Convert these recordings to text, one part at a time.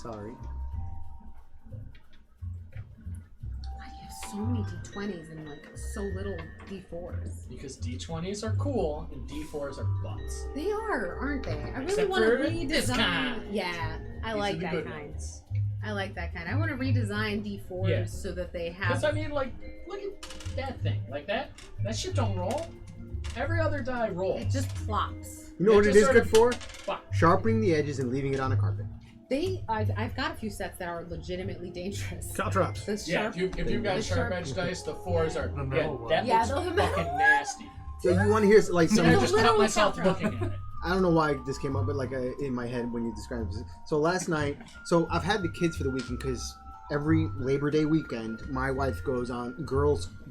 Sorry. Why do you have so many D20s and like so little D4s? Because D20s are cool and D4s are butts. They are, aren't they? I really Except want to for redesign. this kind. Yeah, I These like are the that good kind. ones. I like that kind. I want to redesign D4s so that they have. Because I mean, like, look at that thing. Like that shit don't roll. Every other die rolls. It just plops. You know what it is good for? Fuck. Sharpening the edges and leaving it on a carpet. I've got a few sets that are legitimately dangerous. Caltrops. The Yeah, sharp, if you've got the sharp edge dice, the 4s are. That they'll looks have- fucking nasty. Yeah, you want to hear like some. I They're just cut literally myself caltrops. looking at it. I don't know why this came up, but like in my head when you described it. So last night, I've had the kids for the weekend because every Labor Day weekend, my wife goes on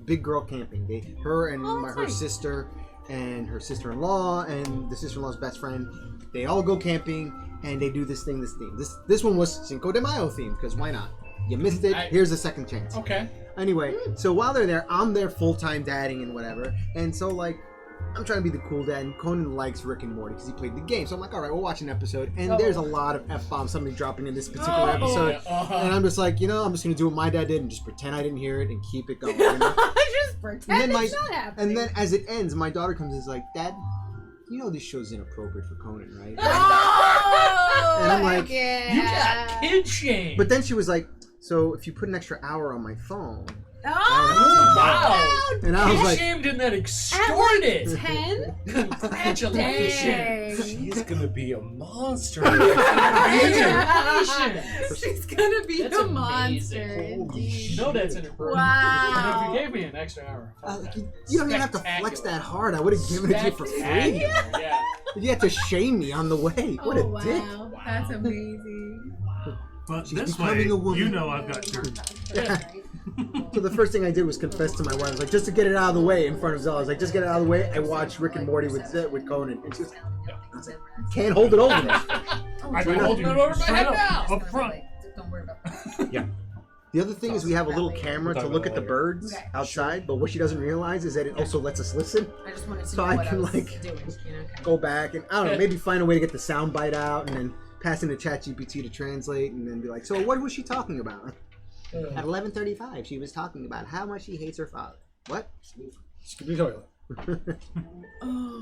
big girl camping. Her and her nice. sister and her sister-in-law and the sister-in-law's best friend, they all go camping and they do this theme. This one was Cinco de Mayo themed because why not? You missed it. Here's a second chance. Okay. Anyway, so while they're there, I'm there full-time dadding and whatever, and so like. I'm trying to be the cool dad, and Conan likes Rick and Morty because he played the game. So I'm like, all right, we'll watch an episode. And there's a lot of F-bombs suddenly dropping in this particular episode. And I'm just like, I'm just going to do what my dad did and just pretend I didn't hear it and keep it going. Just pretend it's not happening. And then as it ends, my daughter comes and is like, Dad, you know this show's inappropriate for Conan, right? Oh, And I'm like, yeah. You got kid shame. But then she was like, so if you put an extra hour on my phone... Oh, wow. And I was Kid like... shamed and then extorted. 10? Congratulations. Dang. She's gonna be a monster. Congratulations. She's gonna be That's a amazing. monster. Holy Indeed. shit. You know that's inappropriate. Wow. If you gave me an extra hour. you don't even have to flex that hard. I would have given it to you for free. Spectacular, yeah. You had to shame me on the way. What a dick. Wow. That's amazing. But She's this becoming way, a woman. you know I've got dirt. So the first thing I did was confess to my wife. I was like, just to get it out of the way in front of Zella. I was like, just get it out of the way. I watched Rick and Morty with Conan. And she was like, can't hold it over there. I I'm holding it over my straight head up, now. up front. Don't worry about that. Yeah. The other thing is we have a little camera to look at the birds Okay. outside, but what she doesn't realize is that it also lets us listen. I just wanted to So know I what can, I was like, doing. Go back and, I don't know, maybe find a way to get the sound bite out and then pass into ChatGPT to translate and then be like, so what was she talking about? At 11:35, she was talking about how much she hates her father. What? Scooby toilet.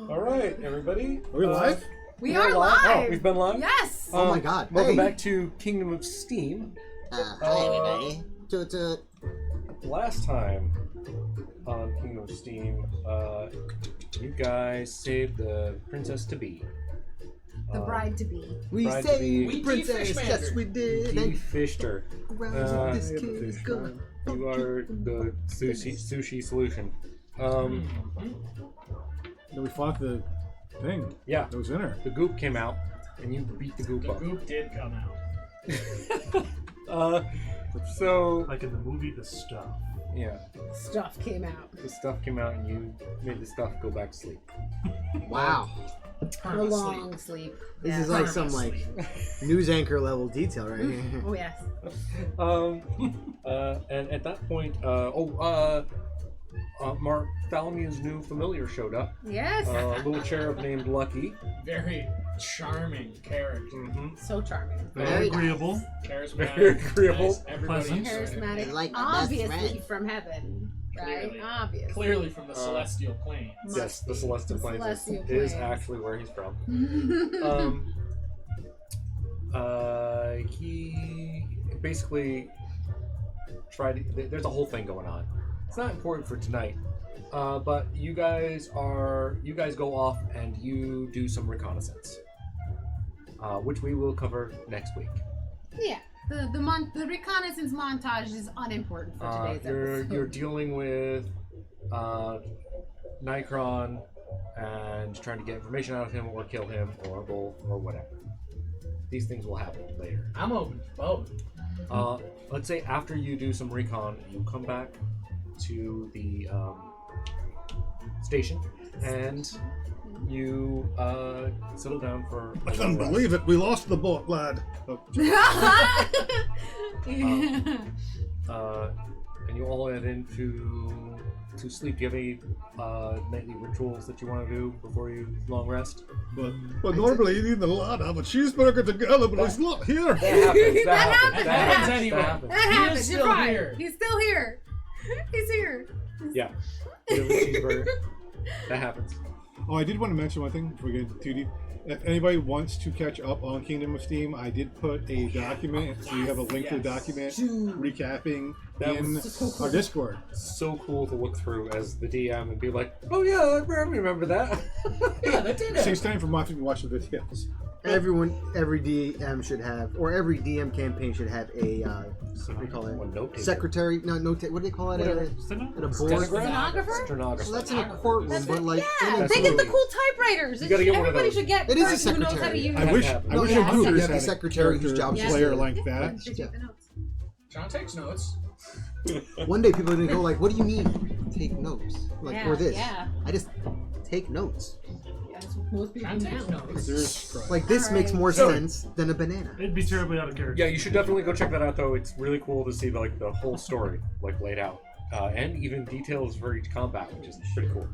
All right, everybody. Are we live? We are live. Oh, we've been live? Yes. Oh my God. Welcome Hey. back to Kingdom of Steam. Hi, everybody. Toot toot. Last time on Kingdom of Steam, you guys saved the princess to be. The bride to be. We Bride to saved be- the princess. Yes, we did. You And fished her. this kid is good. You are the sushi solution. Then we fought the thing Yeah, that was in her. the goop came out, and you beat the goop The up. goop did come out. So Like in the movie The Stuff. yeah, Stuff came out. the stuff came out, and you made the stuff go back to sleep. Wow. A long sleep. This Yeah. is like some like news anchor level detail right here. Oh yes. And at that point, Bartholomew's new familiar showed up. Yes. A little cherub named Lucky. Very charming character. Mm-hmm. So charming. Very agreeable. Charismatic. Very agreeable. Nice, everybody Pleasant. enjoyed it. Charismatic. Like my best Obviously friend. from heaven. Right? Clearly. Obviously. Clearly from the celestial plane. Yes, the Celestial The Plains Celestial is Plains. actually where he's from. He basically tried to, there's a whole thing going on. It's not important for tonight, but you guys go off and you do some reconnaissance, which we will cover next week. Yeah. The reconnaissance montage is unimportant for today's episode. You're dealing with Nikron and trying to get information out of him or kill him or both or whatever. These things will happen later. I'm open to both. Let's say after you do some recon, you come back to the station and you settle down for. I couldn't believe it. We lost the boat, lad. Oh, And you all head into to sleep. Do you have any nightly rituals that you want to do before you long rest? But normally you need a lot of a cheeseburger together, but it's not here. That happens. That happens. That happens anyway. That He is happens. still You're fine. here. He's still here. He's here. Yeah. You have a cheeseburger. That happens. Oh, I did want to mention one thing before we get into too deep. If anybody wants to catch up on Kingdom of Steam, I did put a document, so you have a link to the document recapping That in was our Discord. so cool to look through as the DM and be like, oh yeah, I remember that. Yeah, that did Saves it. time for watching the videos. Every DM should have, or every DM campaign should have a what do you call it? One note taker. Secretary? No, note. What do they call it? At a board. Stenographer? Stenographer. Well, that's in a courtroom, but like Yeah, in a they get the group. cool typewriters. You gotta get one of Everybody those. should get It is a person who knows how to secretary. use I it. wish happens. No, I wish in a group, hunters you have had the a secretary whose character job is Yeah. player to- like that. Should take the notes. John takes notes. One day people are gonna go like, "What do you mean? Take notes? Like Yeah, for this? yeah. I just take notes. Yeah, that's what most people John do takes now. notes. There's Christ. Like this makes more So- sense than a banana." It'd be terribly out of character. Yeah, you should definitely go check that out though. It's really cool to see like the whole story like laid out. And even details for each combat, which is pretty cool.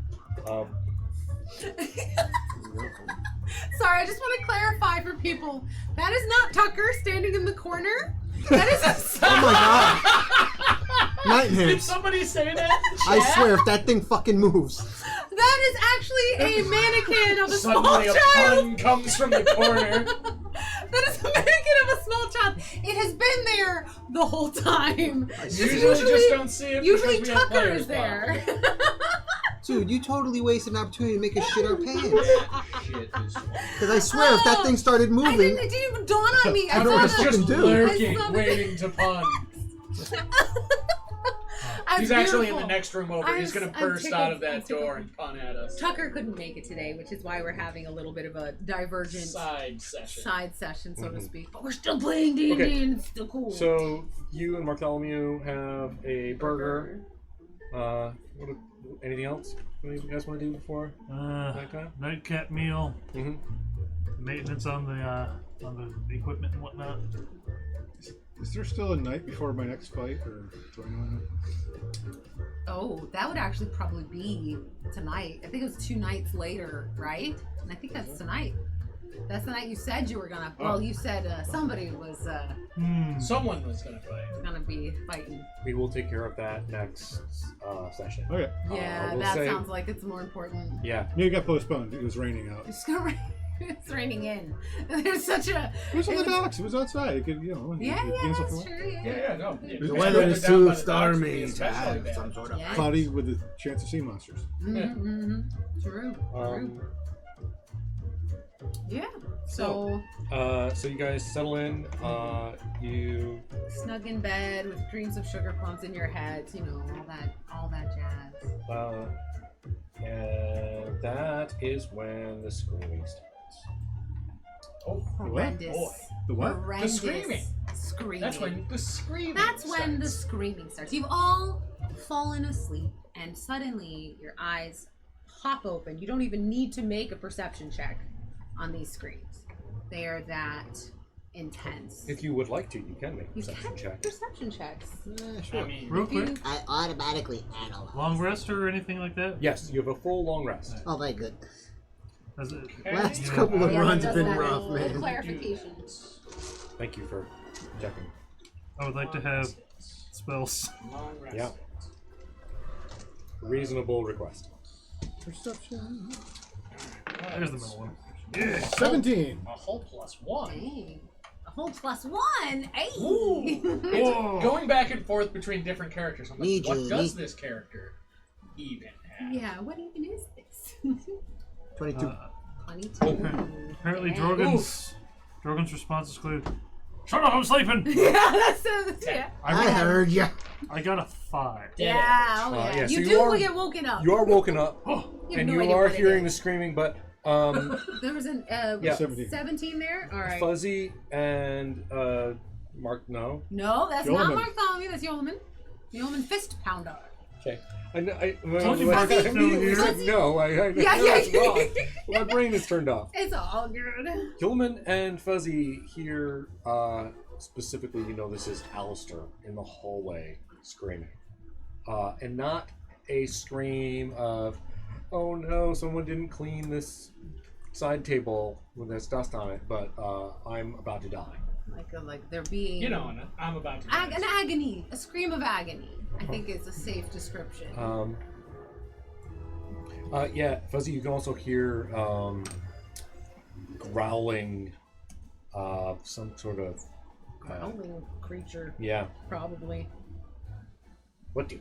Sorry, I just want to clarify for people. That is not Tucker standing in the corner. That is a Oh my god! Did Nightmares. somebody say that? I swear, if that thing fucking moves, That is actually a mannequin of a small Suddenly a child. pun comes from the corner. That is a mannequin of a small child. It has been there the whole time. Usually just don't see it Usually because we have Tucker players is there. dude, you totally wasted an opportunity to make us shit our pants. Shit is Because I swear, if that thing started I moving, didn't, it didn't even dawn on me. I don't know what to saw fucking just do. lurking, I saw the- waiting to pun. That's He's actually in the beautiful. next room over. He's gonna I'm burst tickled. out of I'm that tickled. door and pun at us. Tucker couldn't make it today, which is why we're having a little bit of a divergent Side session. side session, so to Mhm. speak. But we're still playing D&D Okay. and it's still cool. So you and Bartholomew have a burger. Anything else you guys want to do before nighttime? Nightcap meal, Mm-hmm. maintenance on the equipment and whatnot. Is there still a night before my next fight, or do I know? Oh, that would actually probably be tonight. I think it was 2 nights later, right? And I think that's tonight. That's the night you said you were gonna. Well, you said somebody was Someone was gonna fight. gonna be fighting. We will take care of that next session. Okay. Yeah, we'll that say- sounds like it's more important. Yeah. Maybe it got postponed. It was raining out. It's gonna rain. It's raining in. There's such a. It was on the docks. It was outside. It could, Yeah, it yeah, gains that's up true. Yeah, no. the weather is too stormy to have some sort of. Yeah. cloudy with a chance of sea monsters. Mm-hmm. True. True. Yeah. So So you guys settle in. You snug in bed with dreams of sugar plums in your head. You know, all that jazz. and that is when the screaming starts. Oh, Horrendous. boy. The what? Horrendous. The screaming. Screaming. That's when the screaming. That's when the starts. screaming starts. You've all fallen asleep, and suddenly your eyes pop open. You don't even need to make a perception check on these screams. They are that intense. If you would like to, you can make a You perception can check. make perception checks. Yeah, I sure. mean, Real If you- quick, I automatically analyze. long rest or anything like that? Yes, you have a full long rest. Oh, very good. Does it- Last Yeah. couple of Yeah, runs that have been does rough, have a little man. clarification. Thank you for checking. I would like to have spells. long rest. Yeah. Reasonable request. Perception. There's the middle one. 17. A whole +1. Dang. A whole +1. Hey. Ooh. Whoa. It's going back and forth between different characters. I'm like, Need what you, does need- this character even have? Yeah. What even is this? 22. 22. Apparently, Dang. Drogon's response is clear. Shut up! I'm sleeping. Yeah, that's yeah. I heard ya. I got a 5. Yeah, oh yeah. yeah, so You you do are- get woken up. You are woken up, You have and no you idea are what it hearing the is. screaming, but There was an Yeah. 17 there. All right. Fuzzy and Mark, no. No, that's not Yeoman. Mark Tholomew. That's Yeoman. Yeoman Fist Pounder. Okay. I Told you I Mark was immediately still said here. no. I Yeah, know yeah, it's wrong. My brain is turned off. It's all good. Gilman and Fuzzy hear, specifically, you know, this is Alistair in the hallway screaming. And not a scream of, "Oh no! Someone didn't clean this side table when there's dust on it, but I'm about to die." Like they're being. You know, and I'm about to. An agony, a scream of agony. I think is a safe description. Yeah, Fuzzy, you can also hear growling, some sort of Growling creature, yeah. probably. What do?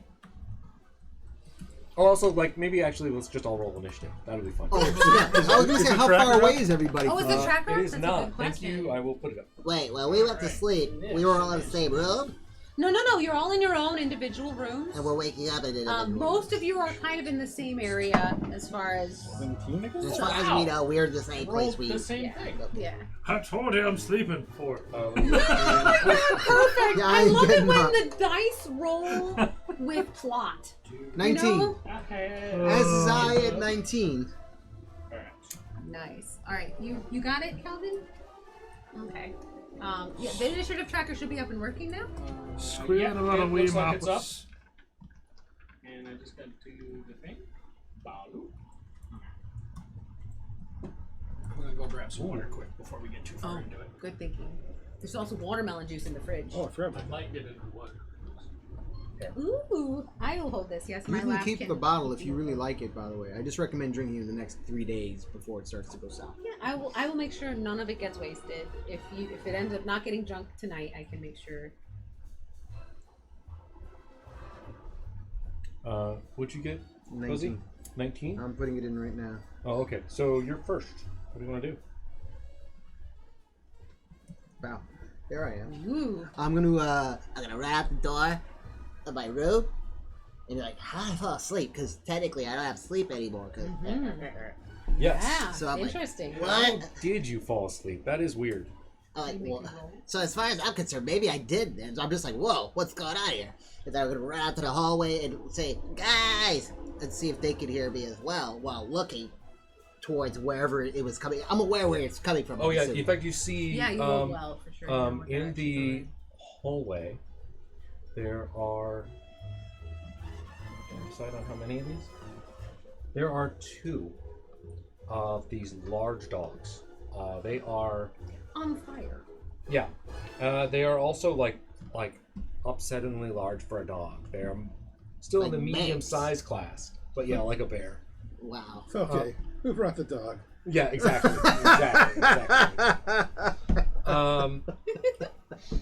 Oh, also, like maybe actually let's just all roll initiative. That'll be fun. Oh, yeah. I was gonna say, how far away is everybody? Oh, is from- the tracker? It is That's a not. good Thank question. you. I will put it up. Wait, well, we went to sleep. We were all in the same room, No. You're all in your own individual rooms. and we're waking up in it. Most of you are kind of in the same area as far as. 17 again? As far as we know, we're in the same Roll place. the same thing. Yeah. I told you I'm sleeping for. Perfect. Yeah, I I love it get when not. the dice roll with plot. 19. You know? As is I at 19. Nice. All right, you got it, Calvin. Okay. Yeah, the initiative tracker should be up and working now. Squealing about a it wee looks like it's up. mouse. And I just got to do the thing. Baloo. I'm gonna go grab some water quick before we get too far into it. Good thinking. There's also watermelon juice in the fridge. Oh, I forgot. I might get into water. Ooh, I will hold this. Yes, You my can last keep kitten. the bottle if you really like it, by the way. I just recommend drinking it in the next 3 days before it starts to go south. Yeah, I will make sure none of it gets wasted. If it ends up not getting drunk tonight, I can make sure. What'd you get? 19. 19? I'm putting it in right now. Oh, okay. So you're first. What do you want to do? Wow. There I am. Ooh. I'm gonna run out the door of my room and be like, how did I fall asleep? Because technically I don't have sleep anymore. Cause Yes. Yeah. So I'm like, Interesting. what? How did you fall asleep? That is weird. I'm like, You make well, a roll. so as far as I'm concerned, maybe I did. And I'm just like, whoa, what's going on here? And then I'm gonna run out to the hallway and say, guys, and see if they can hear me as well while looking towards wherever it was coming. I'm aware where it's coming from. Oh I'm yeah. assuming. In fact, you see. Yeah, you rolled well for sure. You know what In direction the to hallway, there are. Can I decide on how many of these? There are 2 of these large dogs. They are. go. On fire. Yeah. They are also like upsettingly large for a dog. They are still Like in the bears. medium-sized class, but yeah, like a bear. Wow. It's okay. Who brought the dog? Yeah, exactly. exactly.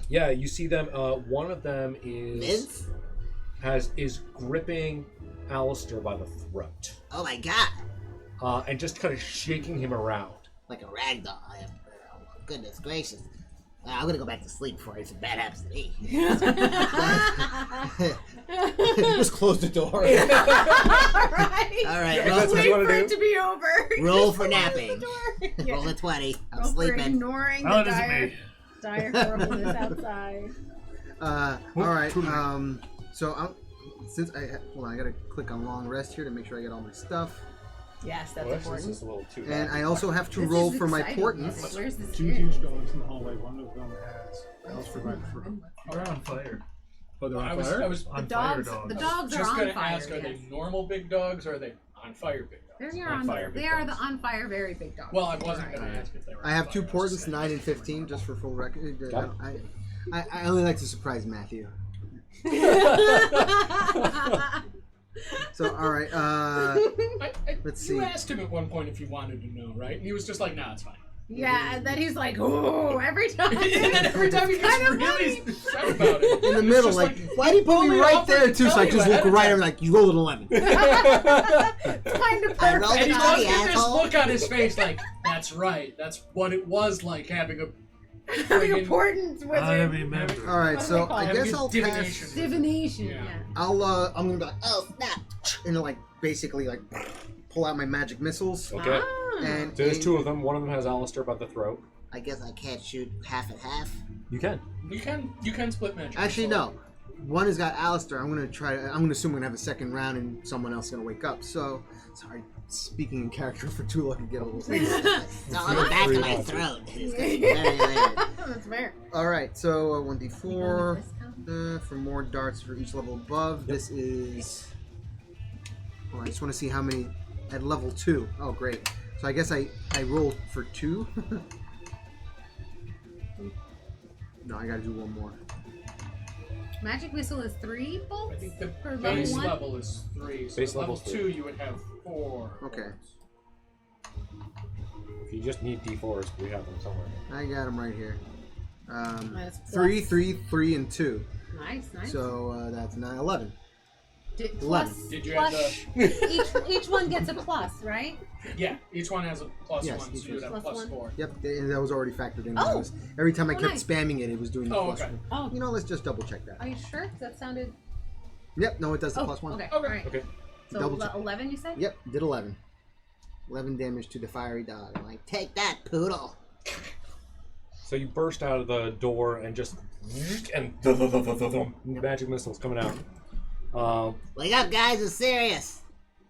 Yeah, you see them. One of them is Vince? is gripping Alistair by the throat, Oh my god. and just kind of shaking him around. Like a rag doll. Goodness gracious. I'm gonna go back to sleep before anything bad happens to me. Just close the door. All right. Alright, Yeah, that's what Wait you wanna for do? it to be over. roll Just for close napping. the door. Yeah. Roll a 20. I'm Roll for sleeping. ignoring How the does it dire, me? dire horribleness outside. All right. So hold on, I gotta click on long rest here to make sure I get all my stuff, Yes, that's Well, this important. is a little too. and loud. I also have to This roll is for my exciting portents. music. Where's the 2 cheers? huge dogs in the hallway. One of them has Alistair by the throat. We're on fire. Oh, they're I on was fire? On The fire dogs. dogs. The dogs are just on gonna fire. ask: Are yes. they normal big dogs or are they on fire big dogs? They On are fire on. big They are the dogs. on fire, very big dogs. Well, I wasn't Right. gonna ask if they were. I have on 2 fire, I was portents, just saying. 9 and 15, just for full record. Got I only like to surprise Matthew. So all right. Let's see. You asked him at one point if he wanted to know, right? And he was just like, "Nah, it's fine." Yeah, and then he's like, "Oh!" Every time. and then every time he gets Kinda really funny. upset about it. In the it's middle, just like, why do you put only me right offered there to too? So tell I you just ahead look of right. time. I'm like, you rolled an 11. It's kind of I rolled perfect. And he a does 20, get this asshole. look on his face like, "That's right. That's what it was like having a Having important I wizard. remember. All right, What do so they call I it? guess Having I'll divination. pass. Divination. Yeah. Yeah. I'm gonna be like, Oh, snap. and like basically like pull out my magic missiles. Okay. Ah. And So there's 2 of them. One of them has Alistair by the throat. I guess I can't shoot half and half. You can. You can split magic. Actually, no. One has got Alistair. I'm gonna assume we're gonna have a second round, and someone else is gonna wake up. So, sorry, speaking in character for too long, I get a little. It's all in the back free of my to. throat. It's getting very weird. That's fair. All right, so 1d4 This count? for more darts for each level above. This is I just want to see how many at level 2. Oh, great. So I guess I rolled for 2. No, I gotta do one more. Magic missile is 3 bolts? I think the For base level 1? level is 3. So Base level level's 2, you would have 4. Okay. If you just need D4s, we have them somewhere. I got them right here. That's 3, plus. 3, 3, and 2. Nice. So that's 9, 11. Plus, Did you plus, have each one gets a plus, right? Yeah, each one has a plus Yes, 1, each so you would have plus plus 1. 4. Yep, and that was already factored in. Oh! Every time I Oh, kept nice. spamming it, it was doing the Oh, plus okay. 1. Oh, You know, let's just double check that. are you sure? 'Cause that sounded. Yep, no, it does the Oh, plus 1. okay. Okay. All right. Okay. So Double check. 11, you said? Yep, did 11. 11 damage to the fiery dog. I'm like, take that, poodle. So you burst out of the door and just and magic missiles coming out. Wake up, guys! It's serious.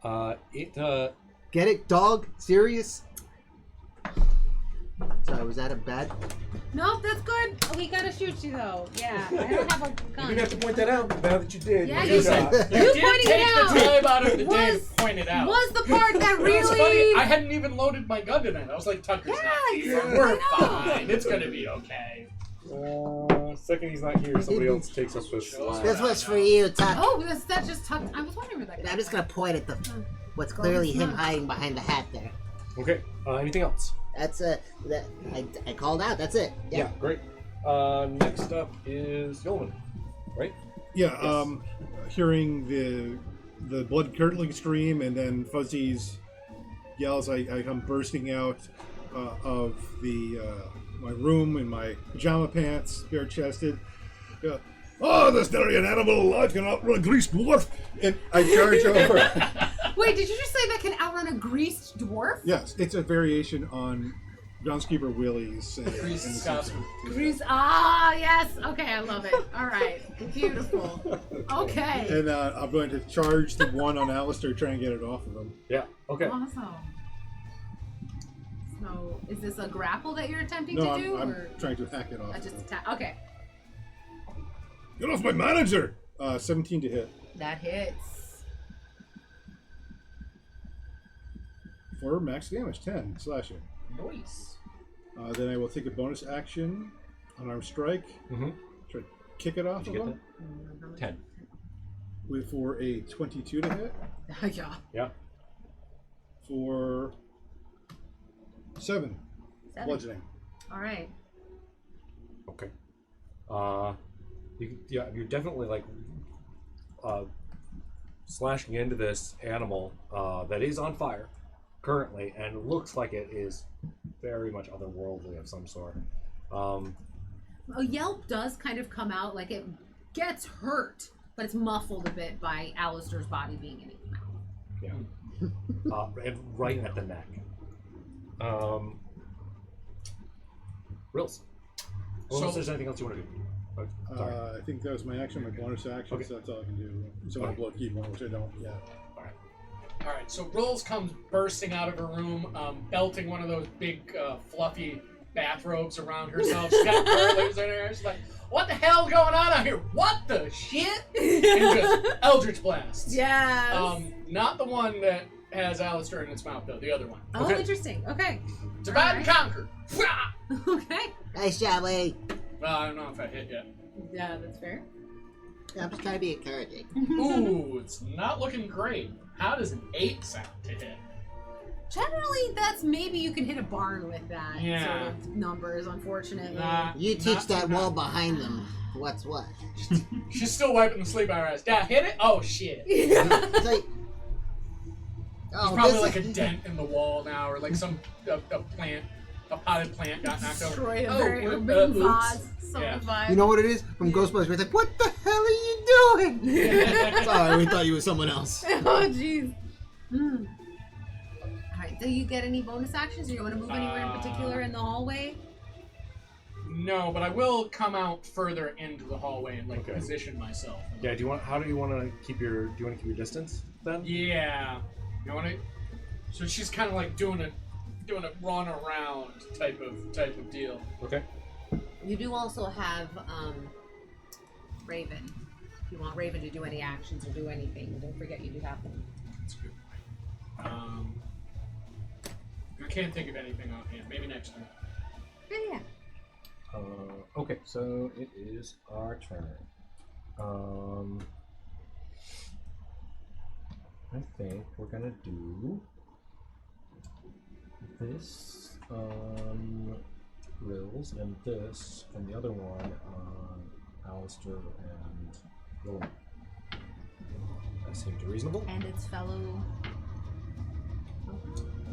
Get it, dog? Serious? Sorry, was that a bad? Nope, that's good. Oh, we gotta shoot you though. Yeah, I don't have a You gun. didn't have to point that out now that you did. Yeah, You you shot. did. You did pointing take it the out time out of the day to was- point it out. Was the part that It was funny. really? I hadn't even loaded my gun tonight. I was like, Tucker's Yeah, not here. exactly. We're I know. fine. It's gonna be okay. Second he's not here, somebody else takes up this. This was for you, Tuck. Oh, that just tucked. I was wondering where that. I'm just gonna point at the what's clearly him not. hiding behind the hat there. Okay. Anything else? That's that I called out. That's it. Yeah, great. Next up is Yeoman, right? Yeah, Yes. Hearing the blood curdling scream and then Fuzzy's yells, I come bursting out of the my room in my pajama pants, bare chested. Oh, this Darian animal! I can outrun a greased dwarf! And I charge over. Wait, did you just say that can outrun a greased dwarf? Yes, it's a variation on Groundskeeper Willie's. Greased Scotsman. Grease. Ah, yes. Okay, I love it. All right, beautiful. Okay. And I'm going to charge the one on Alistair, try and get it off of him. Yeah. Okay. Awesome. So, is this a grapple that you're attempting No, to do, I'm or trying to hack it off. just attack? Okay, Get off my manager! 17 to hit. that hits. For max damage, 10 slashing. Nice. Then I will take a bonus action, unarmed strike, Mm-hmm. try to kick it off Did of you get him. that? 10. For a 22 to hit. Yeah. Yeah. For 7 7. bludgeoning. All right. Okay. You're definitely like slashing into this animal that is on fire currently, and looks like it is very much otherworldly of some sort. A yelp does kind of come out, like it gets hurt, but it's muffled a bit by Alistair's body being in its mouth. Yeah. And right at the neck. Rills. Unless there's anything else you want to do. Oh, sorry. I think that was my action, my bonus action, Okay. so that's all I can do. So I blow keep one, which I don't yet. All right, so Rolls comes bursting out of her room, belting one of those big, fluffy bathrobes around herself. She's got curlers in her. She's like, "What the hell's going on out here? What the shit?" And just Eldritch blasts. Yes. Not the one that has Alistair in its mouth, though. The other one. Oh, okay. interesting. Okay. Divide and conquer. Okay. Nice job, lady. Well, I don't know if I hit yet. Yeah, that's fair. I'm just trying to be encouraging. Ooh, it's not looking great. How does an 8 sound to hit? Generally, that's maybe you can hit a barn with that Yeah. sort of numbers, unfortunately. Nah, You teach not that too wall bad. behind them what's what. She's still wiping the sleep out of her eyes. Dad, hit it? Oh, shit. It's like, There's probably like a dent in the wall now, or like some a plant, a potted plant got knocked over. Destroyed a Oh, very oops. urban vase. Some Yeah. vibe. You know what it is? From Ghostbusters, it's like, what the hell are you doing? Sorry, we thought you were someone else. Oh, jeez. Mm. Alright, do you get any bonus actions? Do you want to move anywhere in particular in the hallway? No, but I will come out further into the hallway and like Okay. position myself. Yeah. How do you want to keep your distance then? Yeah. You want to? So she's kind of like doing a run around type of deal. Okay. You do also have Raven. If you want Raven to do any actions or do anything, don't forget you do have them. That's a good point. I can't think of anything offhand. Maybe next time. Yeah. Okay, so it is our turn. I think we're gonna do this Rills and this, and the other one Alistair and Rowan. That seemed reasonable. And its fellow.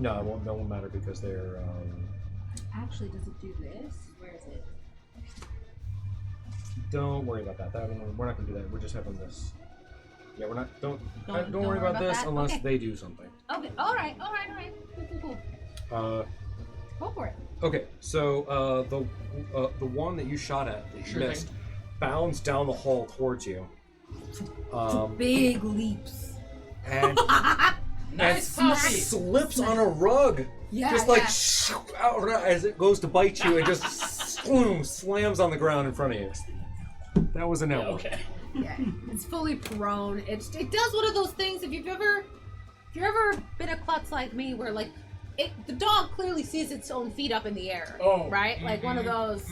No, it won't. That won't matter because they're. Actually, does it do this? Where is it? Don't worry about that. We're not gonna do that. We're just having this. Yeah, we're not. Don't Don't worry about this that? unless Okay. they do something. Okay. All right. Cool. Go for it. Okay, so the one that you shot at that you Sure missed bounds down the hall towards you. Big leaps. And Nice and puppy. slips on a rug. Yeah. Just like out as it goes to bite you, and just slams on the ground in front of you. That was a no. Okay. Yeah, it's fully prone. It does one of those things. If you've ever been a klutz like me, where like the dog clearly sees its own feet up in the air. Oh, right, like one of those,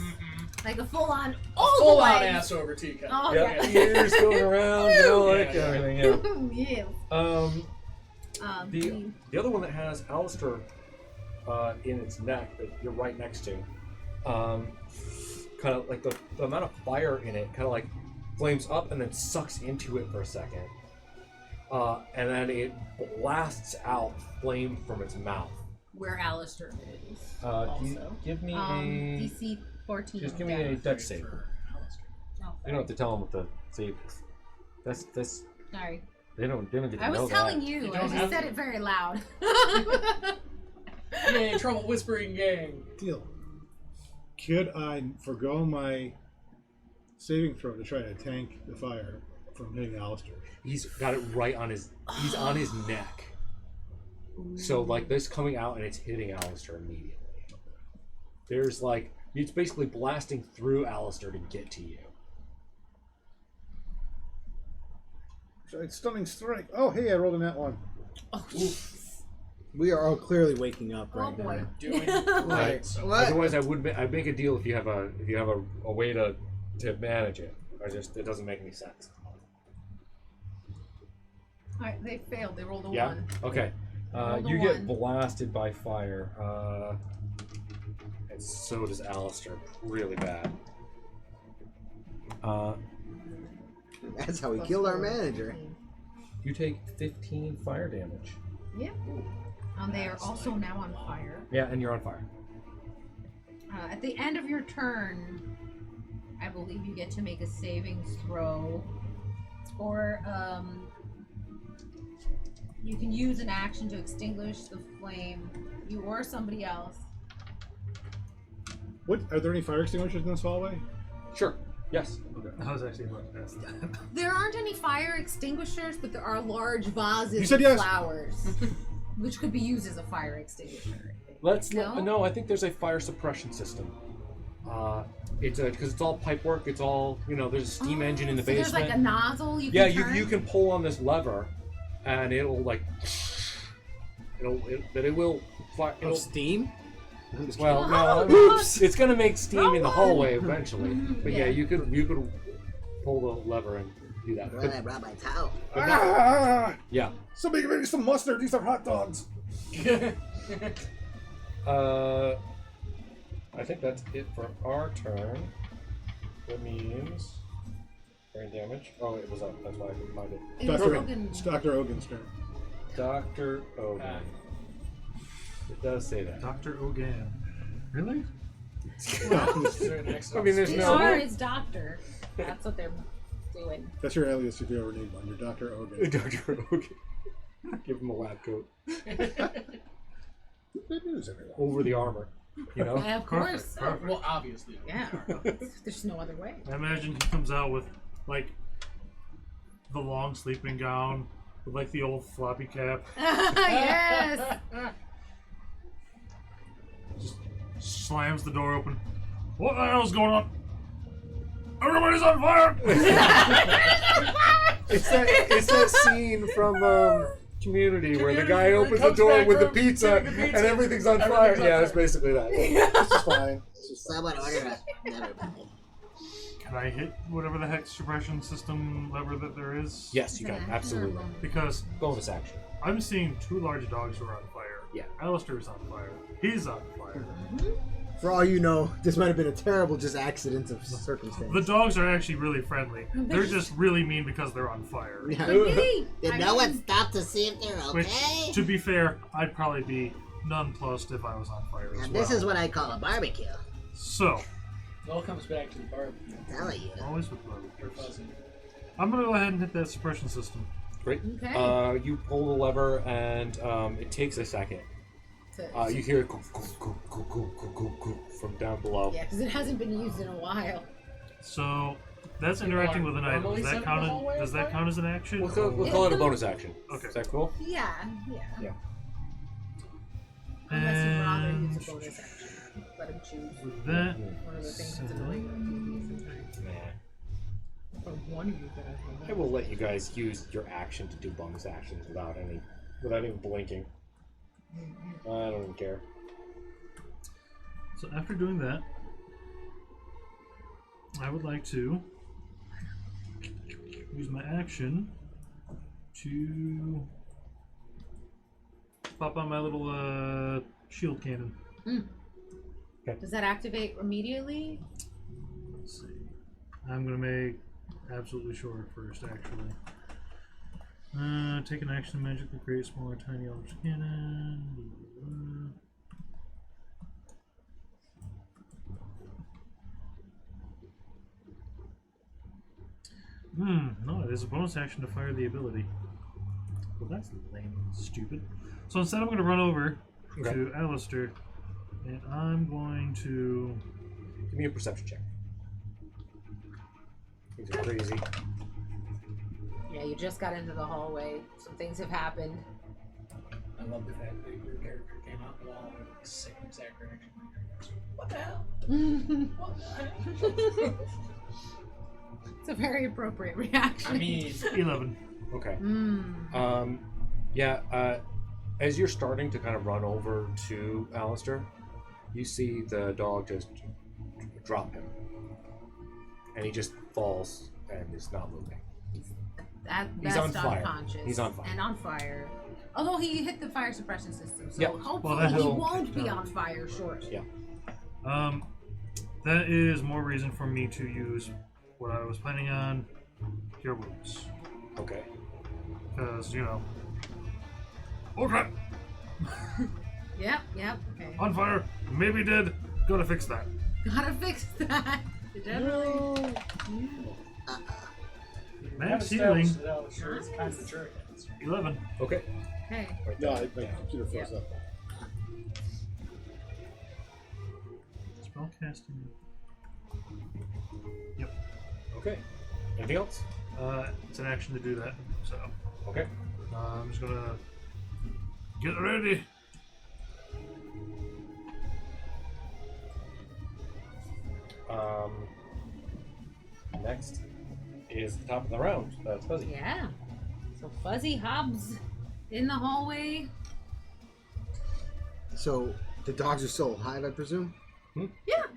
like a full on Full on ass over teacup. Oh Yeah, yeah. ears going around, you know, like Yeah. everything. Yeah. Yeah. The other one that has Alistair in its neck that you're right next to, kind of like the amount of fire in it kind of like flames up and then sucks into it for a second, and then it blasts out flame from its mouth. Where Alistair is. Also. Give me a DC 14. just give me a dex save. Oh, You don't have to tell them what the save is. That's sorry. they don't get to I know was that. telling you. You I don't just have said to. it very loud. Yay, trouble whispering gang. Deal. Could I forgo my saving throw to try to tank the fire from hitting Alistair? He's got it right on his. He's on his neck. So like this coming out and it's hitting Alistair immediately. There's like it's basically blasting through Alistair to get to you. Stunning strike. Oh, hey, I rolled a nat one. We are all clearly waking up Oh, right boy. now. Doing Like, so. what? Otherwise, I'd make a deal if you have a way to manage it. It doesn't make any sense. Alright, they failed. They rolled a Yeah. 1. Okay. Roll the You get 1. blasted by fire, and so does Alistair. Really bad. That's how we killed our manager. You take 15 fire damage. Yeah. They are also now on fire. Yeah, and you're on fire. At the end of your turn, I believe you get to make a saving throw, or you can use an action to extinguish the flame. You or somebody else. What? Are there any fire extinguishers in this hallway? Sure. Yes. Okay. I was actually about to ask that. There aren't any fire extinguishers, but there are large vases You said with yes. flowers, which could be used as a fire extinguisher. No, No? I think there's a fire suppression system. It's because it's all pipe work. It's all there's a steam engine in the so basement. There's like a nozzle you Yeah, can turn? you can pull on this lever, and it'll like it will fire. Of steam? Well, Oh, no, oops. it's gonna make steam in the Run. hallway eventually. But yeah, Yeah. you could pull the lever and do that. Well, I brought my towel. But not- Ah! yeah. Somebody give me some mustard. These are hot dogs. I think that's it for our turn. That means brain damage. Oh, it was up. That's why I didn't mind it. It was Dr. Logan. It's Dr. Ogan's turn. Dr. Ogan. It does say that. Dr. Ogan. Really? I mean, there's no. DR is doctor. That's what they're doing. That's your alias if you ever need one. You're Dr. Ogan. Dr. Ogan. Give him a lab coat Good news, everyone. over the armor. Yeah, of course. Perfect. Well, obviously. Yeah. There's no other way. I imagine he comes out with, like, the long sleeping gown, with, like, the old floppy cap. Yes. Slams the door open. What the hell's going on? Everybody's on fire! It's that scene from Community where the Community, guy where he opens the comes door back with the from pizza doing the and pizza. everything's on fire. Everything's on Yeah, it's fire. basically that. This is fine. This is fine. Someone order a never mind. Can I hit whatever the heck suppression system lever that there is? Yes, you Is it can. an Absolutely. action or a bonus? Because Bonus action. I'm seeing 2 large dogs who are on fire. Yeah. Alistair's on fire. He's on fire. For all you know, this might have been a terrible just accident of circumstance. The dogs are actually really friendly. They're just really mean because they're on fire. Yeah. Could be. Did I no one mean, stop to see if they're Which, okay? to be fair, I'd probably be nonplussed if I was on fire as And well. this is what I call a barbecue. So, It all comes back to the barbecue. I'm telling you. always with You're barbecues. fuzzy. I'm gonna go ahead and hit that suppression system. Great. Okay. You pull the lever and it takes a second. You hear it go, go from down below. Yeah, because it hasn't been used in a while. So, that's interacting with an item. Normally Does that set count? the hallway Does on that fire? count as an action? We'll call it a bonus action. Okay. Is that cool? Yeah. Yeah. Unless you'd rather And use a bonus action. Let him choose with that, one of the things that's annoying. Nah. Or one of you guys. I will let you guys use your action to do bonus actions without even blinking. I don't even care. so after doing that, I would like to use my action to pop on my little shield cannon. Does that activate immediately? Let's see. I'm gonna make absolutely sure first, actually. Take an action to magically create a smaller, tiny object cannon. No, it is a bonus action to fire the ability. Well, that's lame and stupid. So instead, I'm going to run over to Alistair, and I'm going to. Give me a perception check. Things are crazy. Yeah, you just got into the hallway. Some things have happened. I love the fact that your character came out the wall with the same exact reaction. What the hell? What the hell? It's a very appropriate reaction. I mean, 11. Okay. Mm. As you're starting to kind of run over to Alistair, you see the dog just drop him. And he just falls and is not moving. He's on fire. unconscious. He's on fire. And on fire. Although he hit the fire suppression system, so Yep. hopefully Well, that he will won't take be time. on fire shortly. Yeah. That is more reason for me to use what I was planning on, Cure Wounds. Okay. Because, you know. Okay! Yep, okay. On fire! Maybe dead. Gotta fix that. Gotta fix that. Definitely. Max healing, It's kind of a jerk. 11. Okay. Okay. Right No, there. my computer froze up. Spellcasting. Okay. Anything else? It's an action to do that, so. Okay. I'm just gonna get ready. Next is the top of the round. That's Fuzzy. Yeah. So Fuzzy Hobbs in the hallway. So the dogs are still alive, I presume. Yeah,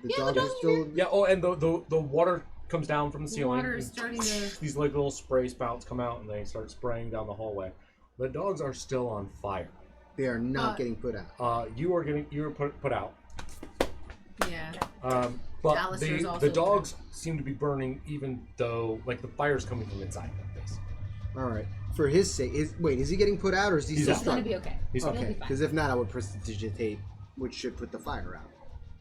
The the dogs dogs are still. Yeah. Oh, and the water comes down from the The ceiling. water is starting to. These like little spray spouts come out and they start spraying down the hallway. The dogs are still on fire. They are not getting put out. You were put out. Yeah. But Alistair's the also dogs seem to be burning, even though like the fire's coming from inside the place. All right. For his sake, is he getting put out or is he He's still out. It's gonna struggling? be okay. He's It'll Okay, be fine. because if not, I would prestidigitate, which should put the fire out,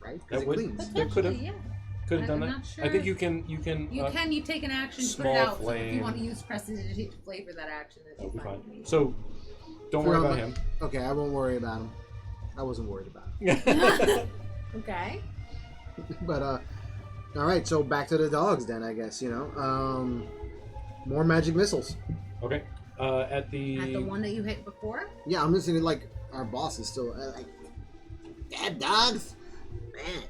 right? Because That it would- cleans. They could have Potentially, yeah. could have done I'm that. not sure. I think you can. You take an action, put small it out. So if flame. you want to use prestidigitate to flavor that action, That'll be fine. with me. So don't For worry all about the- him. Okay, I won't worry about him. I wasn't worried about him. Okay. But all right. So back to the dogs then, I guess. You know, more magic missiles. Okay. At the At the one that you hit before. Yeah, I'm listening. Like our boss is still like, Damn dogs! Man,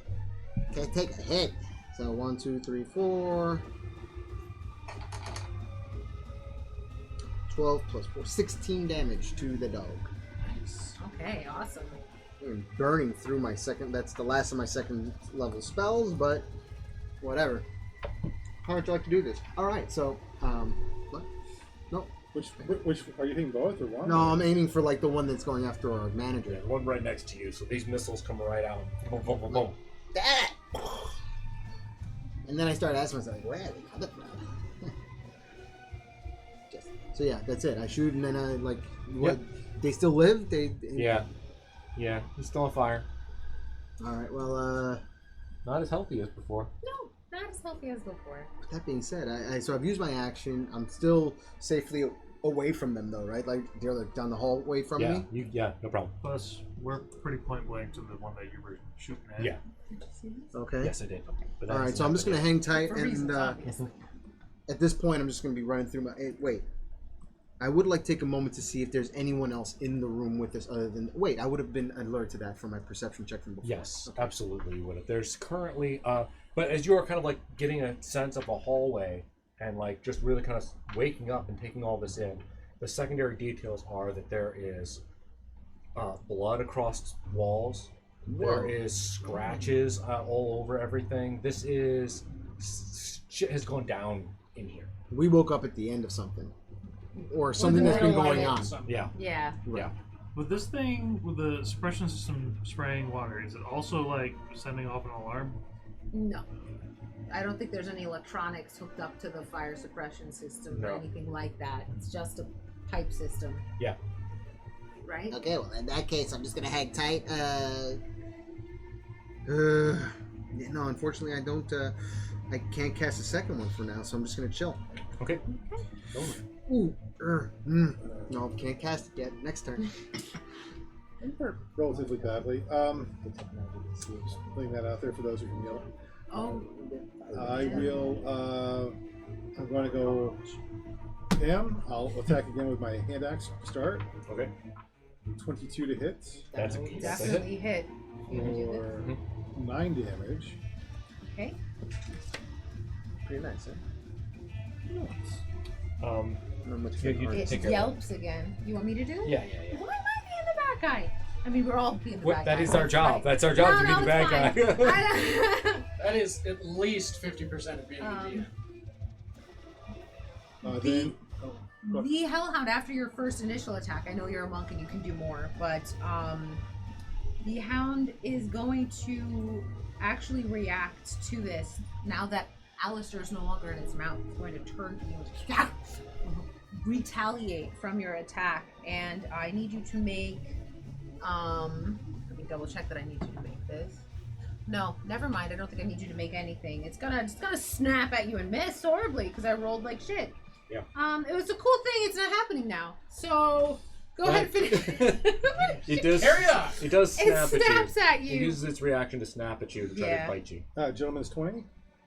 can't take a hit. so 1, 2, 3, 4. 12 plus 4, 16 damage to the dog. Okay, awesome. I'm burning through my second. That's the last of my second level spells, but whatever. How would you like to do this? All right, so what? No, Which are you hitting both or one? no, I'm aiming for like the one that's going after our manager. Yeah, one right next to you, so these missiles come right out. Boom, boom, boom, boom. That. And then I start asking myself, where are they coming from? So yeah, that's it. I shoot and then I like. What? They still live? Yeah, he's still on fire. All right. Well, Not as healthy as before. No, not as healthy as before. with that being said, so I've used my action. I'm still safely away from them though, right? Like they're like down the hallway from me. No problem. Plus, we're pretty point blank to the one that you were shooting at. Yeah. Okay. Yes, I did. But All right. So I'm just gonna hang tight For and reasons, obviously. at this point, I'm just gonna be running through my. Wait. I would like to take a moment to see if there's anyone else in the room with us other than. Wait, I would have been alerted to that from my perception check from before. Yes, absolutely you would have. There's currently, but as you're kind of like getting a sense of a hallway and like just really kind of waking up and taking all this in, the secondary details are that there is blood across walls. There is scratches all over everything. This is shit has gone down in here. We woke up at the end of something. Or something that's been going on. Yeah. Yeah. Yeah. With this thing, with the suppression system spraying water, is it also like sending off an alarm? No. I don't think there's any electronics hooked up to the fire suppression system or No. anything like that. It's just a pipe system. Yeah. Right? Okay, well, in that case, I'm just going to hang tight. No, unfortunately, I don't. I can't cast a second one for now, so I'm just gonna chill. Okay. Ooh, no, can't cast it yet. Next turn. Relatively badly. Putting that out there for those who can yell. Oh. I will. I'm going to go. Pam. I'll attack again with my hand axe. Start. Okay. 22 to hit That's a hit. Definitely hit. You can do this. for 9 damage. Okay. Pretty nice, huh? Not much You- good you art. It take care of yelps again. You want me to do? Yeah. Why am I being the bad guy? I mean, we're all being the What, bad that guy. is our job. Right. That's our job to be No, the bad guy. it's fine. I- That is at least 50% of being a DM. Then. Oh, go ahead. The Hellhound, after your first initial attack, I know you're a monk and you can do more, but the Hound is going to actually react to this now that Alistair's no longer in its mouth. It's going to turn to you and retaliate from your attack, and I need you to make. Let me double check that I need you to make this. No, never mind. I don't think I need you to make anything. It's gonna snap at you and miss horribly because I rolled like shit. Yeah. It was a cool thing. It's not happening now. So go ahead and finish. It does. Carry on. It does It snap snaps at at you. you. It uses its reaction to snap at you to try Yeah. to bite you. Gentleman's 20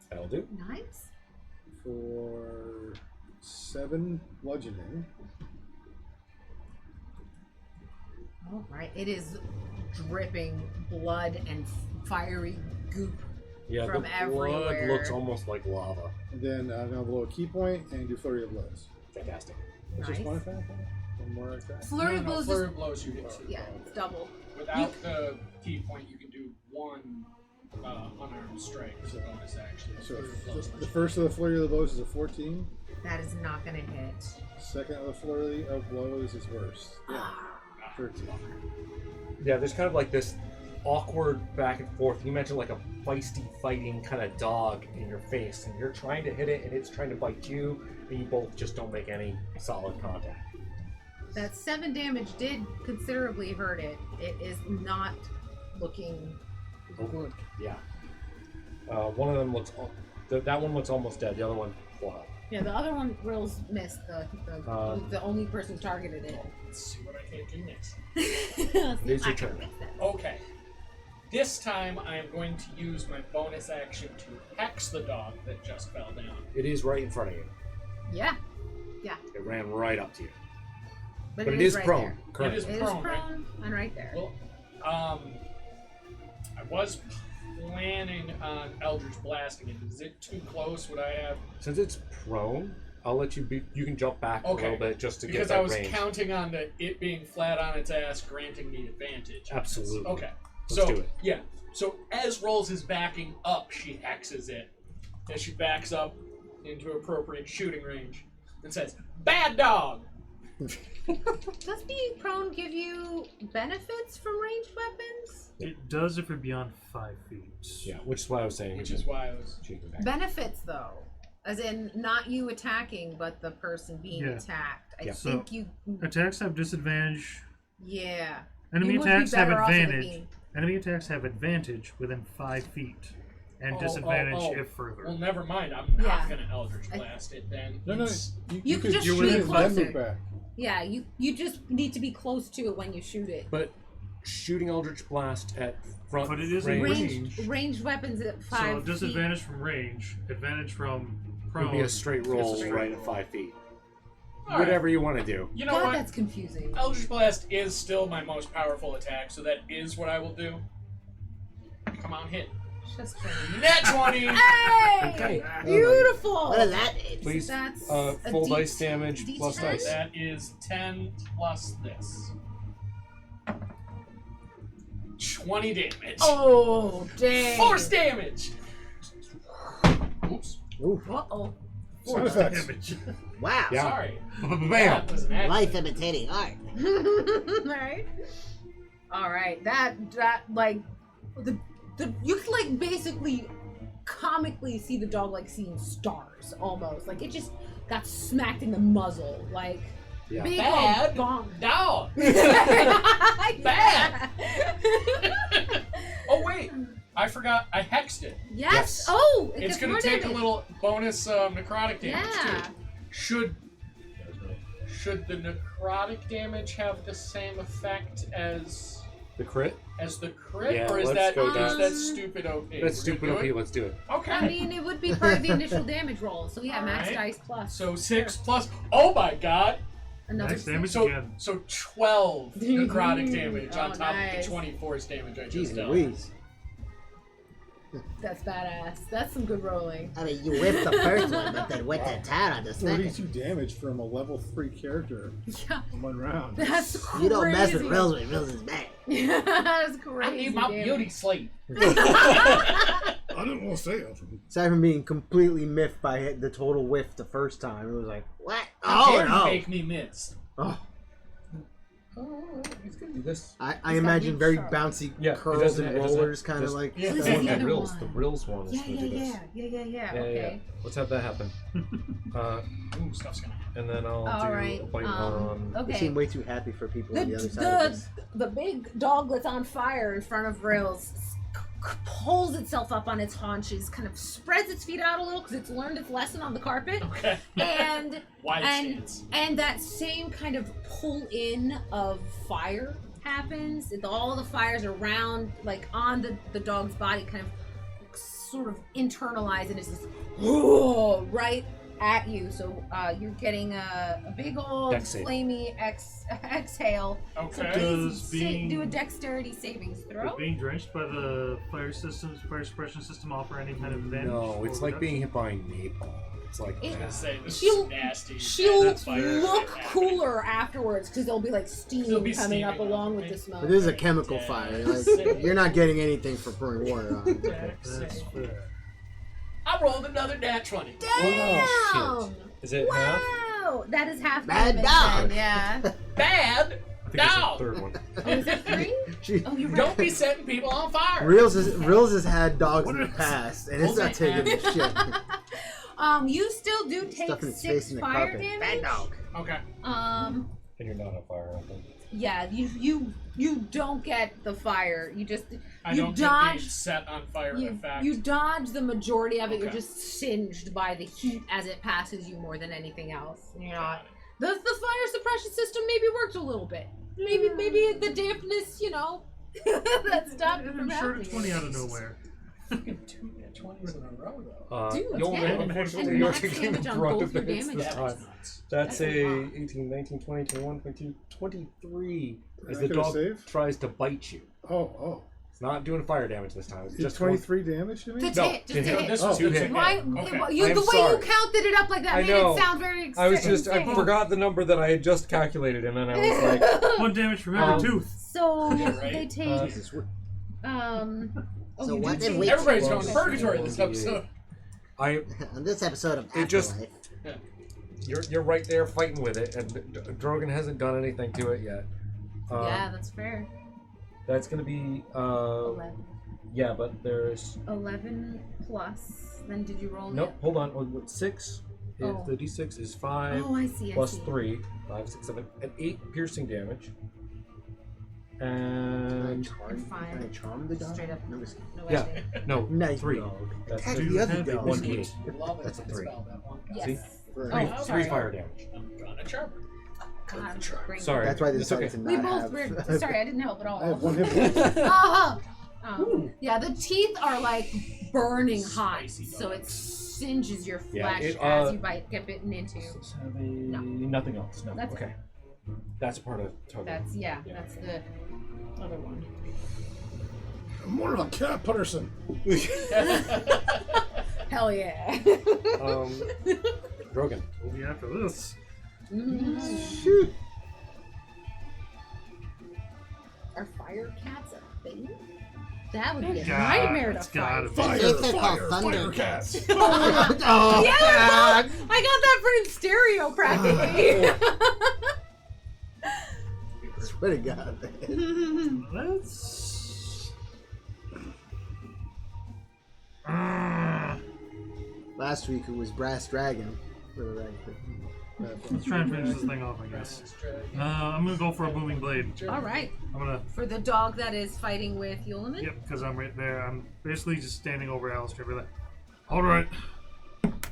That'll do. Nice. for 7 bludgeoning. All right. It is dripping blood and fiery goop. Yeah, From the everywhere. blood looks almost like lava. And then I'm going to blow a key point and do flurry of blows. Fantastic. It's Nice. just one attack? One more attack? Flurry of blows. Flurry of blows you get two. Yeah, it's double. Without the key point, you can do one unarmed strike as a bonus action. So Flurry of blows the first of the flurry of the blows is a 14. That is not going to hit. Second of the flurry of blows is worse. Yeah, 13. Yeah, there's kind of like this awkward back and forth. You mentioned like a feisty fighting kind of dog in your face, and you're trying to hit it, and it's trying to bite you, and you both just don't make any solid contact. That 7 damage did considerably hurt it. It is not looking good. Yeah. One of them looks. That one looks almost dead. The other one full health. Yeah, the other one Rose missed. The only person who targeted it. Let's see what I can do next. It is your turn. Okay. This time I am going to use my bonus action to hex the dog that just fell down. It is right in front of you. Yeah, It ran right up to you. but But it is right prone. there. Correct. It is It is prone, right? prone and right there. Well, I was planning on Eldritch blasting it. Is it too close? Would I have? Since it's prone, I'll let you be. You can jump back a little bit just to get because that I was range. counting on it being flat on its ass, granting me advantage. Absolutely. Okay. Let's So do it. yeah. So as Rolls is backing up, she hexes it. As she backs up into appropriate shooting range, and says, "Bad dog." Does being prone give you benefits from ranged weapons? It does if you're beyond 5 feet. Yeah, which is why I was saying. Which is why I was. she can back. Benefits, though. As in, not you attacking, but the person being attacked. I Yeah. think So, you... Attacks have disadvantage. Yeah. Enemy You would be attacks have better off than advantage. being- Enemy attacks have advantage within 5 feet, and disadvantage if further. Well, never mind. I'm not Yeah. gonna Eldritch Blast it then. No, no. It's- You could just you're shoot within it and then closer. move back. Yeah, you just need to be close to it when you shoot it. But shooting Eldritch Blast at front But it is in range Ranged weapons at 5 So feet. disadvantage from range, advantage from prone. would be a straight roll Straight right roll. at 5 feet. All Whatever you want to do. You know God, what? that's confusing. Eldritch Blast is still my most powerful attack, so that is what I will do. Come on, hit. Just kidding. Net 20! Hey! Okay. Beautiful! What does that mean? Please, That's full a dice damage plus D10? dice. That is 10 plus this. 20 damage. Oh, dang. Force damage! Oops. Uh-oh. Sound effects. Damage. Wow. Yeah. Sorry. Bam! That was an accident. Life imitating art. Alright. Alright, that, like, you can, like, basically comically see the dog, like, seeing stars, almost. Like, it just got smacked in the muzzle. Like, Yeah. big Bad old bonk. dog! Bad! Oh, wait. I forgot. I hexed it. Yes. Yes. Oh, It's gets going more to take a damage. little bonus necrotic damage, Yeah. too. Should the necrotic damage have the same effect as The crit? the crit, Yeah, or is let's that go down. stupid OP? That's We're stupid gonna OP. do it? Let's do it. Okay. I mean, it would be part of the initial damage roll. So yeah, max Alright. dice plus. So 6 plus. Oh my god! Another Max damage So again. 12 necrotic damage on Oh, top of nice. the 20 force damage I Jeez just done. Louise. That's badass. That's some good rolling. I mean, you whipped the first one, but then went to town on the second. 32 damage from a level 3 character Yeah, in 1 round. that's crazy. You don't mess with Rills when Rills is bad. That's crazy. I need my damage. beauty sleep. I didn't want to say it. Aside from being completely miffed by the total whiff the first time, it was like, What? How Oh dare you no! make me miss. oh. Oh, he's gonna do this. I got imagine big very sharp. bouncy Yeah, it curls doesn't- and it doesn't- rollers, kind of just- like. Yeah. So this The is one the that other Rills. one. The Rills one is Yeah, gonna yeah, do this. yeah. Yeah, Okay. Let's have that happen. Ooh, stuff's gonna happen. And then I'll All do right. a bite on. They Okay. seem way too happy for people on the other side of this. The big dog that's on fire in front of Rails pulls itself up on its haunches, kind of spreads its feet out a little because it's learned its lesson on the carpet, Okay. and Wide and stance. and that same kind of pull in of fire happens. All the fires around, like on the dog's body, kind of sort of internalize, and it's just right at you. So you're getting a big old Dex save. flamey exhale. So Okay. Does please being- do a dexterity savings throw. Would being drenched by the fire suppression system offer any kind of advantage? No, it's or like reduction? being hit by napalm. It's like It- I was gonna say, this She'll- is nasty. She'll That's fire look happening. cooler afterwards because there'll be like There'll steam be coming up steaming along up. with the smoke. But this is a chemical fire. Like, you're not getting anything for pouring water on it. That's fair. I rolled another nat 20. Oh, shit. Is it half? Wow, that is half Bad damage dog. then, yeah. Bad I think it's dog. the third one. Oh, is it 3? She, Oh, you're right. Don't be setting people on fire. Reels has had dogs in the past, and it's Well, not taking they the shit. You still do take Stuffing its 6 face in the fire carpet. damage. Bad dog. Okay. And you're not on fire, I think. Yeah, you don't get the fire. You just I you don't get being dodge. set on fire You, effect. you dodge the majority of it. You're Okay. just singed by the heat as it passes you more than anything else. You're not. Got it. The fire suppression system maybe worked a little bit. Maybe the dampness, that stopped it from I'm sure happening. 20 out of nowhere. Fucking 2 nat 20s in a row, though. Dude, You'll yeah. unfortunately And you're max taking damage the on brunt both of your this damage. this That was time. nuts. That's That's a a lot. 18, 19, 20, 21, 22, 23. As Is the that gonna dog save? tries to bite you. Oh. So not doing fire damage this time. It's Is just 23 damage to me? Just No, hit. to Just hit. hit. This Oh, was to good. hit. Why? Okay. The I'm way you sorry. counted it up like that I made know. it sound very. I was just, I insane. forgot the number that I had just calculated, and then I was like, 1 damage from every tooth. So Yeah, right. they take. Jesus, we're- Oh, So you what do if take- we- Everybody's going to Well, purgatory yeah. this episode. On this episode of It just- Afterlife. you're right there fighting with it, and Drogon hasn't done anything to it yet. Yeah, that's fair. That's gonna be 11. yeah, but there's 11 plus. Then did you roll? nope. it? Hold on. Oh, 6. Oh. The d6 is 5 Oh, I see. plus I see. 3, 5, 6, 7, and 8 piercing damage. Can I And charm? fine. Can I charm the dog? Straight up. No, just kidding. No, yeah, actually. no, Nice 3. dog. That's Attack Do the you other have a dog. one D8? d8. Love it. That's a 3. Spell that one. Yes. See? For- Three, Oh, three sorry. fire damage. I'm gonna charm. God, great. Sorry. That's why they It's decided okay. to We not both have. were. Sorry, I didn't help at all. I have 1 hit point. Yeah, the teeth are like burning hot, Spicy so dog. it singes your Yeah, flesh it, as you get bitten into. Does have nothing else. No. That's okay. That's part of Tugger. That's that's the other one. More of a cat, Putterson. Hell yeah. Drogon. We'll be after this. Shoot. Are fire cats a thing? That would be a God, nightmare to it's gotta fight. be. I think they're called Thundercats. Oh, Yeah, God. I got that for in stereo practically. Swear to God. man. Let's. Last week it was Brass Dragon for the rank. Let's try and finish this thing off, I guess. I'm gonna go for a booming blade. All right, I'm gonna. for the dog that is fighting with Yuliman. Yep, because I'm right there. I'm basically just standing over Alistair. Be like, all right,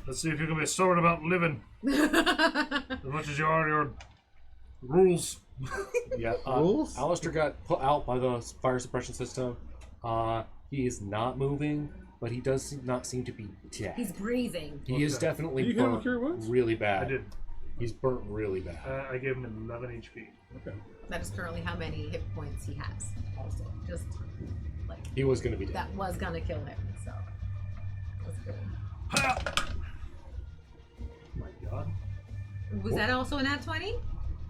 let's see if you're gonna be stubborn about living as much as you are your rules. Yeah. Rules? Alistair got put out by the fire suppression system. He is not moving, but he does not seem to be dead. He's breathing. He is Okay. definitely You hit him with burnt Cure Wounds? really bad. I did. He's burnt really bad. I gave him 11 HP. Okay. That is currently how many hit points he has. Also, just like He was going to be dead. that was gonna kill him. So that's good. Ha! My God. Was that also an nat 20?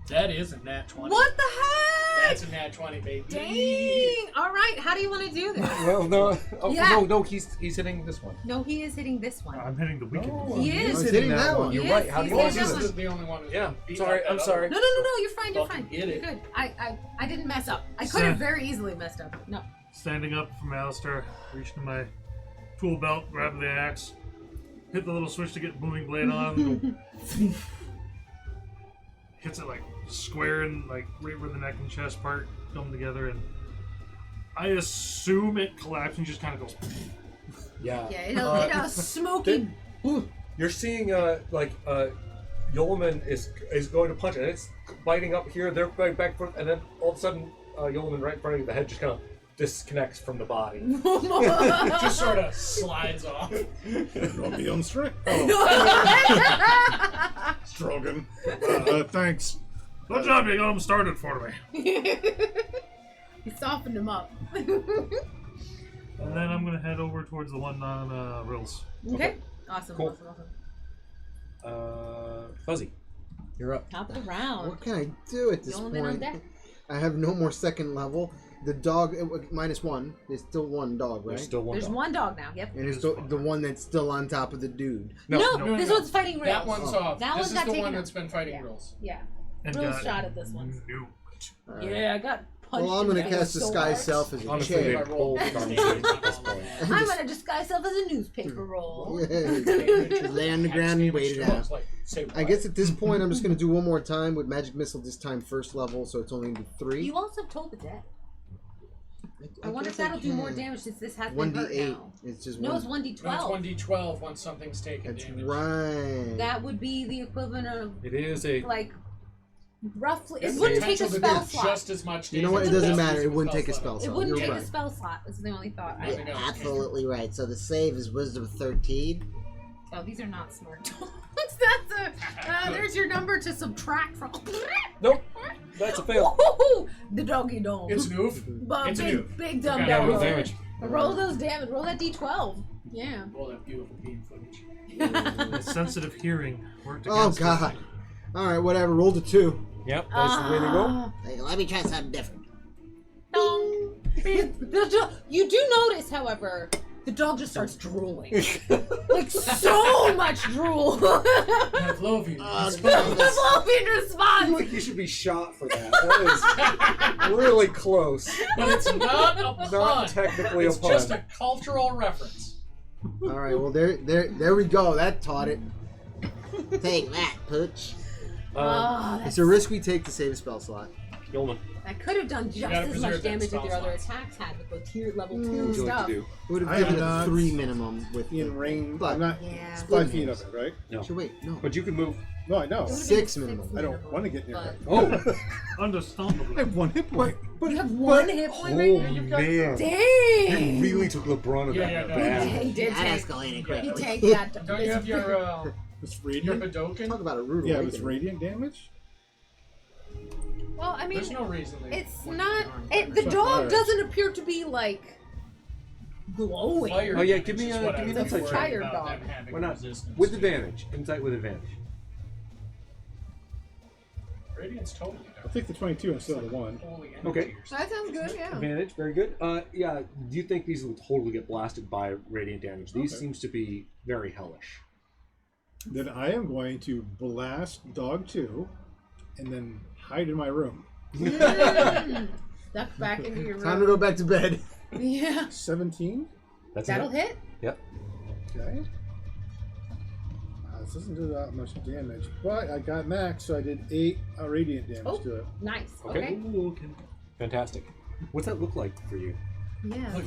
That is a nat 20. What the heck? That's a nat 20, baby. Dang! All right, how do you want to do this? Well, no. Oh, Yeah. no, he's hitting this one. No, he is hitting this one. I'm hitting the weakened. No, He is. He's hitting that one. You're He right. is. How do you He's want to hitting do that this? This is the only one who's Yeah. beat Sorry. up that I'm sorry. No, you're fine. You're Fucking fine. get it. You're good. I didn't mess up. I could have very easily messed up. No. Standing up from Alistair, reaching to my tool belt, grab the axe, hit the little switch to get booming blade on. Go, hits it like square and like right where the neck and chest part come together, and I assume it collapses and just kind of goes. Yeah. Yeah, it a smoky. You're seeing Yolman is going to punch it, and it's biting up here. They're going back and forth, and then all of a sudden, Yolman right in front of you, the head just kind of disconnects from the body. Just sort of slides off. Don't be on strike. Strogan. Thanks. Good job, you got him started for me. He softened him up. And then I'm gonna head over towards the one on Rills. Okay. Awesome. Cool. Awesome. Fuzzy, you're up. Top of the round. What can I do at this You've only been on point? deck. I have no more second level. The dog, -1. There's still one dog, right? There's still one. There's dog. one dog now. Yep. And it's the one that's still on top of the dude. No, no, this no. one's fighting Rails. That one's off. That This one is got the taken one out. that's been fighting Yeah. rules. Yeah. And Real got shot at this one. nuked. Yeah, I got punched. Well, I'm in gonna the cast so Disguise hard. Self as a Honestly, chair. they I rolled pulled on damage at this point. I'm gonna disguise myself as a newspaper roll. Just lay on the ground and wait it out. Like, say I guess at this point, I'm just gonna do one more time with Magic Missile. This time, first level, so it's only gonna be 3. You also told the dead. I wonder if guess that'll do more can. damage since this has been hurt 1d8. now. It's just No, it's one. 1d12. No, it's 1d12 once something's taken That's damage. right. That would be the equivalent of It is a. like roughly. There's It wouldn't take a potential to spell do slot. just as much You know what? It damage doesn't as matter. It using wouldn't take a slot. spell It slot. wouldn't You're take right. a spell slot. That's the only thought. Yeah. You're absolutely right. So the save is Wisdom 13. Oh, these are not smart dogs. That's a. There's your number to subtract from. Nope. That's a fail. Woo-hoo-hoo! The doggy dog. It's an oof. But It's a big, noob. big dumb Yeah, roll dog. damage. Roll those damage. Roll that d12. Yeah. All that beautiful beam footage. The sensitive hearing worked Oh against god. it. All right, whatever. Rolled a 2. Yep, that's the way to go. Like, let me try something different. Dong. You do notice, however, the dog just starts drooling. Like so much drool. Pavlovian. Pavlovian I response. feel like you should be shot for that. That is really close. But it's not a pun. Not technically It's a pun. just a cultural reference. All right, well there we go. That taught it. Take that, Pooch. It's a risk we take to save a spell slot. Yeoman, That could have done just gotta as preserve much that damage as spell your other slot. attacks had with the tier level 2 what would you like stuff. to do? It would I have given am a not 3 minimum with In range, But- I'm not Yeah. 5 feet of it, right? No. So wait, no. But you can move. No, I know. It would've been 6 a minimum. I don't want to get near but- it. Oh, Understandably. I have 1 hit point. You have one hit point right now? oh man. Dang! You really took the brunt of Yeah, that. yeah, no, bad. Yeah, he did That take. escalated He quickly. take that. Don't you have your It's your radiant. Hadoken? Talk about a rude Yeah, it was awakening. radiant damage. Well, I mean, There's no reason they it's wouldn't not. be armed. The It's not dog fire. doesn't appear to be like glowing. Fire Oh, yeah, give me damage is a- what give I me was an insight worried check. Fire about dog. them having Why not? resistance With to. advantage. Insight with advantage. Radiant's totally I'll take the 22 instead of the 1. holy energy Okay. or something. That sounds good. Yeah. Advantage, very good. Yeah, do you think these will totally get blasted by radiant damage? These Okay. seems to be very hellish. Then I am going to blast dog 2 and then hide in my room. Duck back into your room. Time to go back to bed. Yeah. 17. That's That'll it. hit. Yep. Okay. This doesn't do that much damage, but I got max, so I did 8 radiant damage Oh. to it. Nice. Okay. Okay. Fantastic. What's that look like for you? Yeah.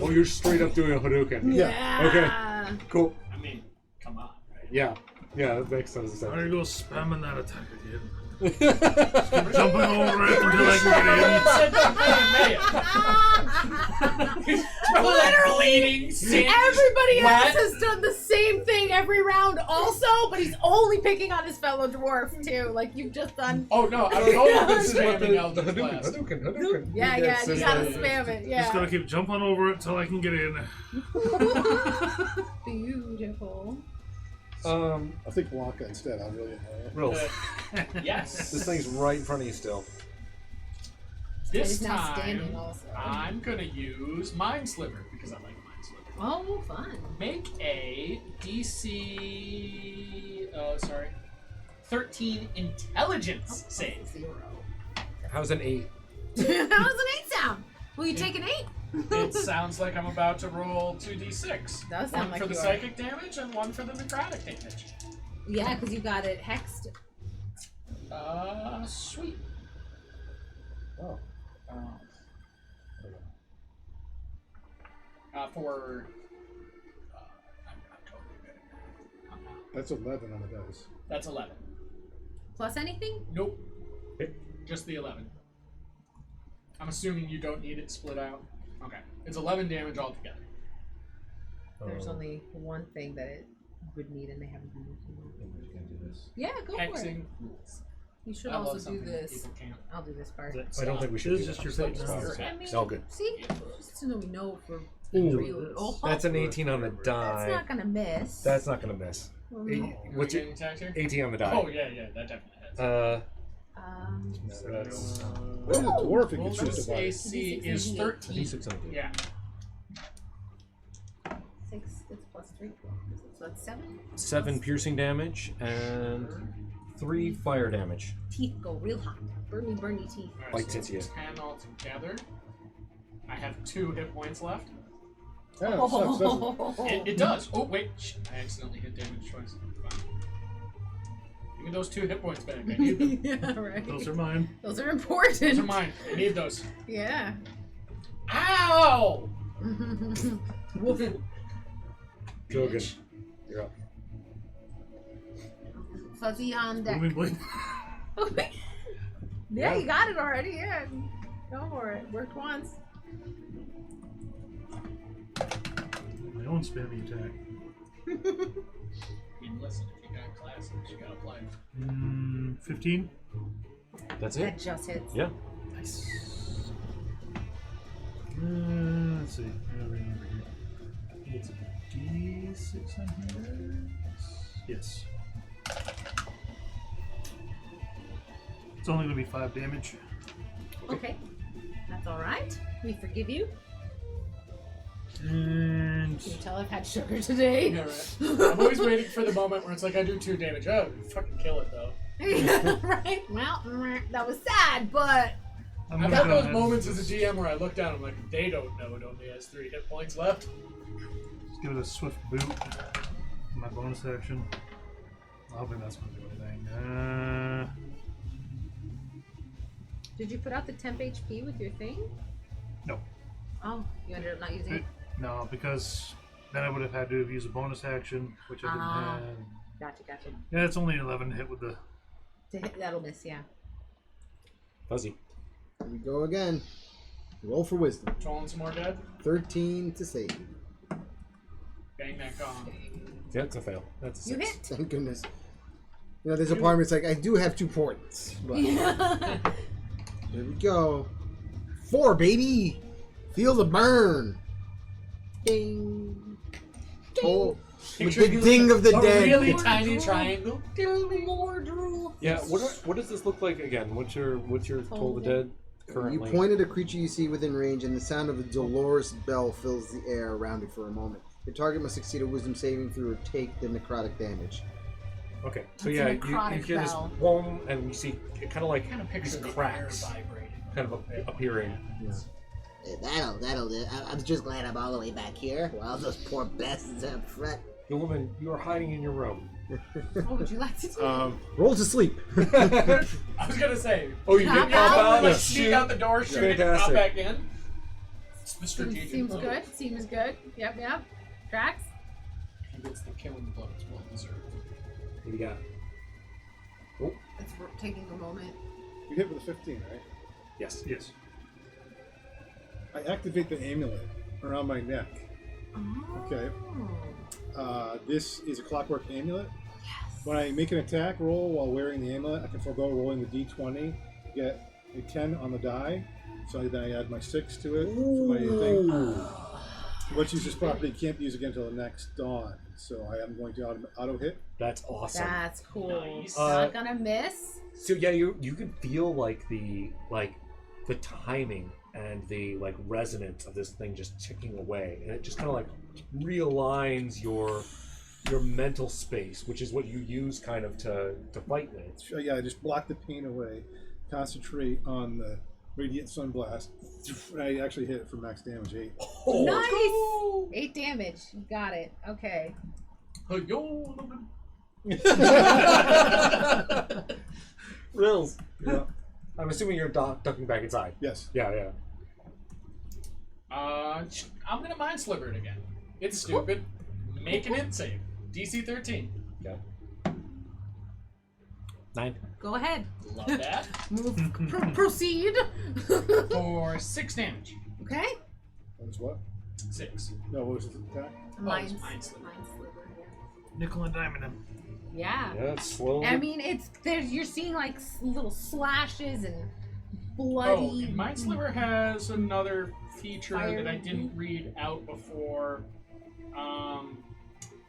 Oh, you're straight up doing a Hadouken. Yeah. Cool. I mean, come on. Right? Yeah. Yeah, that makes sense. There you go, spamming that attack again. Jumping over it until I can get in. Literally, Everybody else has done the same thing every round also, but he's only picking on his fellow dwarf too. Like you've just done. Oh no, I was always This is what spamming Eldritch the Blast. Hadouken. Yeah, Yes, you yes, gotta yes. spam it. Just gotta Yeah. keep jumping over it till I can get in. Beautiful. I'll take Blanca instead. I'll really annoy it. Real. Yes. This thing's right in front of you still. This He's now time, standing also. I'm gonna use Mind Sliver because I like Mind Sliver. Oh, fun. Make a DC. 13 Intelligence save. 0. How's an 8? How does an 8 sound? Will you take an 8? It sounds like I'm about to roll 2d6. Does sound One like for the you are. psychic damage and one for the necrotic damage. Yeah, because you got it hexed. Sweet. Oh. For. I'm totally good at that. I'm not. That's 11 on the dice. That's 11. Plus anything? Nope. Just the 11. I'm assuming you don't need it split out. Okay. It's 11 damage altogether. There's Oh. only one thing that it would need, and they haven't been using it. Yeah, go for it. Hexing rules. You should I love also do something this. people can't. I'll do this part. I don't think we should. This do is that. just your fate Stop, now. stop, I stop. mean, All good. See, just so we know for Ooh. real. Oh, That's an 18 on the that's die. not gonna miss. That's not gonna miss. Mm. What's your your attack here? 18 on the die? Oh, yeah, that definitely hits. That's What is a dwarf that Well, can shoot this the body? AC is D6 13. D6 on the Yeah. 6, it's plus 3. So that's 7. 7 piercing damage and 3 fire damage. Teeth go real hot. Burny, burny teeth. Alright, Bites so into you. 10 altogether. I have 2 hit points left. Yeah, it sucks, doesn't it? It does. Oh, wait. Shit, I accidentally hit damage twice. Fine. Give me those 2 hit points back. I need them. Yeah, right. Those are mine. Those are important. Those are mine. I need those. Yeah. Ow! Jogan, you're up. Fuzzy on deck. Booming blade. Yeah, you got it already. Yeah. Go for it. Worked once. My own spammy attack. mean, listen, if you got classes, you gotta play. 15. That's That it. just hits. Yeah. Nice. Let's see. I don't remember here. I think it's a D6 on here. Yes. It's only going to be 5 damage. Okay. That's all right. We forgive you. And Can you tell I've had sugar today? Yeah, right. I'm always waiting for the moment where it's like I do 2 damage. Oh, fucking kill it though. Right? Well, that was sad, but I'm I've gonna had go those ahead moments and as a DM where I look down and I'm like, they don't know it only has 3 hit points left. just give it a swift boot. My bonus action. I don't think that's going to do anything. did you put out the temp HP with your thing? No. Oh, you ended up not using it? No, because then I would have had to use a bonus action, which I didn't have. Gotcha. Yeah, it's only 11 hit with the. That'll miss, yeah. Fuzzy. Here we go again. Roll for wisdom. Trolling some more dead. 13 to save. Bang that gong. Yeah, it's a fail. That's a You 6. hit. Thank goodness. You know, there's a part where it's like, I do have 2 points. But here we go. 4, baby! Feel the burn. Ding. Oh, with Picture the you ding with of the a dead. really tiny triangle. More drool. Yeah. What does this look like again? What's your Toll the Dead You currently? point at a creature you see within range, and the sound of a dolorous bell fills the air around it for a moment. Your target must succeed a wisdom saving throw or take the necrotic damage. Okay. So That's yeah, a you necrotic hear this bell. boom, and you see it kind of like Kind of picture these the cracks air vibrating. kind of appearing. Yeah. That'll do. I'm just glad I'm all the way back here while those poor bastards up front. The woman, you are hiding in your room. What would you like to do? Roll to sleep. I was gonna say. Oh, you Pop did pop out? out? Like Yeah. sneak out the door, shoot it, pop Fantastic. back in. It's the strategic. Seems move. good. Seems good. Yep. Tracks. He gets the killing blows. Well deserved. What do you got? It's taking a moment. You hit with a 15, right? Yes. Yes. I activate the amulet around my neck. Oh. Okay. This is a clockwork amulet. Yes. When I make an attack roll while wearing the amulet, I can forego rolling the d20 to get a 10 on the die. So then I add my 6 to it for my thing. Once used this property, can't be used again until the next dawn. So I am going to auto hit. That's awesome. That's cool. Nice. Not gonna miss. So yeah, you can feel like the timing and the resonance of this thing just ticking away, and it just kind of realigns your mental space, which is what you use kind of to fight with. So yeah, I just block the pain away, concentrate on the radiant sunblast. And I actually hit it for max damage 8. Nice. 8 damage. You got it. Okay. Yo. Rills. Yeah. I'm assuming you're ducking back inside. Yes. Yeah. I'm gonna mind sliver it again. It's stupid. Make an int save. DC 13. Yeah. 9. Go ahead. Love that. Move. Proceed. For 6 damage. Okay. That was what? 6. No, what was the attack? Mine's Mind Sliver. sliver. Nickel and diamond him. Yeah. Yeah, it's slow. I mean, you're seeing little slashes and Oh, bloody. and Mind Sliver has another feature Fire. that I didn't read out before.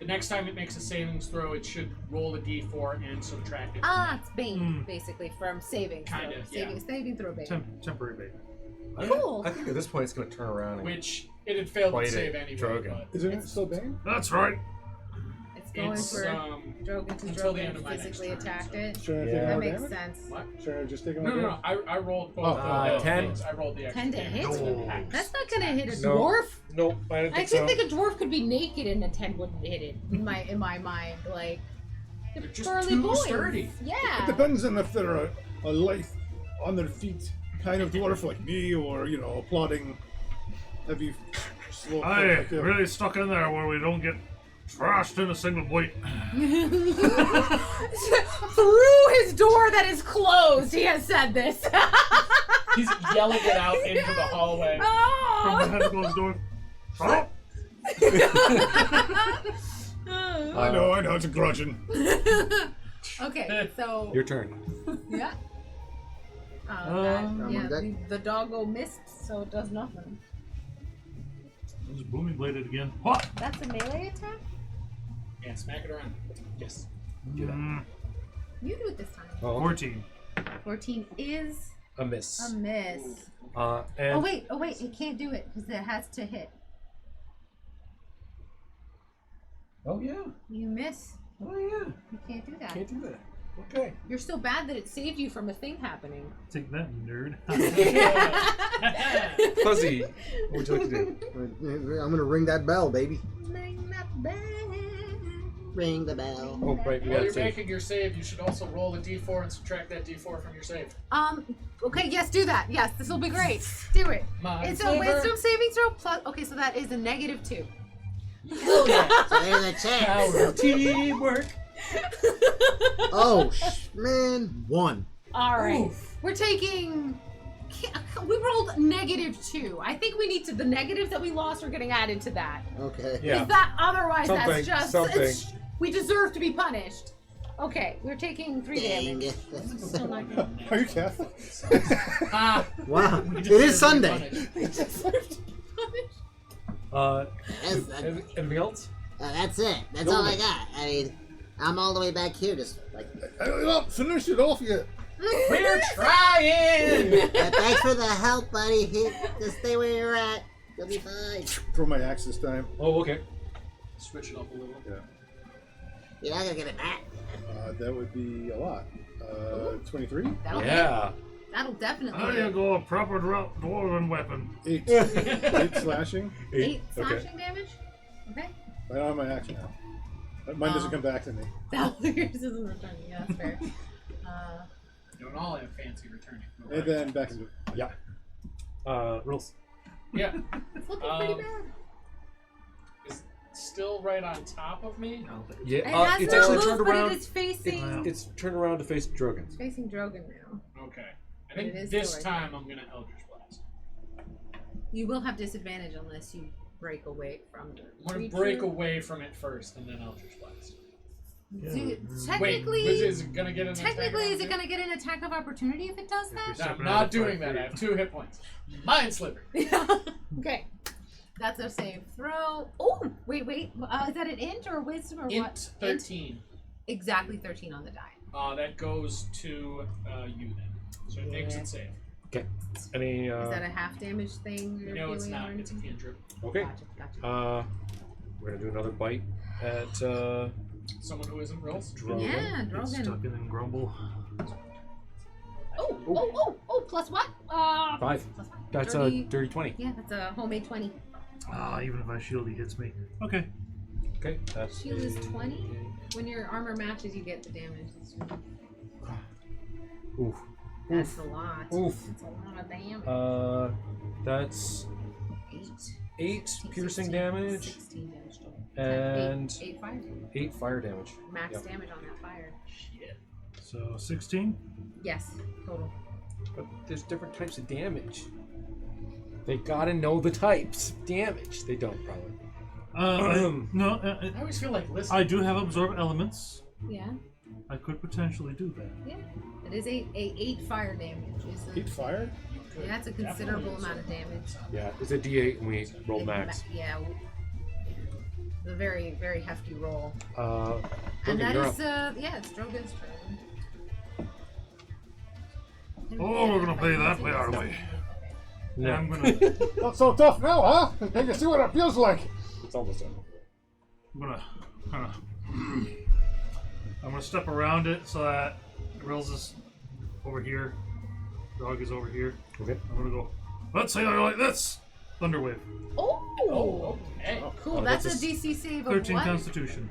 The next time it makes a savings throw, it should roll a d4 and subtract it. It's Bane, basically, from saving. Kind of, yeah. Saving throw Bane. Temporary bait. Cool. I think at this point it's going to turn around and Which it had failed to Fight save it, anyway. Drogon. But Is it still Bane? That's right. It's going it's for Drogon because until the end of Drogon my next physically turn, attacked so- it. Should I Yeah. take That more makes damage? sense. what? Should I just take No, more no, damage? no. I rolled both. Oh, 10. things. I rolled the extra 10 to damage. hit? No. That's not gonna hit a No. dwarf. Nope, I didn't I think so. think a dwarf could be naked and a 10 wouldn't hit it. In my mind, they're They're just burly too boys. sturdy. Yeah. It depends on if they're a lithe, on their feet kind of dwarf like me, or a plodding, heavy, slow. Aye, like you. really stuck in there where we don't get trashed in a single bite. Through his door that is closed, he has said this. He's yelling it out into the hallway. From Oh! behind the closed door. Oh! I know, it's a grudging. Okay, so Your turn. yeah. on Yeah, deck. the doggo missed, so it does nothing. I'll just booming blade it again. What? That's a melee attack? Yeah, smack it around. Yes. Do that. You do it this time. Oh, 14. 14 is a miss. a miss. And Oh wait, it can't do it because it has to hit. Oh yeah. You miss. Oh yeah. You can't do that. Can't do that. Okay. You're so bad that it saved you from a thing happening. Take that, nerd. Fuzzy, what would you like to do? I'm gonna ring that bell, baby. Ring that bell. Ring the bell. Oh, right. We While gotta you're save. making your save, you should also roll a d4 and subtract that d4 from your save. Okay, yes, do that. Yes, this will be great. Do it. It's a Sliver. wisdom saving throw plus. Okay, so that is a -2. Hell yeah. So there's a chance. Power of teamwork. Oh, man, 1. All right, Oof. we're taking. We rolled -2. I think we need to. The negatives that we lost are getting added to that. Okay. Yeah. Is that otherwise? Something, That's just. something. We deserve to be punished. Okay, we're taking 3 Dang. damage. Still not good. Are you Catholic? Ah, Wow. we It deserve to is be Sunday. punished. We deserve to be punished. Anything else? That's it. That's all I got. I mean, I'm all the way back here, just like. Well, finish it off yet. We're trying. Thanks for the help, buddy. Just stay where you're at. You'll be fine. Throw my axe this time. Oh, okay. Switch it up a little. Yeah. You're not gonna get it back. That would be a lot. 23? That'll definitely. How do you go a proper dwarven weapon? 8. 8 slashing. 8 Okay. slashing damage. Okay. I don't have my action now. Mine doesn't come back to me. That yours isn't returning. Yeah, that's fair. You don't all have fancy returning. And then back into Yeah. Rules. Yeah. It's looking pretty bad. Is still right on top of me? Yeah. It has It's no actually move, turned but around. it is facing. It's turned around to face Drogon. It's facing Drogon now. Okay. I It think is this still right time I'm gonna Eldritch Blast. You will have disadvantage unless you break away from the I'm gonna creature. break away from it first and then Eldritch Blast. Technically, Wait, is it gonna get an technically, attack is it going to get an attack of opportunity if it does that? No, I'm not doing that. I have 2 hit points. Mind Sliver. Okay. That's a save throw. Oh, wait. Is that an int or a wisdom or Int what? 13. Exactly 13 on the die. That goes to you then. So it makes it save. Okay. Any? Is that a half damage thing? You're No, it's doing not. or It's a anything? cantrip. Okay. Gotcha. We're gonna do another bite at Someone who isn't Rolls. Drogon. Yeah, Get Drogon. stuck in and grumble. Oh, plus what? 5. Plus 5. That's Dirty- a dirty 20. Yeah, that's a homemade 20. Even if I shield, he hits me. Okay. Okay. That's Shield is 20. When your armor matches, you get the damage. Oof. That's a lot. Oof. That's a lot of damage. That's 8 piercing damage 16 damage total. and 8 fire damage. 8 fire damage. Max Yep. damage on that fire. Shit. So 16. Yes, total. But there's different types of damage. They gotta know the types of damage. They don't probably. I always feel like listening. I do have absorb elements. Yeah, I could potentially do that. yeah. It is 8 fire damage. Is a, 8 fire? yeah, that's a considerable amount of damage. Yeah, it's a D8 and we roll max. Yeah. A very, very hefty roll. Drogon, And that you're is, up. it's Drogon's turn. Oh, we're gonna play that way, are we? No. I'm gonna, Not so tough now, huh? Can you see what it feels like? It's almost done. I'm gonna step around it so that Rills is over here, Dog is over here. Okay. I'm gonna go. Let's say I like this. Thunderwave. Oh, Hey. cool. Oh, that's a that's a DC save of 13 what? Constitution.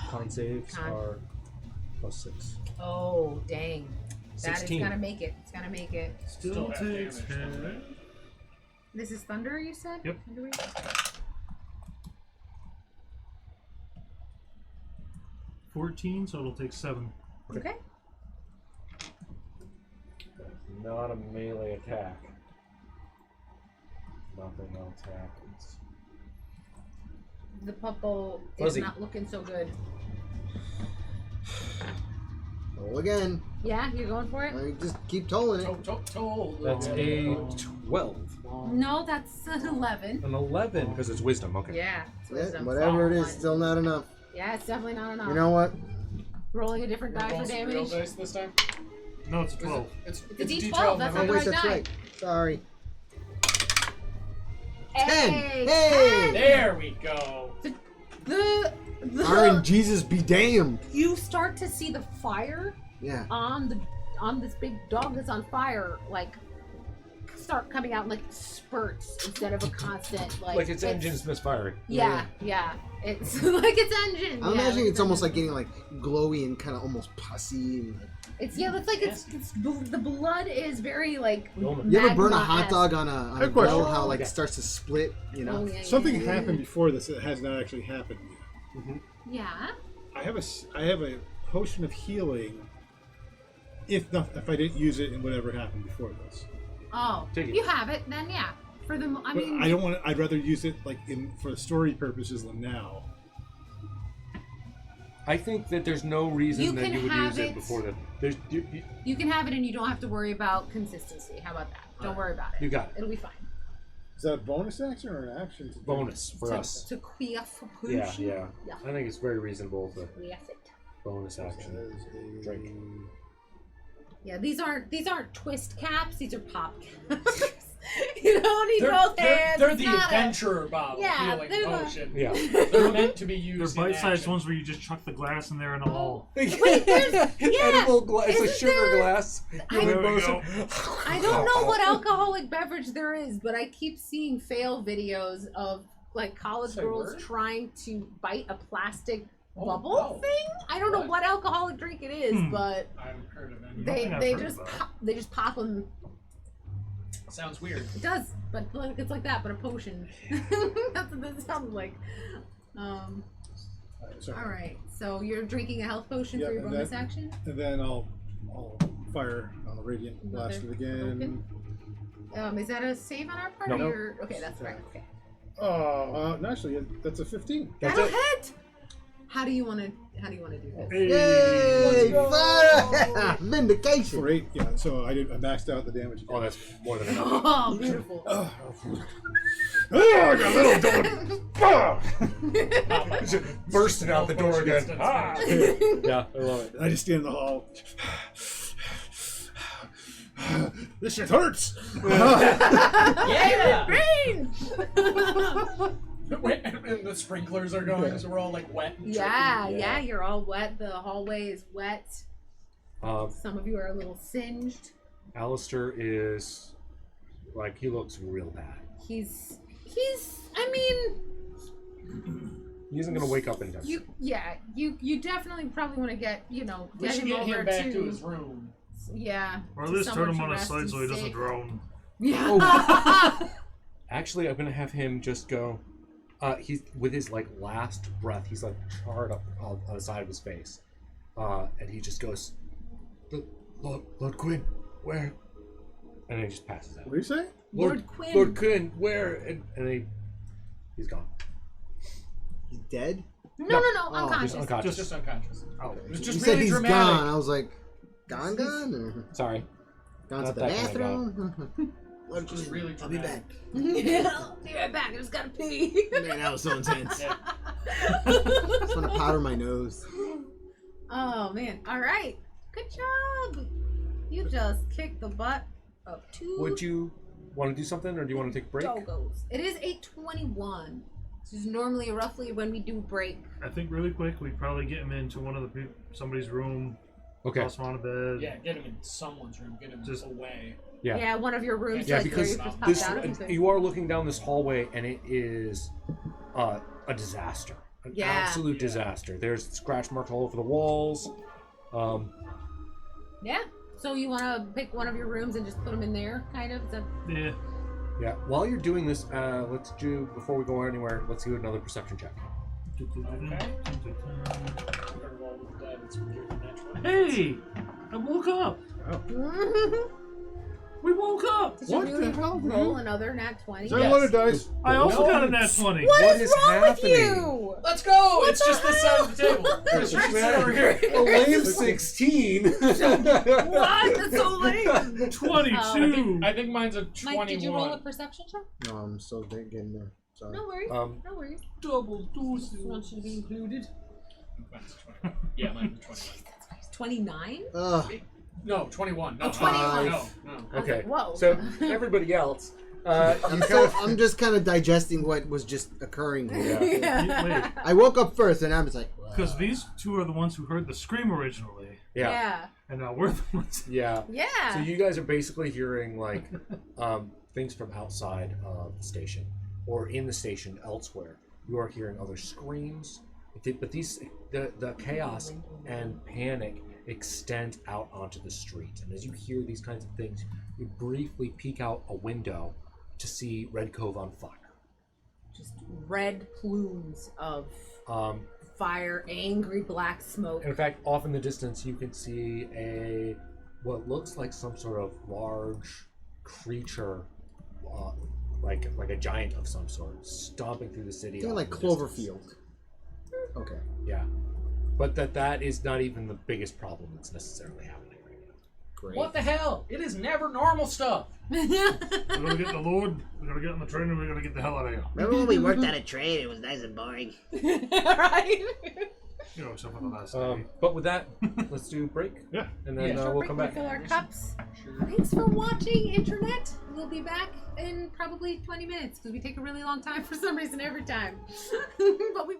Con saves Con. are +6. Oh, dang. That is 16. gonna make it. It's gonna make it. Still have takes damage, though, hit. right? This is Thunder, you said? Yep. Thunder wave? 14, so it'll take 7. Okay. Not a melee attack. Nothing else happens. the puppo is Fuzzy. not looking so good. Roll again. Yeah, you're going for it? Just keep tolling it. That's a 12. No, that's an 11. An 11, because it's wisdom. Okay. Yeah, it's Yeah, wisdom. whatever it is, One. still not enough. Yeah, it's definitely not enough. You know what? Rolling a different die for Real damage. dice this time. No, it's a Is 12. It's It's a D12, D12. that's Oh, not the wait, right that's die. right. Sorry. Hey, 10. Hey! There we go. The Iron Jesus be damned. you start to see the fire Yeah. on this big dog that's on fire, like start coming out in, like spurts instead of a constant Like its engine's misfiring. Yeah, it's like its engine. I'm yeah, imagining it's almost like engine. getting like glowy and kind of almost pussy. And, It's like it's the blood is very like. You you ever burn a hot magma-esque. dog on a Good grill? question. How like Yeah. it starts to split? You know. Oh, yeah, Something yeah. happened before this that has not actually happened yet. Yeah. I have a potion of healing. If I didn't use it in whatever happened before this, Oh, Take it. you have it then? Yeah. For the I but mean, I don't want. I'd rather use it like for story purposes than now. I think that there's no reason You that can you would have use it it- before that. There's you, you can have it and you don't have to worry about consistency. How about that? Don't worry about it. you got it. It'll be fine. Is that a bonus action or an action? To do? Bonus for us. To queef a Yeah, potion. yeah. Yeah. I think it's very reasonable to Queef it. bonus That action. is a- Drink. Yeah, these aren't twist caps. These are pop caps. You don't need They're, both they're, hands. they're It's the not a- adventurer bottle Yeah, healing they're the- potion. Yeah. They're meant to be They're used in bite-sized action. ones where you just chuck the glass in there in a hole. Wait, there's Edible glass. It's a Isn't sugar there- glass. I- There we go. I don't know what alcoholic beverage there is, but I keep seeing fail videos of like college Say girls word? trying to bite a plastic Oh, bubble wow. thing. I don't know What? what alcoholic drink it is, but I haven't heard of any. they I've they heard just about it. they just pop them. Sounds weird. It does, but like it's like that, but a potion. That's what that sounds like. Sorry. All right, so you're drinking a health potion Yeah, for your and bonus that- action. And then I'll fire on the radiant blast it again. Is that a save on our part? No. Or okay, that's right. Okay. Oh, actually, that's a 15. That's That'll it. hit. How do you want to do this? Hey. Yay! Fire! Vindication. For 8, yeah. So I maxed out the damage. Oh, that's more than enough. Oh, beautiful. Oh, you little dog! Bursting out the door again. Potions. Ah! Yeah, I love it. I just stand in the hall. This shit hurts. Yeah! Green! And the sprinklers are going, so we're all like wet and Yeah, drippy. yeah, you're all wet. The hallway is wet. Um, Some of you are a little singed. Alistair is like he looks real bad. He's I mean, He isn't gonna wake up anytime. you definitely probably want to get, We get should him get over him back to his room. yeah. Or at to least turn somewhere him to on his rest side and so he doesn't safe. drown. Yeah. Actually, I'm gonna have him just go. He's with his like last breath. He's like charred up on the side of his face, and he just goes, "Lord Quinn, where?" And then he just passes out. What do you say? Lord Quinn. Lord Quinn, where? And then he's gone. He's dead. No, Oh, unconscious. Just unconscious. Just unconscious. Oh, It was You just said really he's dramatic. gone. I was like, gone? Or sorry. gone to Not the that kind of bathroom? It was just really I'll be dramatic. back. Yeah, I'll be right back. I just gotta pee. Man, that was so intense. Yeah. Just want to powder my nose. Oh man! All right, good job. You just kicked the butt of two Would you want to do something, or do you want to take a break? doggos. It is 8:21. This is normally roughly when we do break. I think really quick we'd probably get him into one of the somebody's room, Okay. toss him on a bed. Yeah, get him in someone's room. Get him Just- away. Yeah. One of your rooms. Yeah, like, where because you just popped this out of and you are looking down this hallway, and it is a disaster, an Yeah. absolute disaster. There's scratch marks all over the walls. Yeah. So you want to pick one of your rooms and just put them in there, kind of? Is that... Yeah. Yeah. While you're doing this, let's do before we go anywhere. Let's do another perception check. Better roll with the die that's given natural. Hey! I woke up! We woke up. Did What you really the hell, dude? roll another nat 20? Is that a load of dice? I also No. got a nat 20. What is is wrong happening? with you? Let's go! What It's the just this side of the table. Just sit over here. A lame 16. What? That's so lame. 22. I think mine's a 21. Mike, did you roll a perception check? No, I'm still getting there. Sorry. No worries. Um, No worries. Double Just want you to be included. Mine's a 21. Yeah, mine's a 21. 29? Ugh. No, 21. No, Oh, 21. No. okay. Whoa. So everybody else, I'm just kind of digesting what was just occurring here. yeah. Wait, I woke up first, and I was like, because these two are the ones who heard the scream originally, Yeah. Yeah. and now we're the ones. Yeah. Yeah. So you guys are basically hearing like things from outside of the station or in the station elsewhere. You are hearing other screams, but the chaos and panic extend out onto the street. And as you hear these kinds of things, you briefly peek out a window to see Red Cove on fire. Just red plumes of Um, fire, angry black smoke. in fact, off in the distance, you can see what looks like some sort of large creature, like a giant of some sort, stomping through the city. they're off like in the distance. Cloverfield. Okay. Yeah, but that is not even the biggest problem that's necessarily happening right now. Great. What the hell? It is never normal stuff. We're gonna get the Lord. We're gonna get on the train, and we're gonna get the hell out of here. Remember when we worked on a train? It was nice and boring. Right? You know, except for the last day. But with that, let's do break. Yeah. And then Yeah. we'll come back. Fill our cups. Thanks for watching, Internet. We'll be back in probably 20 minutes because we take a really long time for some reason every time. But we.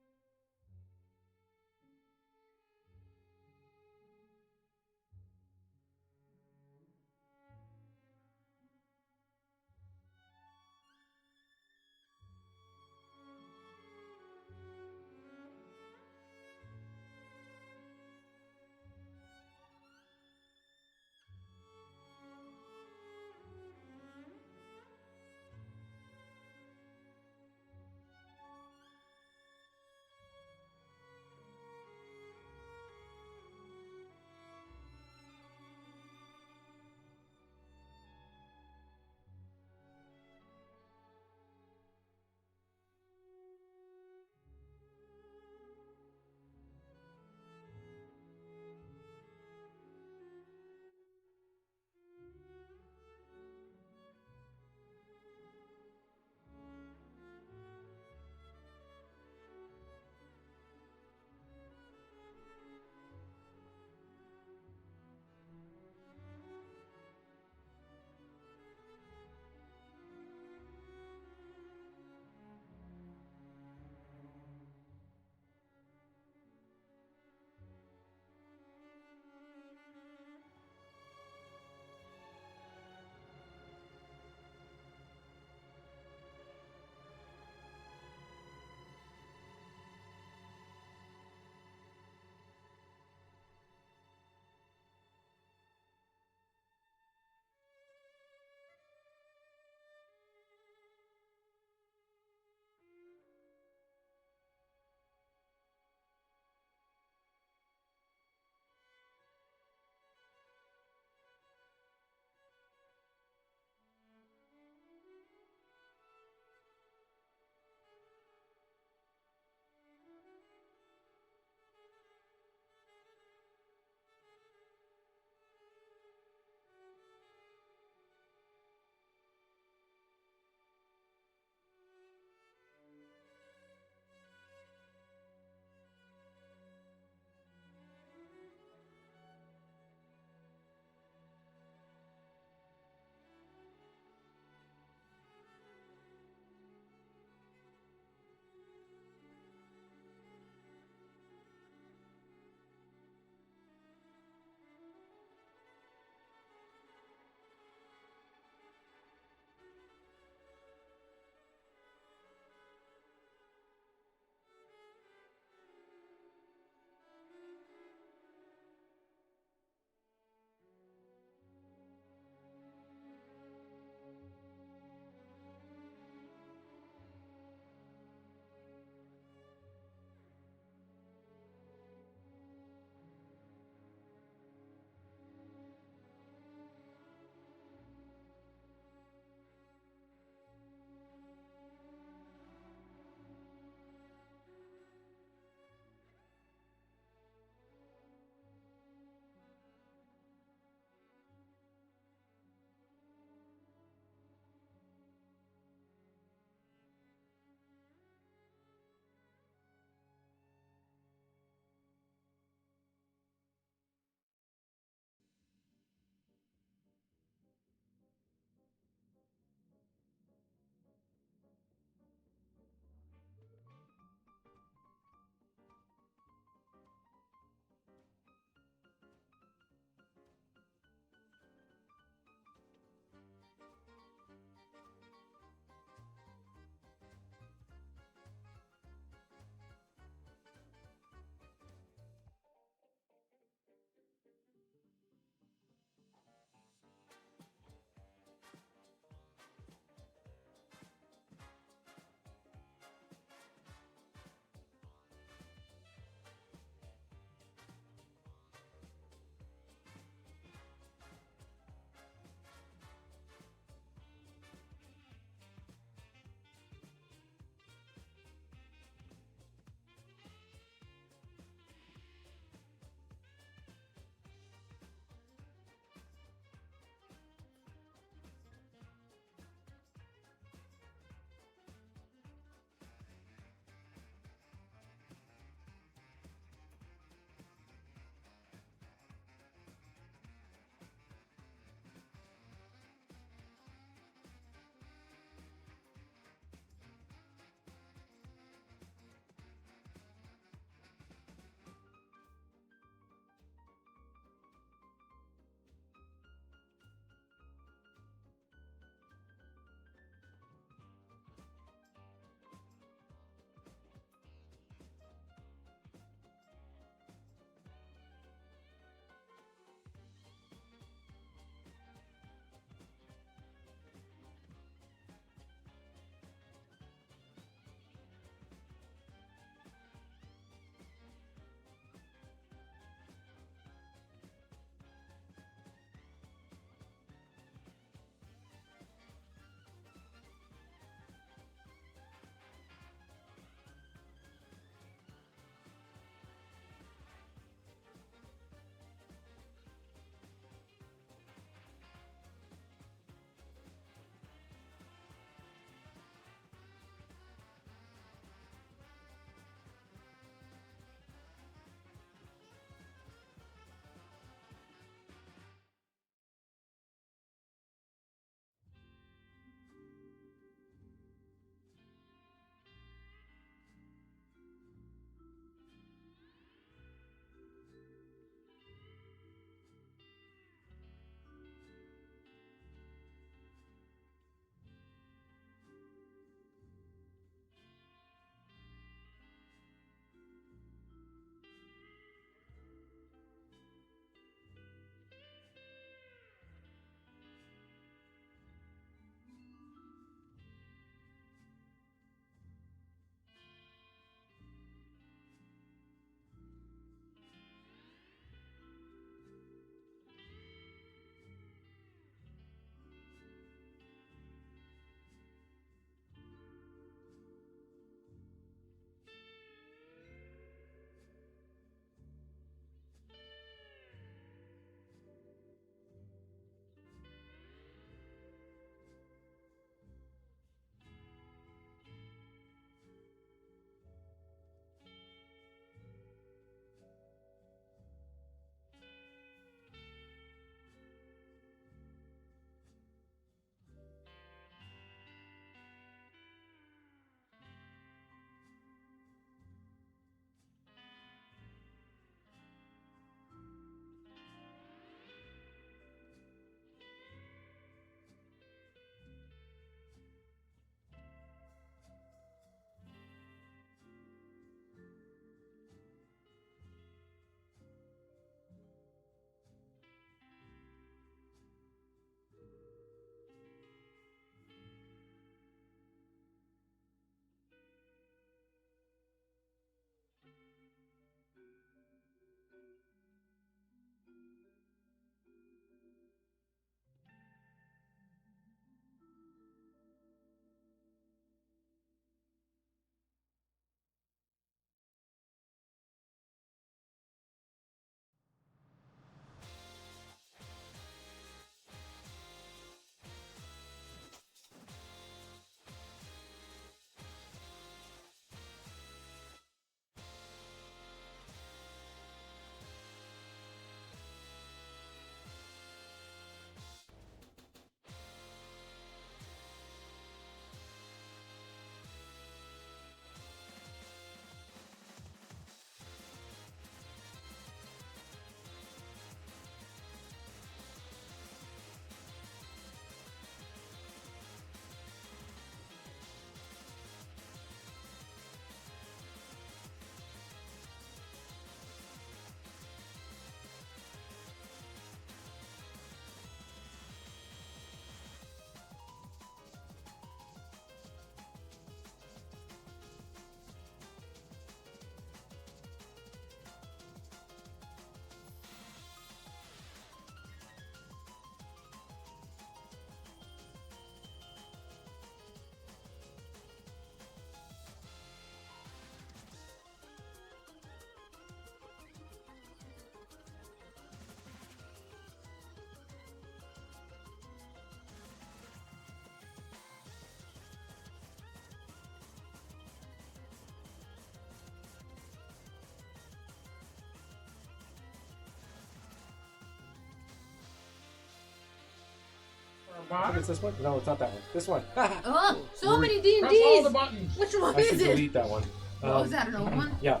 I think it's this one. No, it's not that one. This one. Oh, so many Press all the D&Ds. buttons. Which one I should is it? delete that one. Oh, is that an old one? Yeah.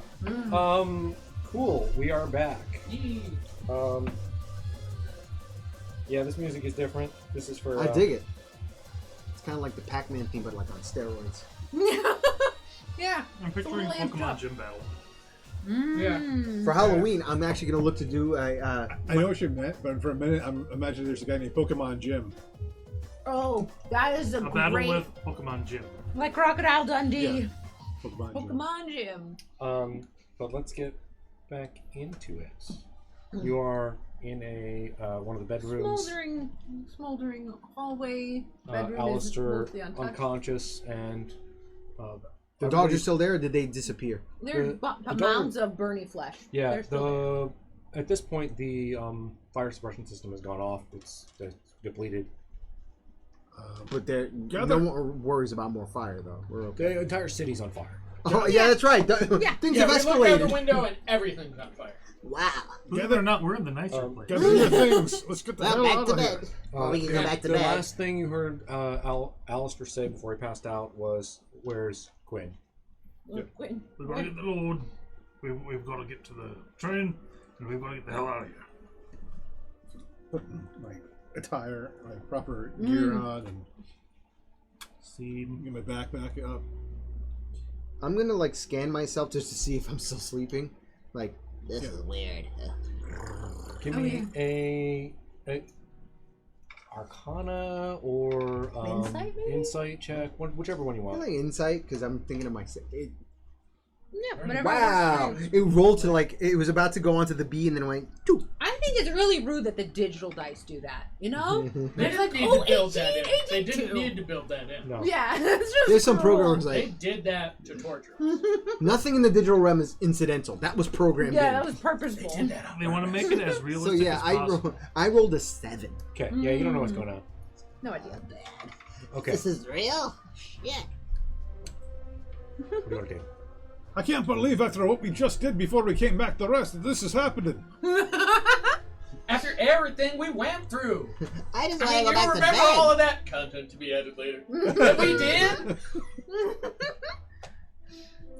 Cool. We are back. Yee. Yeah, this music is different. This is for. I dig it. It's kind of like the Pac-Man theme, but like on steroids. Yeah. I'm picturing Totally Pokemon drop. Gym Battle. Yeah. For Halloween, I'm actually gonna look to do a. I know what you meant, but for a minute, I'm imagining there's a guy named Pokemon Jim. Oh, that is a Battle great. with Pokemon Gym. Like Crocodile Dundee. Yeah. Pokemon Jim. Pokemon Gym. But let's get back into it. You are in a one of the bedrooms. Smoldering hallway. Bedroom Alistair is mostly untouched. unconscious, and The dogs are still there, or did they disappear? There's the mounds of Bernie flesh. Yeah, They're still at this point the fire suppression system has gone off. It's depleted. But there, Gather- no one worries about more fire, though. We're okay. The entire city's on fire. Oh, yeah, that's right. Yeah. Things Yeah, have we look out the escalated. window and everything's on fire. Wow. Believe it or not, we're in the nicer place. Gather your things. Let's get the Well, hell back out to of here. bed. Or we can go back to the bed. last thing you heard Alistair say before he passed out was, "Where's Quinn?" Quinn. We've got to get the load. We've got to get to the train, and we've got to get the hell out of here. Put my attire, my proper gear on, and See, get my backpack up. I'm gonna like scan myself just to see if I'm still sleeping. Like, This is weird. Give me a Arcana or Insight, maybe? insight check, whichever one you I want. like insight because I'm thinking of myself. Yeah, whatever. Wow! works for you. It rolled to like it was about to go onto the B and then it went. Doo. I think it's really rude that the digital dice do that. You know? They They're didn't like, need oh, to build 18, that in. They 82. didn't need to build that in. No. Yeah, it's just There's some cruel. programmers They like did that to torture us. nothing in the digital realm is incidental. That was programmed Yeah, in. that was purposeful. they want to make it as So realistic yeah, as possible. I rolled a 7. Okay. Yeah, you don't know what's going on. No idea. Okay. This is real? Shit. What do you want to do? I can't believe after what we just did before we came back the rest that this is happening. After everything we went through. I just I want to mean, go you back to remember bed. all of that content to be added later. That we did?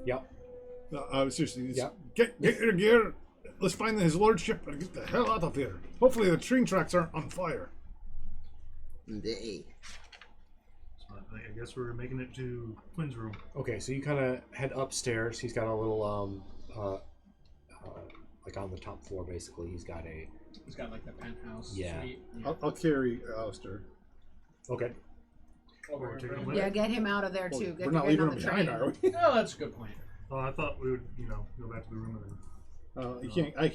Yep. No, seriously, Yeah. get your gear. Let's find his lordship and get the hell out of here. Hopefully the train tracks aren't on fire. Indeed. So I guess we're making it to Quinn's room. Okay, so you kind of head upstairs. He's got a little like on the top floor basically. He's got a He's got like the penthouse Yeah. suite. I'll carry Alistair. okay. Over We're here, taking right? him Yeah, get him out of there too. Get We're not him leaving on him the behind, train. are we? No, that's a good point. Oh, I thought we would, go back to the room and then. You can't. I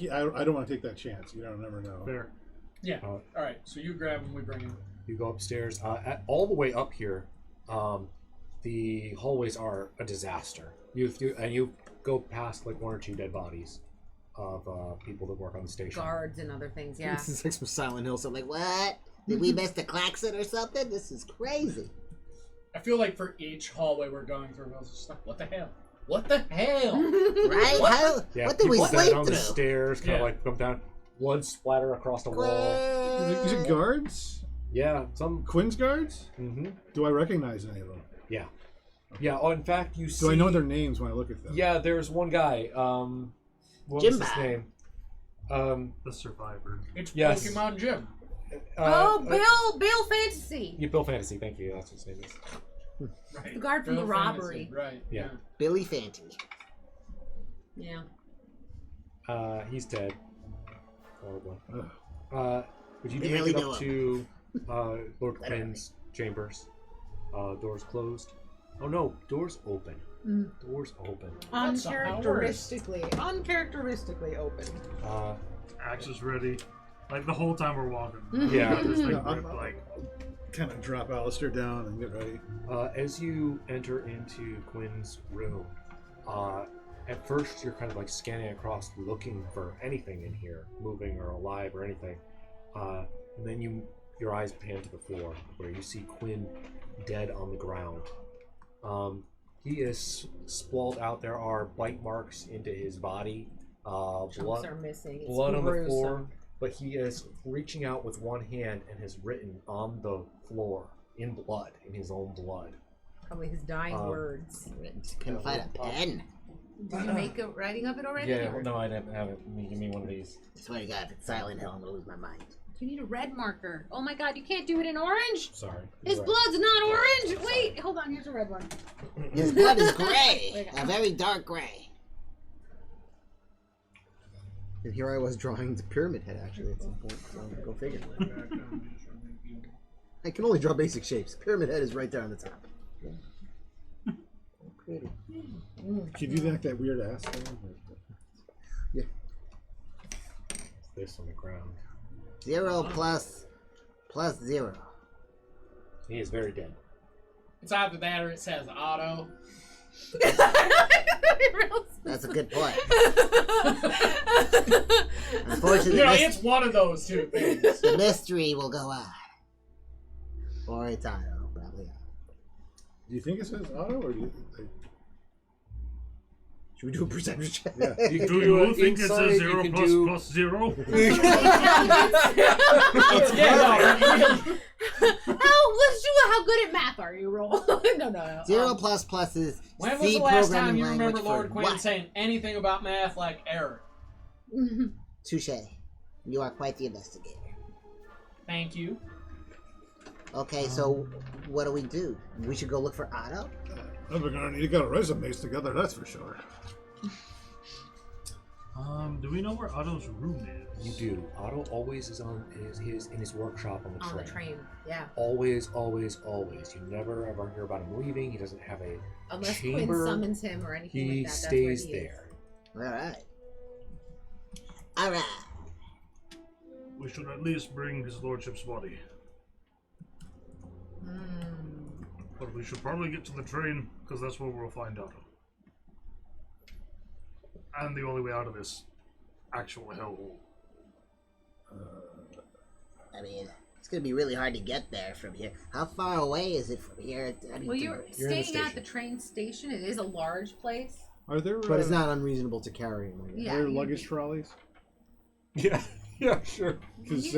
don't want to take that chance. You don't never know. Fair. Yeah. All right. So you grab him. We bring him. You go upstairs. All the way up here, the hallways are a disaster. You go past like 1 or 2 dead bodies of people that work on the station. Guards and other things. Yeah. This is like some Silent Hill. So I'm like, Like, what? Did we miss the klaxon or something? This is crazy. I feel like for each hallway we're going through, I was just like, what the hell? What the hell? Right? How, Yeah, what did we people sleep down on the through? stairs, kind of Yeah. like come down, blood splatter across the wall. Is it guards? Yeah, some. Quinn's guards? Mm-hmm. Do I recognize any of them? Yeah. Yeah. Oh, in fact, you see. Do I know their names when I look at them? Yeah, there's one guy. What was Jimbo. his name? The survivor. It's Yes. Pokemon Gym. Bill Fantasy. Yeah, Bill Fantasy. Thank you. That's what his name is. Right. The guard from Bill the robbery. Fantasy, Right. Yeah. Billy Fanty. Yeah. He's dead. Horrible. Ugh. Would you We make really it know up to Lord Quinn's chambers? Doors closed. Oh no, doors open. Doors open. That's somehow Uncharacteristically open. Axe is ready. Like the whole time we're walking. Yeah. This thing Yeah, ripped, like, Kind of drop Alistair down and get ready. As you enter into Quinn's room, at first you're kind of like scanning across, looking for anything in here, moving or alive or anything, and then your eyes pan to the floor, where you see Quinn dead on the ground. He is sprawled out. There are bite marks into his body, Chunks blood are missing. It's on the floor. gruesome. but he is reaching out with one hand and has written on the floor in blood, in his own blood. Probably his dying words. Couldn't find a pen. Did you make a writing of it already? Yeah, or- no, I haven't. Give me one of these. I swear to God, if it's Silent Hill, I'm gonna lose my mind. You need a red marker. Oh my god, you can't do it in orange. Sorry. His You're right. blood's not orange. Wait, hold on. Here's a red one. His blood is gray, Wait, a very dark gray. And here I was drawing the pyramid head actually at some point. So go figure. I can only draw basic shapes. Pyramid head is right there on the top. Pretty. Can you do that weird ass thing? Yeah. This on the ground. 0 plus 0. He is very dead. It's either that or it says auto. That's a good point. Unfortunately, You know, it's one of those two things. the mystery will go on. Or it's Otto, probably. Do you think it says auto, or do you? Should we do a perception check? Yeah. Do you think it says 0 plus 0? Let's do how good at math are you, roll? No. 0 plus is When was C the last programming time you language remember Lord for Quinn what? saying anything about math like error? Touche. You are quite the investigator. Thank you. Okay, so what do we do? We should go look for Otto? We're gonna need to get our resumes together, that's for sure. Do we know where Otto's room is? You do. Otto always is in his workshop on the On train. the train, yeah. Always. You never ever hear about him leaving. He doesn't have a Unless chamber. Quinn summons him or anything He like that. That's stays where he there. Alright. Alright. We should at least bring his lordship's body. Is. But we should probably get to the train, because that's where we'll find Otto. And the only way out of this actual hellhole. I mean, it's gonna be really hard to get there from here. How far away is it from here? Well, you're You're in the staying at station. the train station. It is a large place. Are there? But it's not unreasonable to carry him. Like that. Yeah. Are there luggage trolleys? Yeah, sure. Because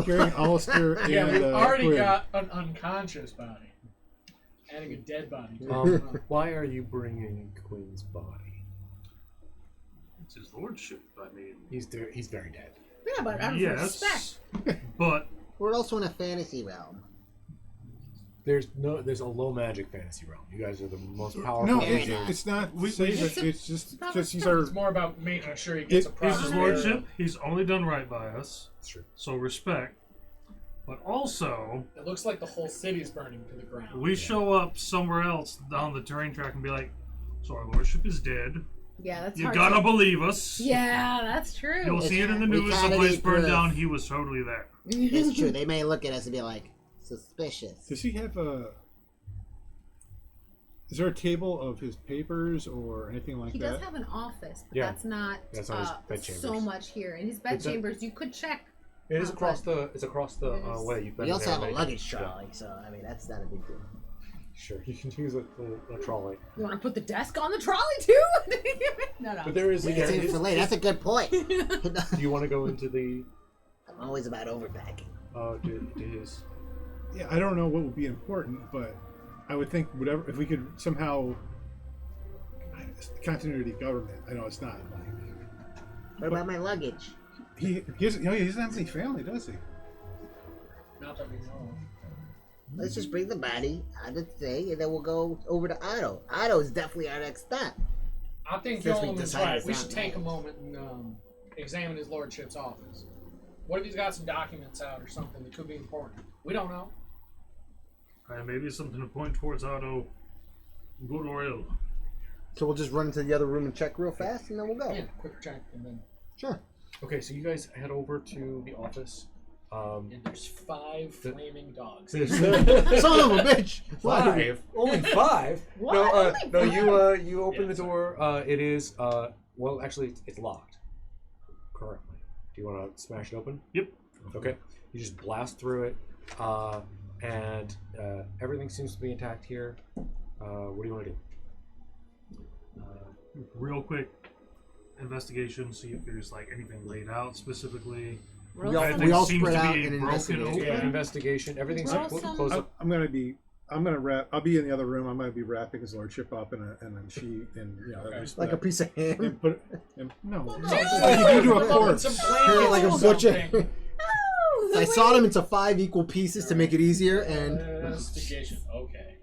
carrying Alistair and Yeah, we've already Quinn. got an unconscious body. Adding a dead body. To it. Why are you bringing Quinn's body? It's his lordship, I mean. He's very dead. Yeah, but out of respect. But We're also in a fantasy realm. There's a low magic fantasy realm. You guys are the most powerful. No, Very agent. nice. it's not. We- Say we- that, It's a- it's just about because he's respect. our. It's more about making sure he gets a He's proper he's his burial. lordship. He's only done right by us. That's true. So respect. But also, It looks like the whole city's burning to the ground. we show up somewhere else down the train track and be like, so our lordship is dead. Yeah, that's You hard gotta to... believe us. Yeah, that's true. You'll see it in the We news. kinda The place need burned proof. down. He was totally there. It's true. They may look at us and be like, suspicious. Does he have a? Is there a table of his papers or anything like He that? does have an office, but Yeah. that's not That's not his so bedchambers. much here. In his It's a- bedchambers, you could check. It is Oh, across but- the. It's across the It is. way. You've been We also there have a many- luggage Yeah. trolley, so I mean that's not a big deal. Sure, you can use a trolley. You want to put the desk on the trolley too? No. But there is. We can save it for later. That's a good point. Do you want to go into the? I'm always about overpacking. To his. Yeah, I don't know what would be important, but I would think whatever if we could somehow continuity of government. I know it's not. What about my luggage? He doesn't have any family, does he? Not that we know. Let's just bring the body out of the thing, and then we'll go over to Otto. Otto is definitely our next step. I think Since we Joelman's decided right. it's We not should take a nice. moment and examine his lordship's office. What if he's got some documents out or something that could be important? We don't know. Maybe something to point towards Otto. Good or ill. So we'll just run into the other room and check real fast, and then we'll go. Yeah, quick check and then. Sure. Okay, so you guys head over to the office. And there's 5 flaming dogs. Son of a bitch! Five? Only 5? What? No, Only you open Yeah, the door. It is well, actually, it's locked. Currently, do you want to smash it open? Yep. Okay. You just blast through it, and everything seems to be intact here. What do you want to do? Real quick investigation, see if there's like anything laid out specifically. Roll We all, some- we all Seems spread to out be and broken investigate. open. Yeah, investigation. Everything's Roll close some- up. I'm gonna wrap. I'll be in the other room. I'm gonna be wrapping his lordship up in a sheet and just Like a piece of ham. and put it. No, No, like you do to a roll up corpse. some blankets Like a or butcher. something. Oh, I sawed them into 5 equal pieces to make it easier, and Investigation. Okay.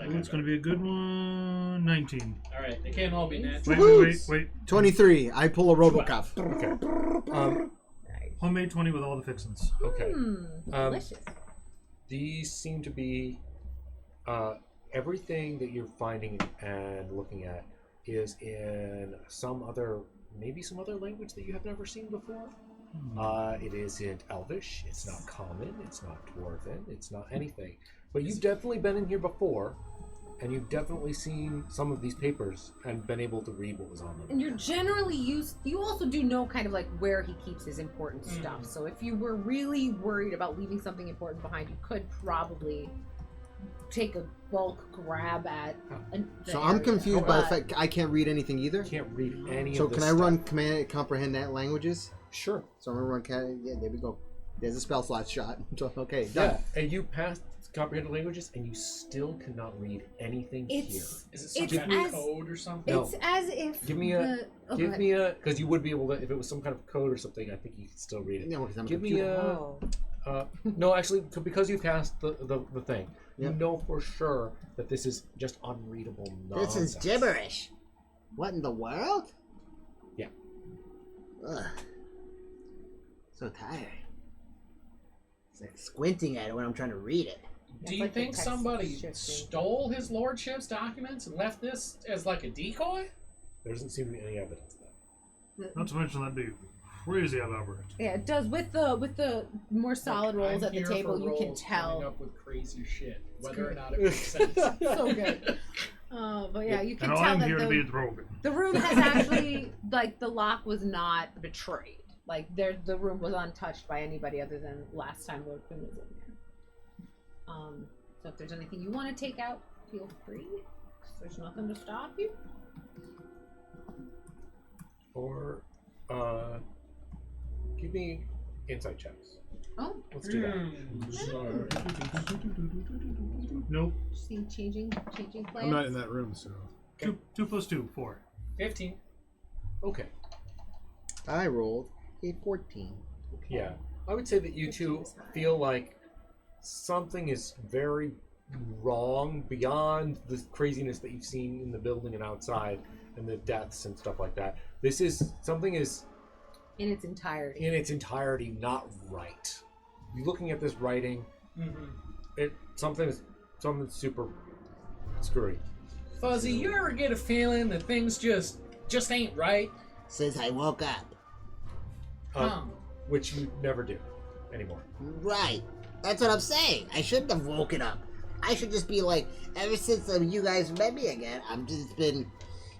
It's going to be a good one. 19. All right. They can't all be Wait, natural. wait. 23. I pull a Robocuff. Okay. Homemade 20 with all the fixins. Okay. delicious. These seem to be everything that you're finding and looking at is in maybe some other language that you have never seen before. It isn't Elvish. It's not Common. It's not Dwarven. It's not anything. But you've definitely been in here before, and you've definitely seen some of these papers and been able to read what was on them. And you're generally used. You also do know kind of like where he keeps his important stuff. So if you were really worried about leaving something important behind, you could probably take a bulk grab at. So I'm confused by the fact I can't read anything either. Can't read any So of this can I stuff. run command comprehend that languages? Sure. So I'm gonna run. Yeah, there we go. There's a spell slot shot. So, okay, Yeah, done. and you passed comprehended languages, and you still cannot read anything here. It's Is it some It's kind of as- code or something? No. it's as if Give me a- the, Give me a, because you would be able to, if it was some kind of code or something, I think you could still read it. Yeah, because I'm a Give me computer. a, no, actually, because you passed the thing, you Yep. know for sure that this is just unreadable nonsense. This is gibberish. What in the world? Yeah. Ugh. So tired. It's like squinting at it when I'm trying to read it. Do you like the think text somebody shifting. stole his lordship's documents and left this as like a decoy? There doesn't seem to be any evidence of that. Not to mention that'd be crazy elaborate. Yeah, it does. With the more solid rolls I'm at the here table, for you can rolls coming tell. up with crazy shit, whether or great. not it makes sense. So good. But yeah, you can And tell I'm that here to be a Drogon. the room has actually, like, the lock was not betrayed. Like, the room was untouched by anybody other than last time Lord Quinn was in there. So if there's anything you want to take out, feel free. There's nothing to stop you. Or, give me insight checks. Oh, Let's do that. Nope. see changing plans. I'm not in that room, so 2 plus 2, 4. 15. Okay. I rolled a 14. Yeah. I would say that you two feel like something is very wrong beyond the craziness that you've seen in the building and outside and the deaths and stuff like that. This is something is in its entirety. in its entirety not right. You're looking at this writing, something's super screwy. Fuzzy, you ever get a feeling that things just ain't right? Since I woke up. Which you never do anymore. Right. That's what I'm saying. I shouldn't have woken up. I should just be like, ever since you guys met me again, I'm just been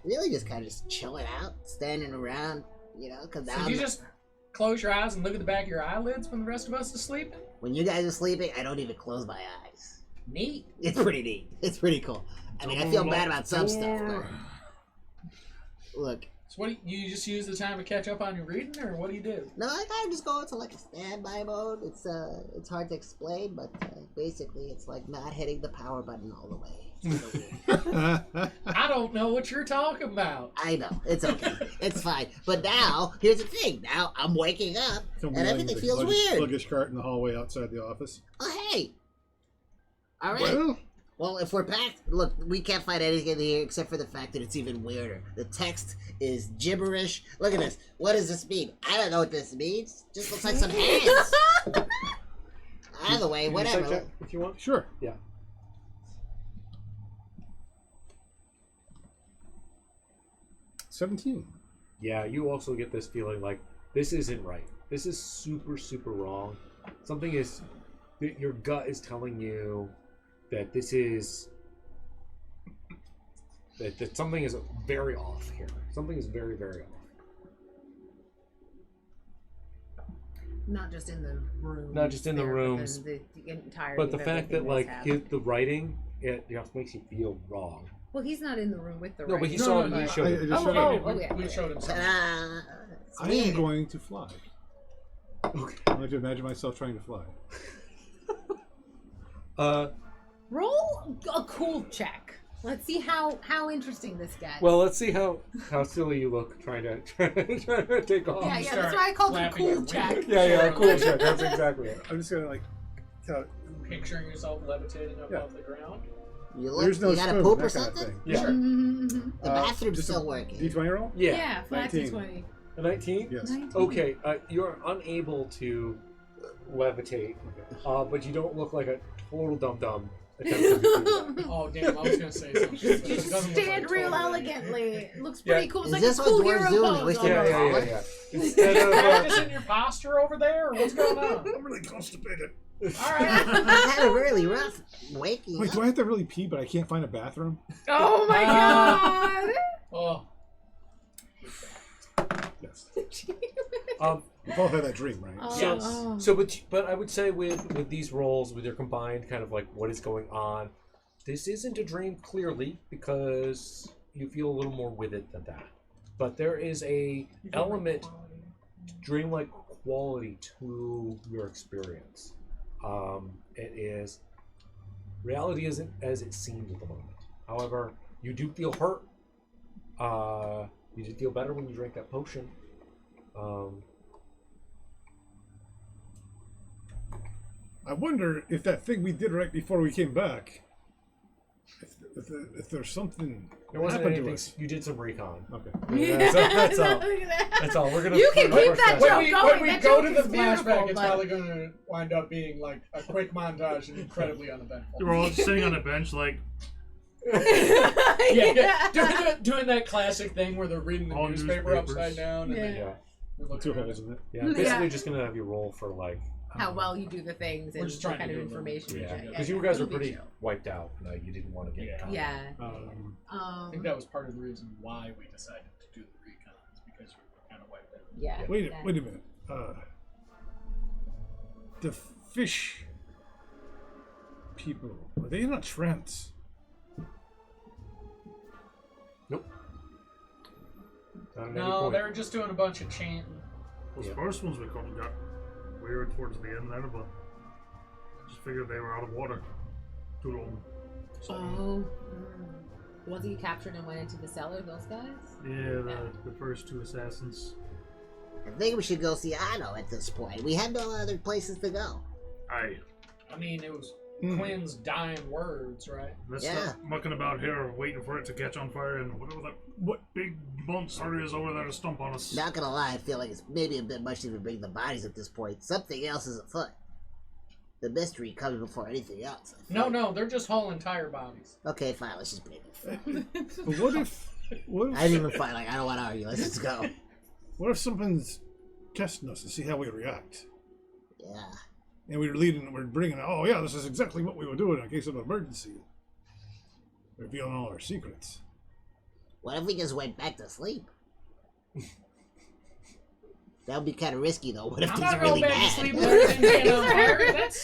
really just kind of just chilling out, standing around, because So you just close your eyes and look at the back of your eyelids when the rest of us is sleeping? when you guys are sleeping, I don't even close my eyes. Neat. It's pretty neat. It's pretty cool. I mean, I feel bad about some stuff, but look, So what do you just use the time to catch up on your reading, or what do you do? no, I kind of just go into like a standby mode. It's hard to explain, but basically, it's like not hitting the power button all the way. It's kinda weird. I don't know what you're talking about. I know. It's okay. It's fine. But now, here's the thing. Now I'm waking up, and everything feels weird. Luggage cart in the hallway outside the office. Oh, hey. All right. Well, if we're packed, look, we can't find anything in here except for the fact that it's even weirder. The text is gibberish. Look at this. What does this mean? I don't know what this means. Just looks like some hands. Either way, Insight whatever. check if you want. Sure. Yeah. 17. Yeah, you also get this feeling like this isn't right. This is super, super wrong. Something is, your gut is telling you that this is, that something is very off here. Something is very, very off. Not just in the room. Not just in the rooms, The entirety. but the of fact that everything like that's happened. the writing, it just makes you feel wrong. Well, he's not in the room with the No, but writing. he saw it. no, He no. showed it. I just showed oh, it. oh, yeah. We showed him something. Ta-da! It's I am weird. going to fly. Okay. I like to imagine myself trying to fly. Roll a cool check. Let's see how interesting this gets. Well, let's see how silly you look trying to take off. yeah, start that's why I called it a flapping your cool check. wings. Yeah, cool check. That's exactly it. I'm just gonna like. Picturing yourself levitating above the ground. You look, There's no you got spoon, a poop or that kind of something? thing. Yeah. Mm-hmm. The bathroom's just a still working. D20 roll? Yeah. Flat 19. D20. A 19? Yes. 19. Okay, you're unable to levitate, but you don't look like a total dum-dum attempting to do that. Oh damn! I was gonna say something. You It doesn't look stand like real totally- elegantly. It looks Yeah. pretty cool. It's Is like this a what cool dwarves hero do? They pose wish on they it. were Yeah. Instead of Practicing your posture over there, or what's going on? I'm really constipated. All right. I had a really rough waking Wait, up. do I have to really pee, but I can't find a bathroom? Oh my god! Oh, Yes. um, We've all had that dream, right? Oh. so but I would say with these roles, with your combined kind of like what is going on, this isn't a dream clearly because you feel a little more with it than that. But there is a element dreamlike quality to your experience. It is reality isn't as it seems at the moment. However, you do feel hurt. You did feel better when you drank that potion. I wonder if that thing we did right before we came back, if there's something There wasn't happened to anything. us. You did some recon. Okay. Yeah, that's all. Look at that. That's all. We're gonna. You can we're keep gonna that push joke when going. we That go joke to the is beautiful, flashback, it's but- probably going to wind up being like a quick montage and incredibly uneventful. They were all just sitting on a bench, like, yeah. Doing that classic thing where they're reading the All newspaper newspapers. upside down. And then Yeah. we're looking Two at holes it. in it. Yeah. Yeah. Basically, just gonna have you roll for like. How well you do the things We're and just what trying kind to of do a little information you bit. Yeah. get. Because you guys were It'll be pretty chill. wiped out. You didn't want to get Yeah. caught. Yeah. I think that was part of the reason why we decided to do the recons, because we were kind of wiped out. Yeah. Wait a minute. The fish people, are they not Trents? Nope. Not at any No, point. they were just doing a bunch of chanting. those Yeah. first ones we caught got weird towards the end there, but just figured they were out of water. Too long. Oh. The ones that you captured and went into the cellar, those guys? Yeah, the first two assassins. I think we should go see Otto at this point. We have no other places to go. Aye. I mean, it was Quinn's dying words, right? Let's Yeah. stop mucking about here, waiting for it to catch on fire, and whatever that big monster is over there to stomp on us. Not gonna lie, I feel like it's maybe a bit much to even bring the bodies at this point. Something else is afoot. The mystery comes before anything else. I No, think. no, they're just whole entire bodies. Okay, fine. Let's just bring it. But what if I didn't even fight. Like I don't want to argue. Let's just go. what if someone's testing us to see how we react? Yeah. And we're bringing, oh yeah, this is exactly what we would do in a case of emergency. Revealing all our secrets. What if we just went back to sleep? That would be kind of risky, though. What if I'm things not are going really back to bad? sleep with everything being on fire. That's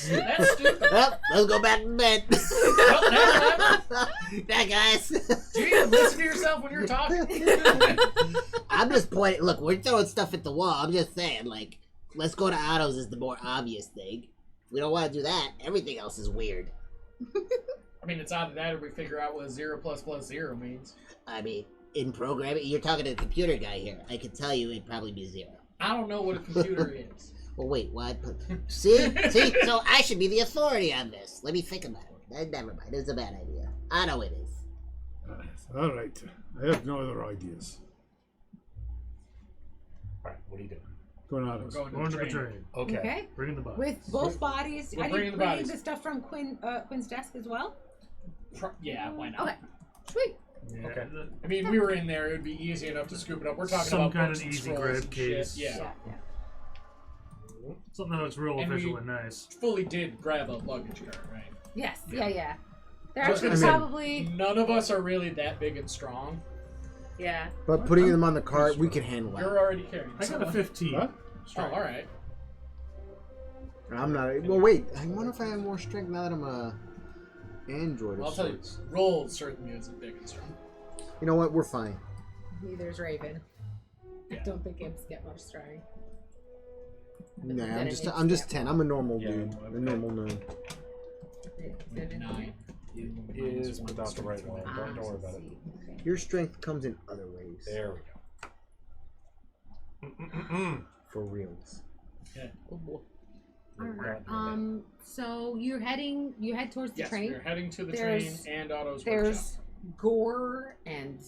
stupid. Well, let's go back to bed. Well, never Bye, guys. Do you even listen to yourself when you're talking? I'm just pointing. Look, we're throwing stuff at the wall. I'm just saying, like, let's go to Otto's is the more obvious thing. If we don't want to do that, everything else is weird. I mean, it's either that or we figure out what 0 + 0 means. I mean, in programming, you're talking to the computer guy here. I can tell you it'd probably be 0. I don't know what a computer is. Well, wait, what? See? So I should be the authority on this. Let me think about it. Never mind. It was a bad idea. I know it is. All right. I have no other ideas. All right. What are you doing? Going on. We're going Going to to the the train. train. Okay. Okay. Bringing the bodies. With both bodies. We're Are you bringing the bringing bodies. the stuff from Quinn's desk as well? Yeah, why not? Okay. Sweet. Yeah, Okay. I mean, we were in there. It would be easy enough to scoop it up. We're talking Some about kind books of and easy scrolls grab and shit. case. Yeah. Something that looks real And official we- and nice. Fully did grab a luggage cart, right? Yes. Yeah. They're I was actually gonna say, probably. None of us are really that big and strong. Yeah. But putting them on the cart, we can handle You're it. already carrying I got a someone. 15. Huh? Oh, all right. I'm not. Well, wait. I wonder if I have more strength now that I'm a android. Well, of I'll tell you, sorts. Roll certainly isn't big and strong. You know what? We're fine. Neither is Raven. Yeah. I don't think imps get much strength. Nah, Then it I'm needs just to 10. I'm a normal Yeah, dude. okay. A normal gnome. get- 9. It is without the right one. Don't worry about it. Okay. Your strength comes in other ways. There we go. For reals. Alright. So you head towards the Yes, train. we're heading to the There's- train and Otto's workshop. There's gore and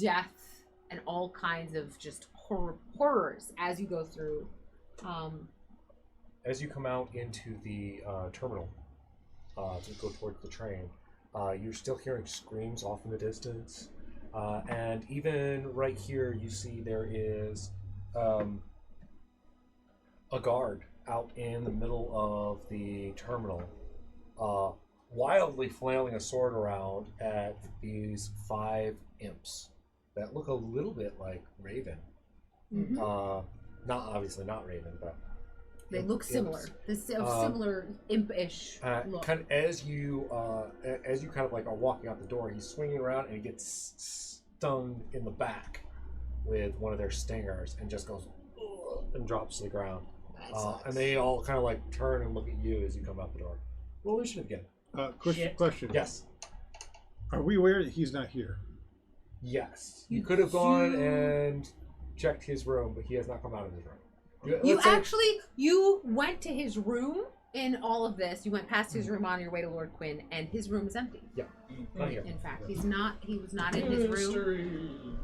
death and all kinds of just horrors as you go through. As you come out into the terminal to go towards the train, you're still hearing screams off in the distance. And even right here, you see there is a guard out in the middle of the terminal, wildly flailing a sword around at these 5 imps that look a little bit like Raven. Mhm. Not Raven, but They look similar. This similar impish look. kind of as you kind of like are walking out the door, he's swinging around and he gets stung in the back with one of their stingers and just goes "Ugh," and drops to the ground. And they all kind of like turn and look at you as you come out the door. Roll initiative again. Question. Yes. Are we aware that he's not here? Yes. You could have gone and checked his room, but he has not come out of his room. You went to his room in all of this. You went past his room on your way to Lord Quinn, and his room is empty. Yeah. Not here. In fact, he was not in his room.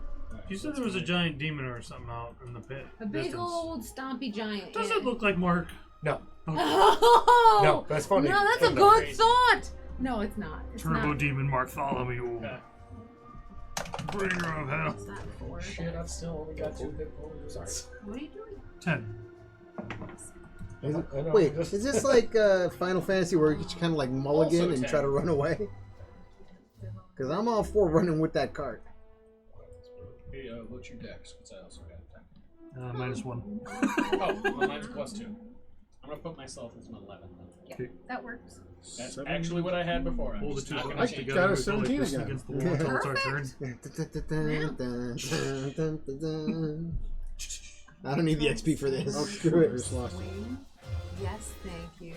You said there was a giant demon or something out in the pit. A big distance. old stompy giant. Does yeah. it look like Mark? No. Oh! No, that's funny. No, that's a No. good thought. No, it's not. It's Turbo not. demon Bartholomew. Okay. Bringer of hell. What's that for? Shit, I've still only got 2 hit points. Sorry. What are you doing? 10. Is it- I know, wait, just- is this like Final Fantasy where you kind of like mulligan Also and 10. try to run away? Because I'm all for running with that cart. Hey, what's your dex? Because I also got that. -1. Oh, well, mine's +2. I'm gonna put myself as an 11 then. Yeah, that works. That's 7. actually what I had before. I'm Hold the just two not buttons gonna I change together. got a we go 17 like this again. against the wall until it's our turn. I don't need the XP for this. Oh, Screw shoot, I it. just lost it. Swing. Yes, thank you.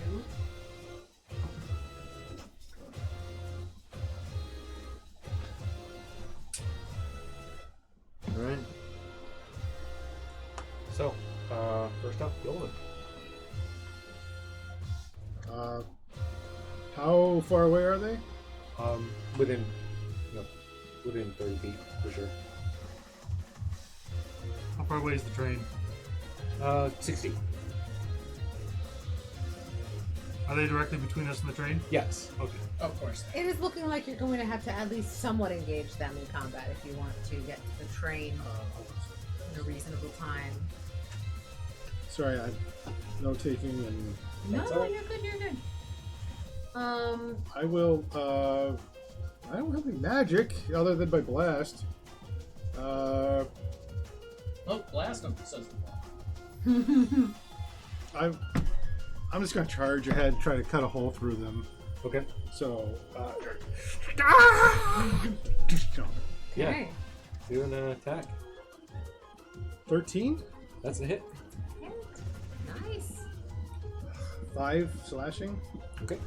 Alright. So, first up, Golden. How far away are they? Within 30 feet for sure. How far away is the train? 60. Are they directly between us and the train? Yes. Okay. Of course. It is looking like you're going to have to at least somewhat engage them in combat if you want to get to the train in a reasonable time. Sorry, I'm note taking and No, That's all. you're good. You're good. I will. I don't have any magic other than my blast. Oh, blast them, says the ball. I'm just gonna charge ahead and try to cut a hole through them. Okay. So. Yeah. Okay. Do an attack. 13, That's a hit. Nice. 5 slashing. Okay.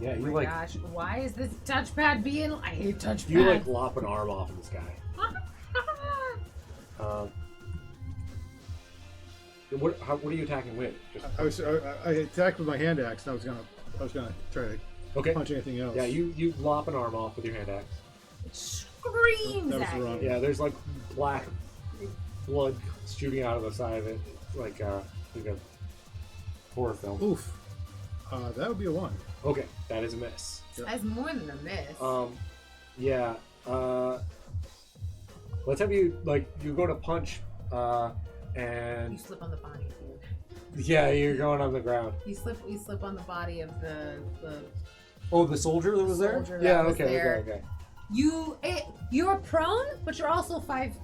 Yeah, Oh you my like gosh, why is this touchpad being? I hate touchpads. you like lop an arm off of this guy. What are you attacking with? Just, I attacked with my hand axe. And I was gonna try to okay. punch anything else. Yeah, you lop an arm off with your hand axe. It screams That was at the wrong- you. Yeah, there's like black blood shooting out of the side of it, like a horror film. Oof. That would be a 1. Okay, that is a miss. That's more than a miss. Yeah. Let's have you you go to punch, you and slip on the body. yeah, you're going on the ground. You slip on the body of the Oh, the soldier that was there. Soldier that Yeah. was Okay. there. Okay. You're prone, but you're also 5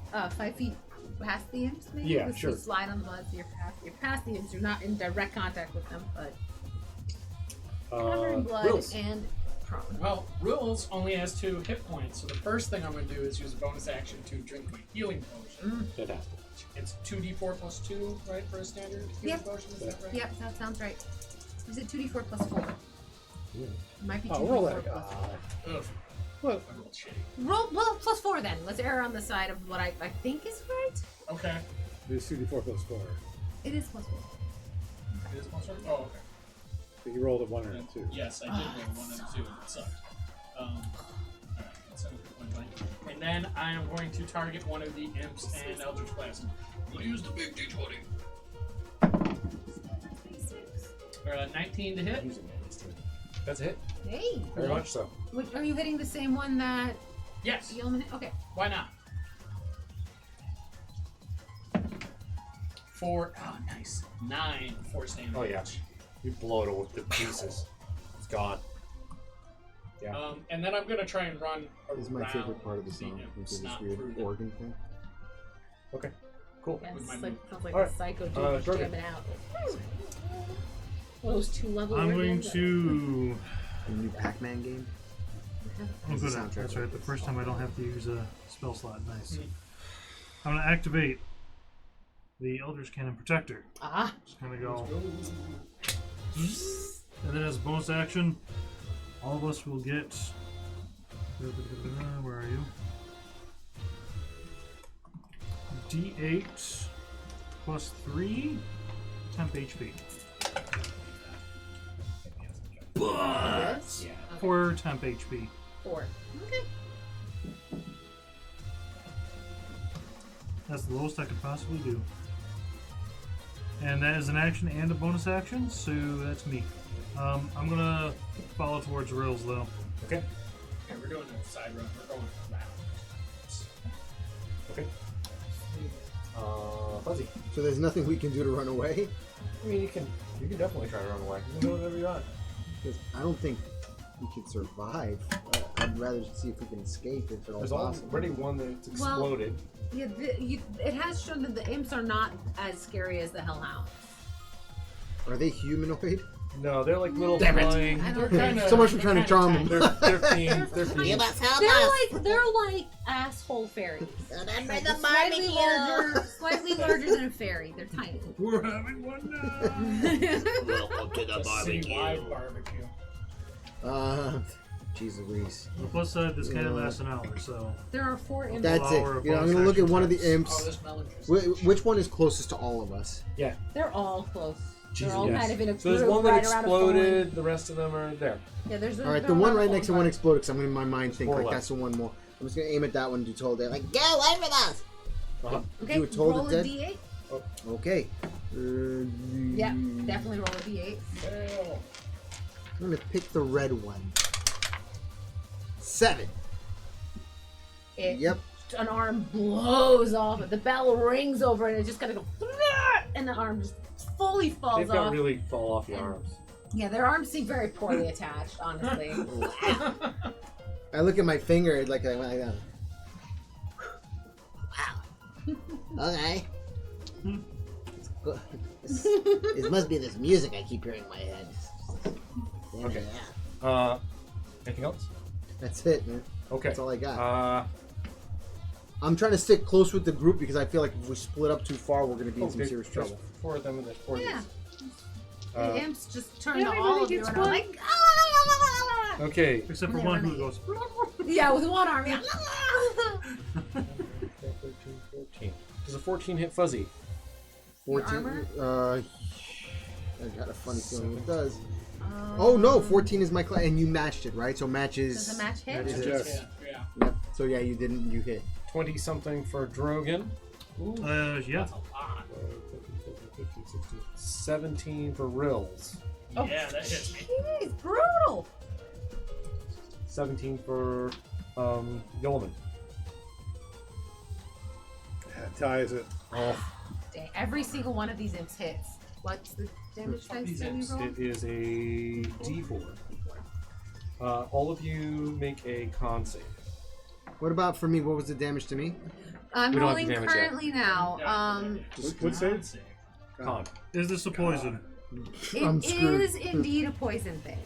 feet past the imps. Maybe Yeah, Because sure. You slide on the blood, so you're past the imps. You're not in direct contact with them, but covered in blood Wills. and prone. Well, Rules only has 2 hit points, so the first thing I'm going to do is use a bonus action to drink my healing potion. Fantastic. It's 2d4 plus 2, right, for a standard healing potion? Is that right? Yep, that sounds right. Is it 2d4 plus 4? It might be 2d4 Oh, roll that. plus 4. Ugh. What? I rolled shitty. Roll, well, plus 4 then. Let's err on the side of what I think is right. Okay. It's 2d4 plus 4. It is plus 4. It is plus 4? Oh, okay. So you rolled a 1 and a 2. Yes, I did roll 1 and 2. It sucked. Alright, that's a good point blank. And then I am going to target one of the imps and Eldritch Blast. I'm going to use the big d20. 19 to hit. That's a hit. Hey. Very much so. Are you hitting the same one that Yes. Yeoman hit? Okay. Why not? 4. Oh, nice. 9 force damage. Oh yeah. You blow it to pieces. It's gone. Yeah. And then I'm gonna try and run around. This is my favorite part of the song. imps, This not weird through them. organ thing. Okay. Cool. Yeah, With it's my like, move. sounds like Alright. a psycho dude Jordan. jamming out. Those 2 level I'm going organs. to. The new Pac-Man game. Oh, It's a good. soundtrack. That's right. The first time I don't have to use a spell slot. Nice. Mhm. I'm going to activate the Eldritch Cannon Protector. Ah. Just going to go. And then as a bonus action, all of us will get. Where are you? D8 plus 3, temp HP. Yes. Yeah. 4 temp HP. 4. Okay. That's the lowest I could possibly do. And that is an action and a bonus action, so that's me. I'm gonna follow towards rails though. Okay. Okay, we're doing a side run. We're going around. Okay. Fuzzy. So there's nothing we can do to run away? I mean, you can definitely try to run away. You can do whatever you want. Because I don't think we can survive. I'd rather see if we can escape if at all There's possible. already one that's Well- exploded. Yeah, it has shown that the imps are not as scary as the hellhounds. Are they humanoid? No, they're like little Damn it. flying. I They're don't kind of. So much for trying to charm them. They're fiends. They're You fiends. must help us. They're like asshole fairies. Remember Like the slightly barbecue. slightly larger than a fairy. They're tiny. We're having one now. Welcome to the A citywide barbecue. Jeez Louise. On the plus side, this can't last an hour, so. There are 4 imps. That's it. Flower You know, I'm bonus gonna look at action one of the attacks. Oh, imps. this melon juice. Which one is closest to all of us? They're all close. Jesus. They're all Yes. kind of in a So there's group one that right around a phone. exploded. The rest of them are there. Yeah, there's. All right, the one right next to one exploded because I'm in my mind think Four like left. that's the one more. I'm just gonna aim at that one and do told it. Like, Get away from us. Okay, You were told roll it a dead? d8. okay. Yeah, definitely roll a d8. Hell. I'm gonna pick the red one. 7. It, Yep. An arm blows off. The bell rings over, and it just kind of goes, and the arm just fully falls They've got off. really fall off your And- arms. Yeah, their arms seem very poorly attached, honestly. I look at my finger like I went like that. Okay. This must be this music I keep hearing in my head. Damn Okay. it, yeah. Anything else? That's it, man. Okay. That's all I got. Uh, I'm trying to stick close with the group because I feel like if we split up too far, we're gonna be in some there's- serious there's trouble. 4 of them and there's 4 Yeah. of these. The imps just turn to everybody all of you, gets and are one. like, Okay. Except for And one they who goes. yeah, with one arm. Yeah. 13, 14. Does a 14 hit Fuzzy? 14. I got a funny feeling it does. Oh no, 14 is my class, and you matched it, right? So matches. Does a match hit? Matches. Yes. Yeah. Yep. So yeah, you didn't. You hit. 20 something for Drogon. Yeah. That's a lot. 15, 16, 17 for Rills. Yeah, that hits me. Jeez, brutal. 17 for Yeoman. That ties it. Oh, Dang, every single one of these imps hits. What's the damage dice that you roll? it is a D4. All of you make a con save. What about for me? What was the damage to me? I'm We don't have rolling the damage yet. currently now. What save? Con. Is this a poison? I'm It screwed. is indeed a poison thing.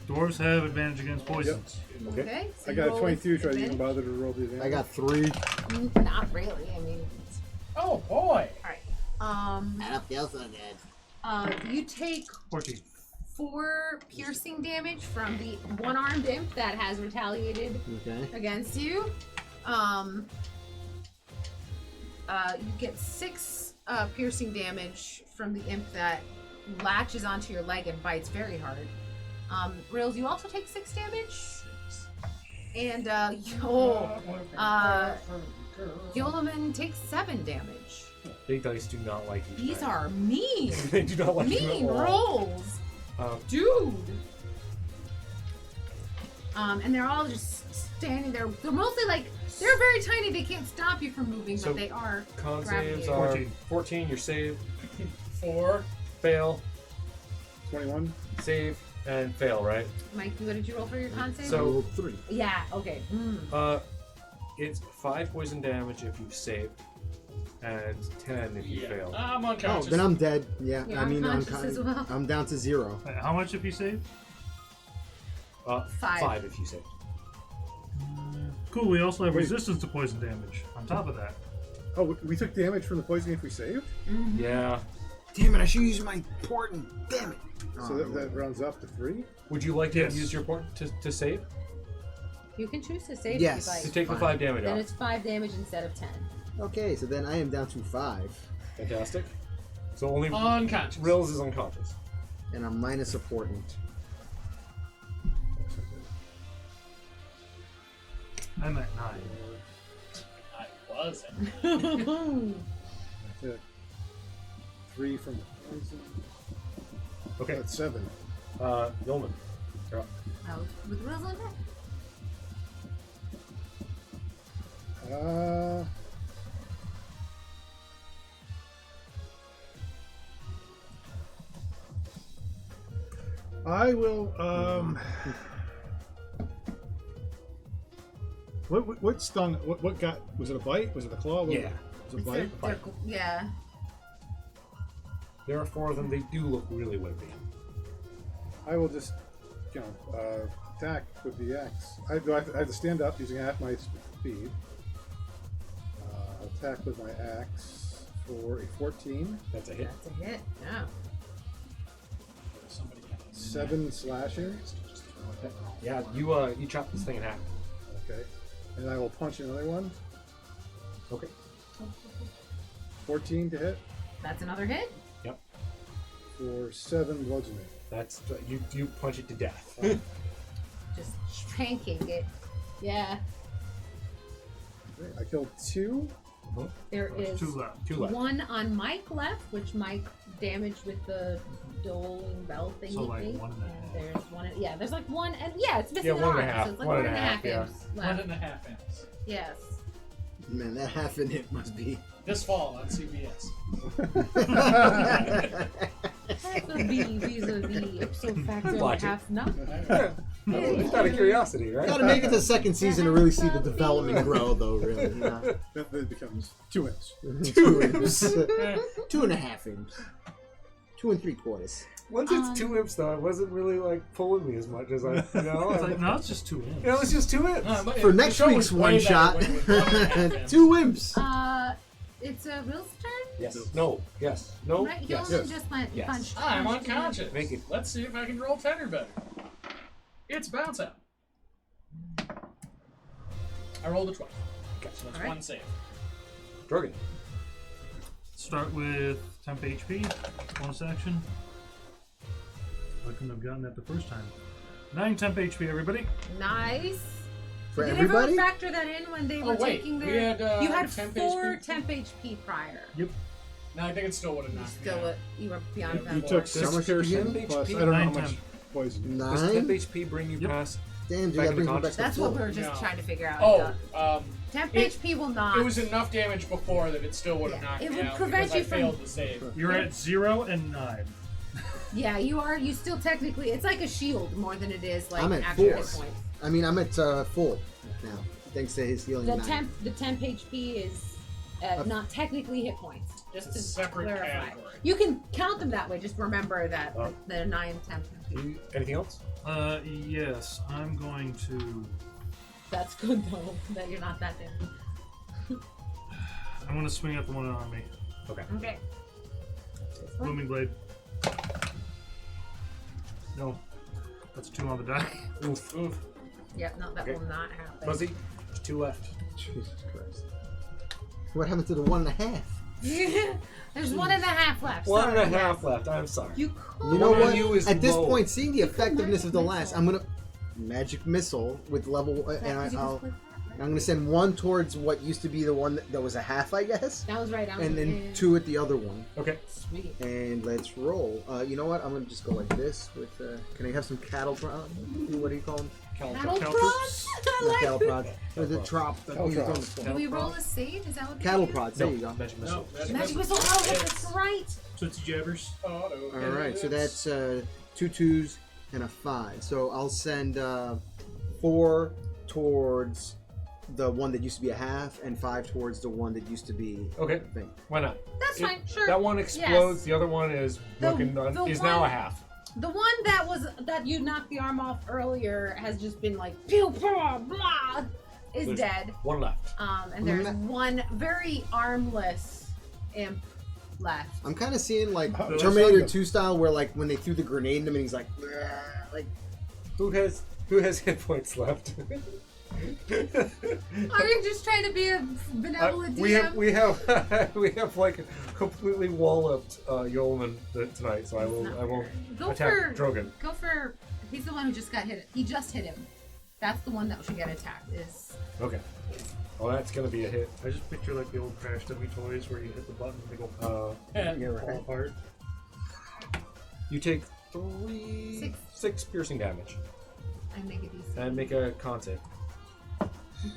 Dwarves have advantage against poisons. Okay. So I you got a roll 22. with Should I even advantage. bother to roll the advantage? I got 3. Not really. I mean, Oh boy. I don't feel so good. you take 14. 4 piercing damage from the one-armed imp that has retaliated Okay. against you. You get 6 piercing damage from the imp that latches onto your leg and bites very hard. Rills, you also take 6 damage. And Yoloman takes 7 damage. Big dice do not like you. These tonight. are mean, They do not like you mean at all. rolls, dude. And they're all just standing there. They're mostly like, they're very tiny. They can't stop you from moving, So, but they are. Con grabbing saves you. are 14. 14. You're saved. 4. Fail. 21. Save. And fail, right? Mike, what did you roll for your con save? So- Rolled 3. Yeah. Okay. It's 5 poison damage if you've saved, and 10 if you fail. I'm Oh, unconscious. then I'm dead. Yeah, You're I mean, unconscious as well? I'm down to 0. Wait, how much if you save? 5 if you save. Cool, we also have Wait. resistance to poison damage on top of that. Oh, we took damage from the poison if we saved? Yeah. Damn it, I should use my portent. Damn it. So that rounds up to 3? Would you like to Yes. use your point to save? You can choose to save Yes. if To you'd like. take the Fine. 5 damage Then off. it's 5 damage instead of 10. Okay, so then I am down to 5. Fantastic. So only Unconscious. Rills is unconscious. And I'm minus a portent. I'm at 9. I wasn't. That's it. 3 from poison. Okay. That's 7. Yeoman. You're up. With rules on that? I will. What stung? What got? Was it a bite? Was it a claw? What Yeah. Was it a bite? Yeah. There are 4 of them. They do look really wimpy. I will just, attack with the axe. I have to stand up using half my speed. Attack with my axe for a 14. That's a hit. That's a hit. Yeah. Somebody got it. 7 slashing. Yeah, you chop this thing in half. Okay. And I will punch another one. Okay. 14 to hit That's another hit. Yep. for 7 bludgeoning. That's you punch it to death. Just pancake it. Yeah. Okay, I killed 2. There is 2 left. 2 left. 1 on Mike left, which Mike damaged with the doling bell thingy. So, like, thing. 1.5. And there's 1. Yeah, there's like 1, and yeah, it's missing Yeah, an 1.5, arm, so it's like 1.5, 1.5 yeah. imps left. 1.5 amps. Yes. Man, that half in it must be. This fall on CBS. Vis-a-vis ipso facto Watch it. half not. Just out of curiosity, right? Gotta make it to the second season to really see the development grow, though, really. You know? Then it becomes 2 inch. 2 imps. 2.5 imps. 2 3/4. Once it's 2 imps, though, it wasn't really like pulling me as much as I, It's like, no, it's just 2 in. Yeah, it was just 2 imps. For next week's one shot, 2 imps. It's a Will's turn? Yes. No. Yes. No. Right? Yes. Yolan just went Yes. punched. I'm punched him. unconscious. Make it. Let's see if I can roll 10 or better. It's bounce out. I rolled a 12. Okay. So that's Alright. 1 save. Drogon. Start with temp HP. Bonus action. I couldn't have gotten that the first time. 9 temp HP, everybody. Nice. For Did everybody? everyone factor that in when they were wait, taking we their... had, you had temp 4 HP? temp HP prior. Yep. No, I think it still would have You knocked me still out. you were beyond Yeah, You that. took Does 6 piercing temp plus HP? I don't know how 9 much temp. poison. Does temp 9? HP bring you Yep. past? Damn, dude, Back that to brings me back conscious. to That's what we full. were just No. trying to figure out. Oh, temp it- HP will not. it was enough damage before that it still would have Yeah, knocked it me would out prevent because you I from- failed to save. You're at 0 and 9. Yeah, you still technically, it's like a shield more than it is like I'm at actual 4. hit points. I mean, I'm at full now, thanks to his healing. The 9. temp HP is Not technically hit points. Just It's a to separate clarify. category. You can count them that way. Just remember that Oh. the 9, 10, 15. Anything else? Yes, I'm going to. That's good though. That you're not that damn. I'm going to swing at the one on me. Okay. Okay. Booming blade. No, that's 2 on the die. Oof. Oof. Yep. No, that Okay. will not happen. Fuzzy, there's 2 left. Jesus Christ. What happened to the 1.5? There's 1.5 left. 1.5 left. I'm sorry. You could. You know One on what? you is At this low. point, seeing the effectiveness of the Magic last, missile. I'm gonna magic missile with level, and Yeah, 'cause you can I'll. split that, I'm right? gonna send 1 towards what used to be the one that was a half, I guess, That was right. and then 2 at the other one. Okay. Sweet. And let's roll. You know what? I'm gonna just go like this with. Can I have some cattle prod? What do you call them? Cattle Cattle prods? I Not like cattle it. prod. Or the trop. Cattle prods. Do we roll a save? Is that what? Cattle they do? prods. There No, you go. Magic No, missile. Magic missile. Oh, that's right. Tootsie Jabbers. Auto. All right. So that's 2 2s and a 5. So I'll send 4 towards the one that used to be a half, and 5 towards the one that used to be Okay. a thing. Why not? That's fine. Sure. That one explodes. Yes. The other one is The- looking the is now a one- half. The one that you knocked the arm off earlier has just been like pew blah blah is There's dead. 1 left. And there's one very armless imp left. I'm kind of seeing like Oh, Terminator that's 2 style, where like when they threw the grenade in him, and he's like, like Who has hit points left? Are you just trying to be a benevolent we DM? have we have like a completely walloped yeoman tonight, so I will Go attack for Drogon. Go for. He's the one who just got hit. He just hit him. That's the one that should get attacked. Is Okay. Oh, that's gonna be a hit. I just picture like the old Crash Dummy toys where you hit the button and they go you're fall right. apart. You take 6. 6 piercing damage I make it easy. and make a con save.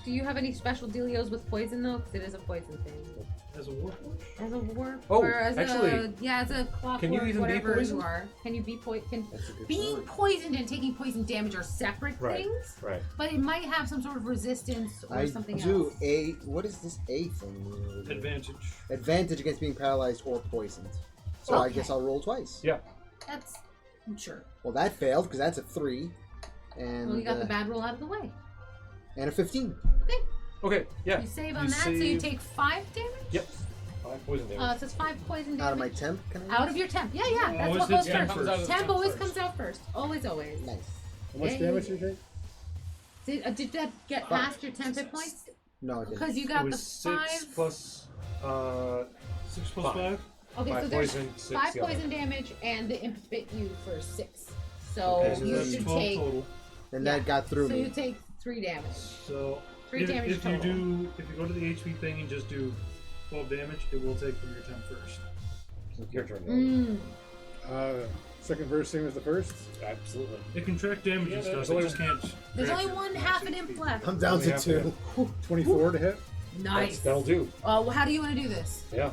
Do you have any special dealios with poison though? Because it is a poison thing. As a warforged? As a war, Oh, or as actually, as a clockwork, can you even be whatever poisoned? you are. Can you be poisoned? That's a good Being point. poisoned and taking poison damage are separate Right. things, Right. but it might have some sort of resistance or I something do else. a what is this A thing? Advantage. Advantage against being paralyzed or poisoned. So I Okay. guess I'll roll twice. Yeah. That's sure. Well, that failed because that's a 3, and Well, you got the bad roll out of the way. and a 15. Okay. Yeah. You save on You that, so you save- take 5 damage. Yep. 5 poison damage. It says 5 poison damage. Out of my temp, can I? Out of your temp. Yeah, yeah. That's Always what hits goes temp first. first. Comes out of the Temp temp always first. comes out first. Always, always. Nice. How much Hey. damage do you take? Did that get Five. past your temp hit points? No, it didn't. Because you It got the was 6 5. plus 6 plus 5. 5? Okay, 5 so there's poison, 6 5 the other. poison damage, and the imp bit you for 6. So Okay, so you that's should 12 take. total. And yeah. that got through So me. you take 3 damage. So 3 if, damage if total. you go to the HP thing and just do 12 damage, it will take from your temp first. Your turn. Second verse, same as the first. Absolutely. It can track damage Yeah, and there's stuff. only- It just can't. There's track only your one half an imp left. I'm down Only to half 2. 24 to hit. Nice. That'll do. Well, how do you want to do this? Yeah.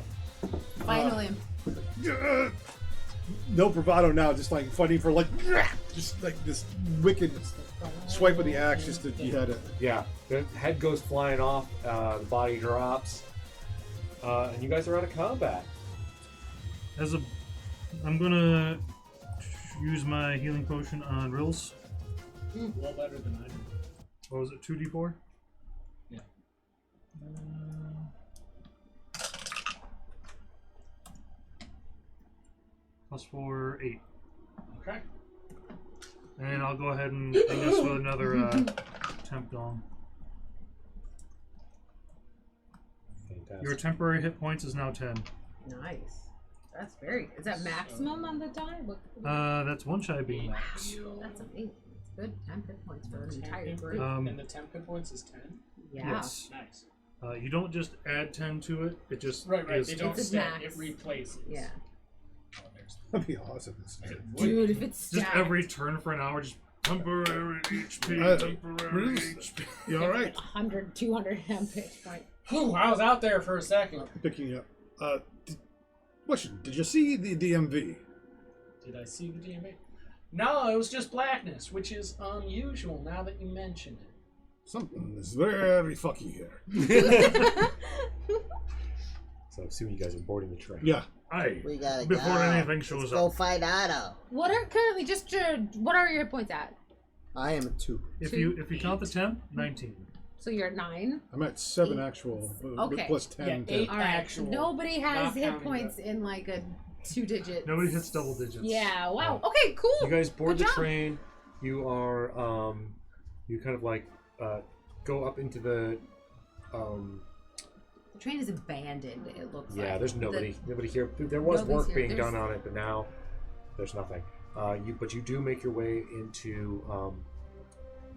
Final imp. No bravado now, just like fighting for like, just like this wicked swipe of the axe just to behead it. Yeah. The head goes flying off. The body drops. And you guys are out of combat. I'm gonna use my healing potion on Rills. Well better than I do. What was it? 2d4? Yeah. Plus 4, 8. Okay. And I'll go ahead and bring this with another temp gong. Fantastic. Your temporary hit points is now 10. Nice. That's very. Is that maximum on the die? What, That's one shy of being max. that's amazing. It's good. 10 hit points for an 10 entire hit group. point, and the temp hit points is 10. Yeah. Yes. Nice. You don't just add 10 to it. It just Right. is. They don't It's a stack. max. It replaces. Yeah. Oh, there's. That'd be awesome. It would. Dude, if it's Just stacked, every turn for an hour, just temporary HP, temporary Rills, HP. you all right? 100, 200 hit point. Whew, I was out there for a second. Picking you up. Question: did you see the DMV? Did I see the DMA? No, it was just blackness, which is unusual now that you mentioned it. Something is very fucky here. So soon you guys are boarding the train. Yeah. Aye. We gotta Before go. anything shows Let's go up. find Otto. What are currently what are your hit points at? I am at 2. If you count the 10, 19. So you're at 9. I'm at 7 actual, Okay. plus 10. Yeah, 8 All right. actual. Nobody has not hit counting points in like a 2-digit. Nobody hits double digits. Yeah. Wow. Okay. Cool. You guys board Good the job. train. You are you kind of like go up into the The train is abandoned. It looks like. yeah. There's nobody here. There was Nobody's work here. being There's- done on it, but now there's nothing. But you do make your way into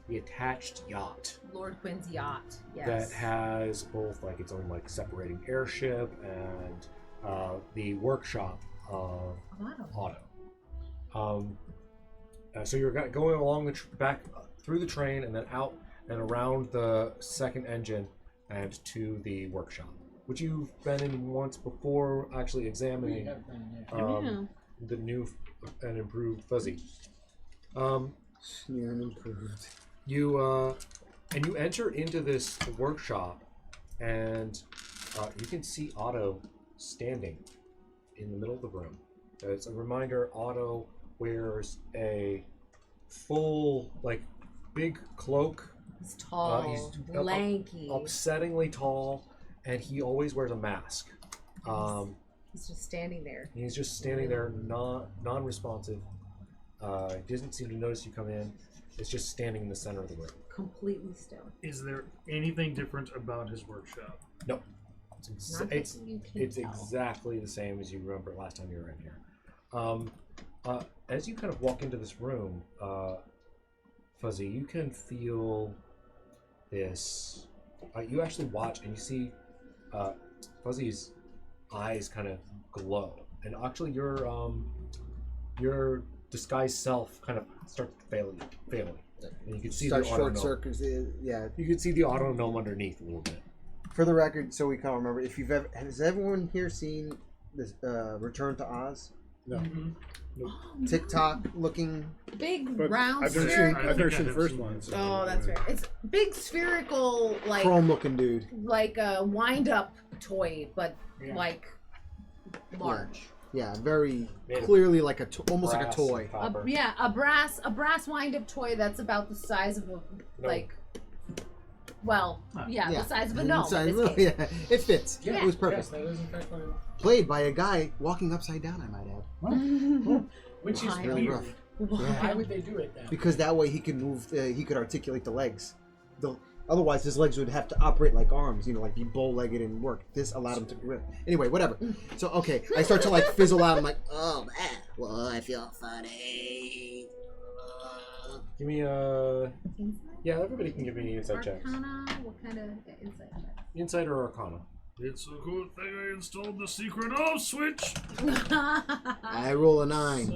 the attached yacht Lord Quinn's yacht. Yes. that has both like its own like separating airship and the workshop of Wow. Otto. So you're going along the back through the train and then out and around the second engine and to the workshop, which you've been in once before, actually examining Yeah. the new and improved fuzzy. New and improved. You enter into this workshop, and you can see Otto standing in the middle of the room. It's a reminder. Otto wears a full, like, big cloak. He's tall, he's lanky. Upsettingly tall, and he always wears a mask. He's just standing there. He's just standing there, non-responsive. He doesn't seem to notice you come in. It's just standing in the center of the room. Completely still. Is there anything different about his workshop? No. Not that you can It's tell. exactly the same as you remember last time you were in here. As you kind of walk into this room, Fuzzy, you can feel this. You actually watch and you see Fuzzy's eyes kind of glow, and actually your disguised self kind of starts failing, and you can see Start the short auto circuits. Yeah. You can see the auto gnome underneath a little bit. For the record, so we can't remember, if you've ever has everyone here seen this Return to Oz? No. TikTok looking. Big But round I've never spherical. seen, I've never seen the first one. So Oh, that's right. It's big spherical, like Chrome looking dude. a wind-up toy, but Yeah. like large. Yeah, very Made of clearly like almost like a Brass toy. and copper. A brass wind-up toy that's about the size of a like. Well, yeah, the size of a gnome. in this case. Yeah, it fits. Yeah. It was perfect. Yes, that is in fact what it Played by a guy walking upside down, I might add. Which is Why? Really weird. rough. Why would they do it then? Because that way he could move, he could articulate the legs. Otherwise, his legs would have to operate like arms, like be bow-legged and work. This allowed him to grip. Anyway, whatever. So, okay, I start to like fizzle out. I'm like, Oh man, well I feel funny. Give me a. Yeah, everybody can give me insight checks. Arcana? What kind of insight check? Insight or Arcana. It's a good thing I installed the secret off switch. I roll a 9.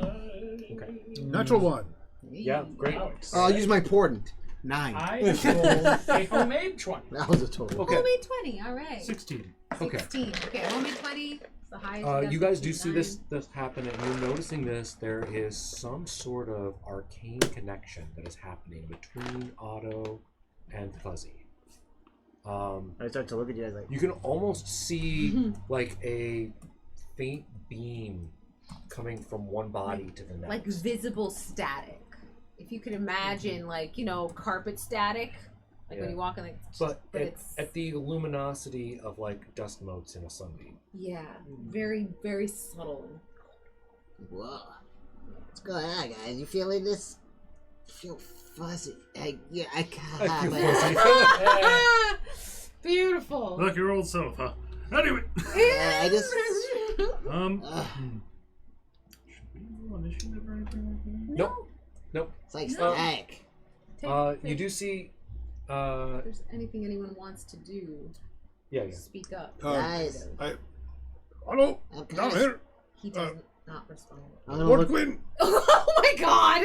Okay. Natural one. Yeah, great. I'll use my portent. 9. I rolled a homemade 20. That was a total. Okay. Homemade 20, all right. 16. Okay. 16. Okay, homemade 20. It's the highest. You guys do see this happen, and you're noticing this. There is some sort of arcane connection that is happening between Otto and Fuzzy. I start to look at you guys like, You can almost see like a faint beam coming from one body to the next. Like visible static. If you could imagine, like, carpet static. Like when Yeah. you walk in, like. but it's. at the luminosity of like dust motes in a sunbeam. Yeah, very, very subtle. Whoa. What's going on, guys? You feeling this? I feel fuzzy. I can't. Beautiful. Like your old self, huh? Anyway. I just. Should we roll initiative or anything like that? Nope. It's like No. static. You do see. If there's anything anyone wants to do, Yeah. speak up. Guys, Hello, I'm down kinda- here. He does not respond. I'm gonna Lord look, Quinn. Oh my god!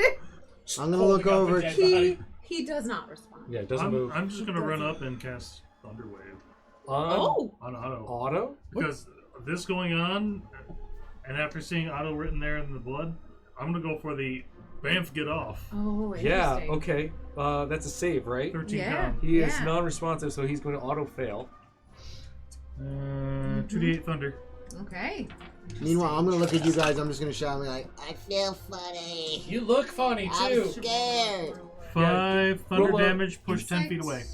I'm gonna look Holding up over. the dead body. He does not respond. Yeah, it doesn't move. I'm just gonna run up and cast Thunderwave Oh! on Otto. Otto? Because this going on, and after seeing Otto written there in the blood, I'm gonna go for the Bamf get off. Oh, Yeah, interesting. okay. That's a save, right? 13 Yeah. pound. He is Yeah. non-responsive, so he's going to auto-fail. 2d8 thunder. Okay. Meanwhile, I'm gonna look at you guys. I'm just gonna shout and be like, I feel funny. You look funny I'm too. scared. 5 thunder roll a damage, push 10 feet away.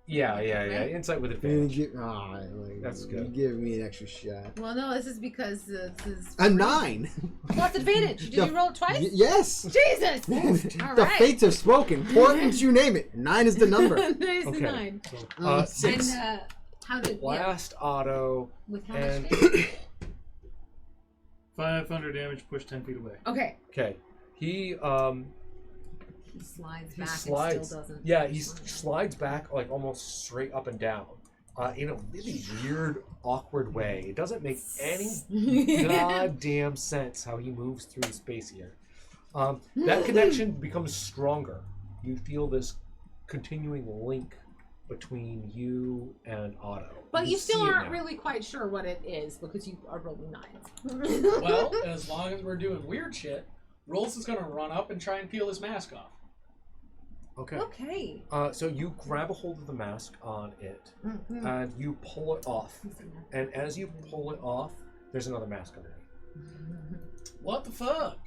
Yeah. Insight with advantage. That's good. You give me an extra shot. Well, no, this is because this is. A 9. What's advantage? Did you roll it twice? Yes. Jesus! All The right. fates have spoken. Portents, you name it. 9 is the number. There's the Okay. 9. So, 6. And how did Blast Auto with how and much damage? 5 thunder damage, push 10 feet away. Okay. okay. He He slides he back slides. and still doesn't. Yeah, he slides back like almost straight up and down, in a really weird, awkward way. It doesn't make any goddamn sense how he moves through the space here. That connection becomes stronger. You feel this continuing link between you and Otto. But you still see it aren't now. really quite sure what it is because you are rolling 9s. Well, as long as we're doing weird shit, Rolls is gonna run up and try and peel his mask off. Okay. Okay. So you grab a hold of the mask on it, and you pull it off. And as you pull it off, there's another mask underneath. What the fuck?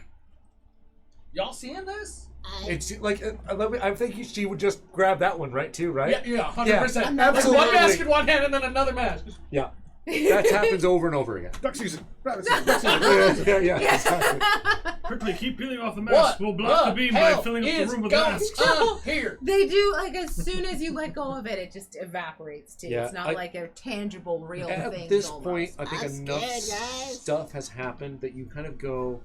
Y'all seeing this? It's like I think she would just grab that one, right? Too, right? Yeah, 100%. Yeah, absolutely. One mask in one hand and then another mask. Yeah. That happens over and over again. Duck season. Rabbit season. Duck season. Yeah. Exactly. Quickly, keep peeling off the mask. We'll block the beam by hell filling up the is room with going masks. on here? They do, like, as soon as you let go of it, it just evaporates, too. Yeah, it's not like a tangible, real thing. At this almost. point, I think I'm enough scared, guys. stuff has happened that you kind of go,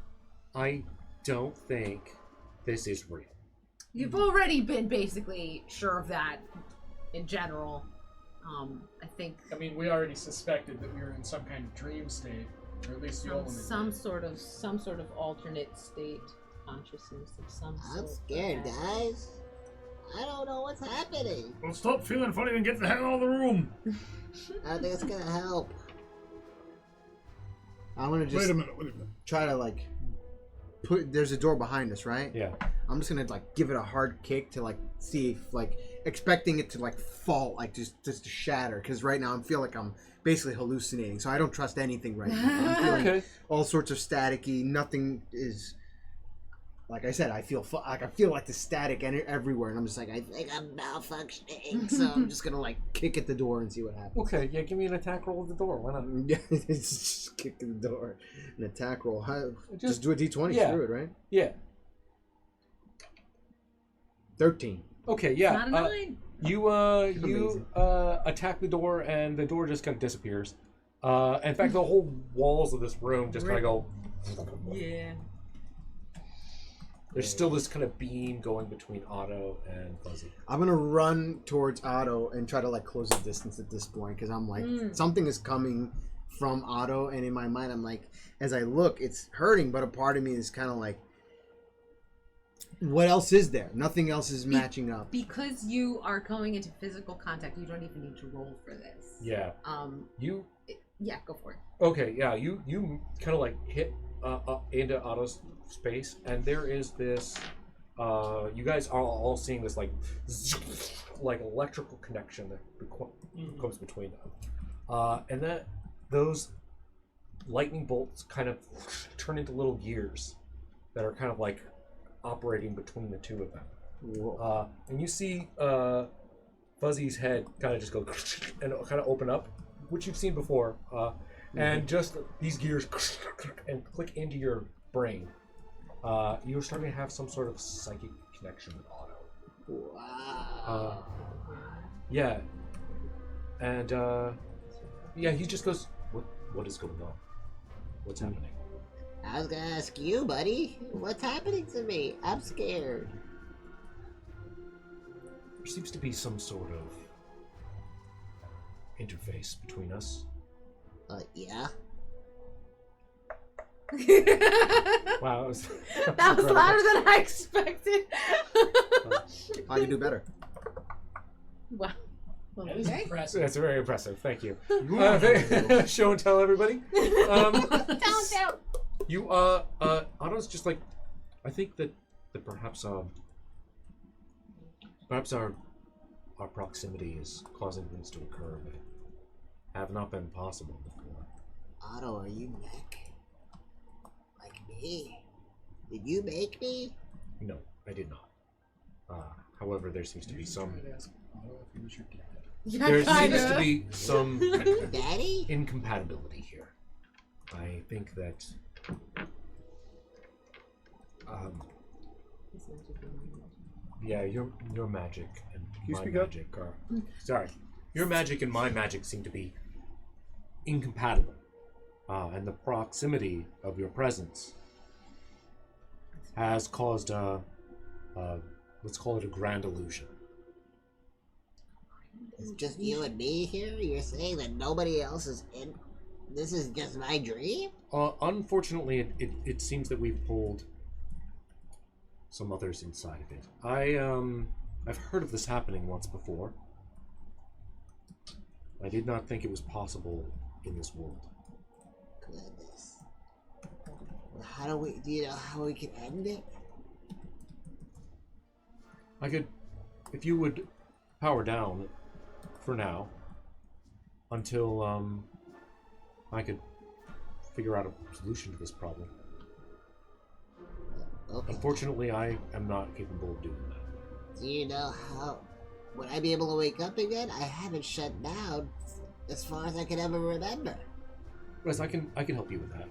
I don't think this is real. You've already been basically sure of that in general. I think I mean, we already suspected that we were in some kind of dream state, or at least the old one. some sort of alternate state consciousness of some sort. I'm scared, perhaps. guys. I don't know what's happening. Well, stop feeling funny and get the hell out of the room. I don't think it's gonna help. I'm gonna just Wait a minute. try to like put. There's a door behind us, right? Yeah. I'm just gonna like give it a hard kick to like see if like expecting it to like fall, like just to shatter. Because right now I feel like I'm basically hallucinating, so I don't trust anything right now. I'm feeling Okay. all sorts of staticky. Nothing is. Like I said, I feel like the static everywhere, and I'm just like I think I'm malfunctioning, so I'm just gonna like kick at the door and see what happens. Okay, yeah, give me an attack roll at the door. Why not? Yeah, it's just kicking the door. An attack roll. Just Just- do a d20. yeah. Screw it, right? Yeah. 13. Okay, yeah. Not a 9. You Amazing. attack the door, and the door just kind of disappears. In fact, the whole walls of this room just kind of go. Yeah. There's still this kind of beam going between Otto and Fuzzy. I'm gonna run towards Otto and try to like close the distance at this point because I'm like something is coming from Otto, and in my mind I'm like, as I look, it's hurting, but a part of me is kind of like, what else is there? Nothing else is matching up. Because you are going into physical contact, you don't even need to roll for this. Yeah. You. Yeah, go for it. Okay. Yeah. You kind of like hit into Otto's space, and there is this. You guys are all seeing this like electrical connection that comes between them, and that those lightning bolts kind of turn into little gears that are kind of like operating between the two of them. And you see Fuzzy's head kind of just go and kind of open up, which you've seen before, and just these gears and click into your brain. You're starting to have some sort of psychic connection with Otto. Wow. Yeah. And yeah, he just goes, what is going on? What's happening? I was gonna ask you, buddy. What's happening to me? I'm scared. There seems to be some sort of interface between us. Yeah. Wow, That was louder than I expected. I can do better. Wow. Well, That is okay. impressive. That's very impressive. Thank you. Show and tell everybody. Down. You Otto's just like, I think that perhaps our our proximity is causing things to occur that have not been possible before. Otto, are you mech? Like me? Did you make me? No, I did not. However, there seems to be some. Yeah, There kinda. seems to be some Daddy? incompatibility here. I think that. Yeah, your magic and you my speak up? magic are. Sorry, your magic and my magic seem to be incompatible, and the proximity of your presence has caused let's call it a grand illusion. It's just you and me here? You're saying that nobody else is in? This is just my dream? Unfortunately, it seems that we've pulled some others inside of it. I've heard of this happening once before. I did not think it was possible in this world. Goodness. Do you know how we can end it? I could, if you would power down for now, until I could figure out a solution to this problem. Okay. Unfortunately, I am not capable of doing that. Do you know how... Would I be able to wake up again? I haven't shut down as far as I can ever remember. Yes, I can help you with that.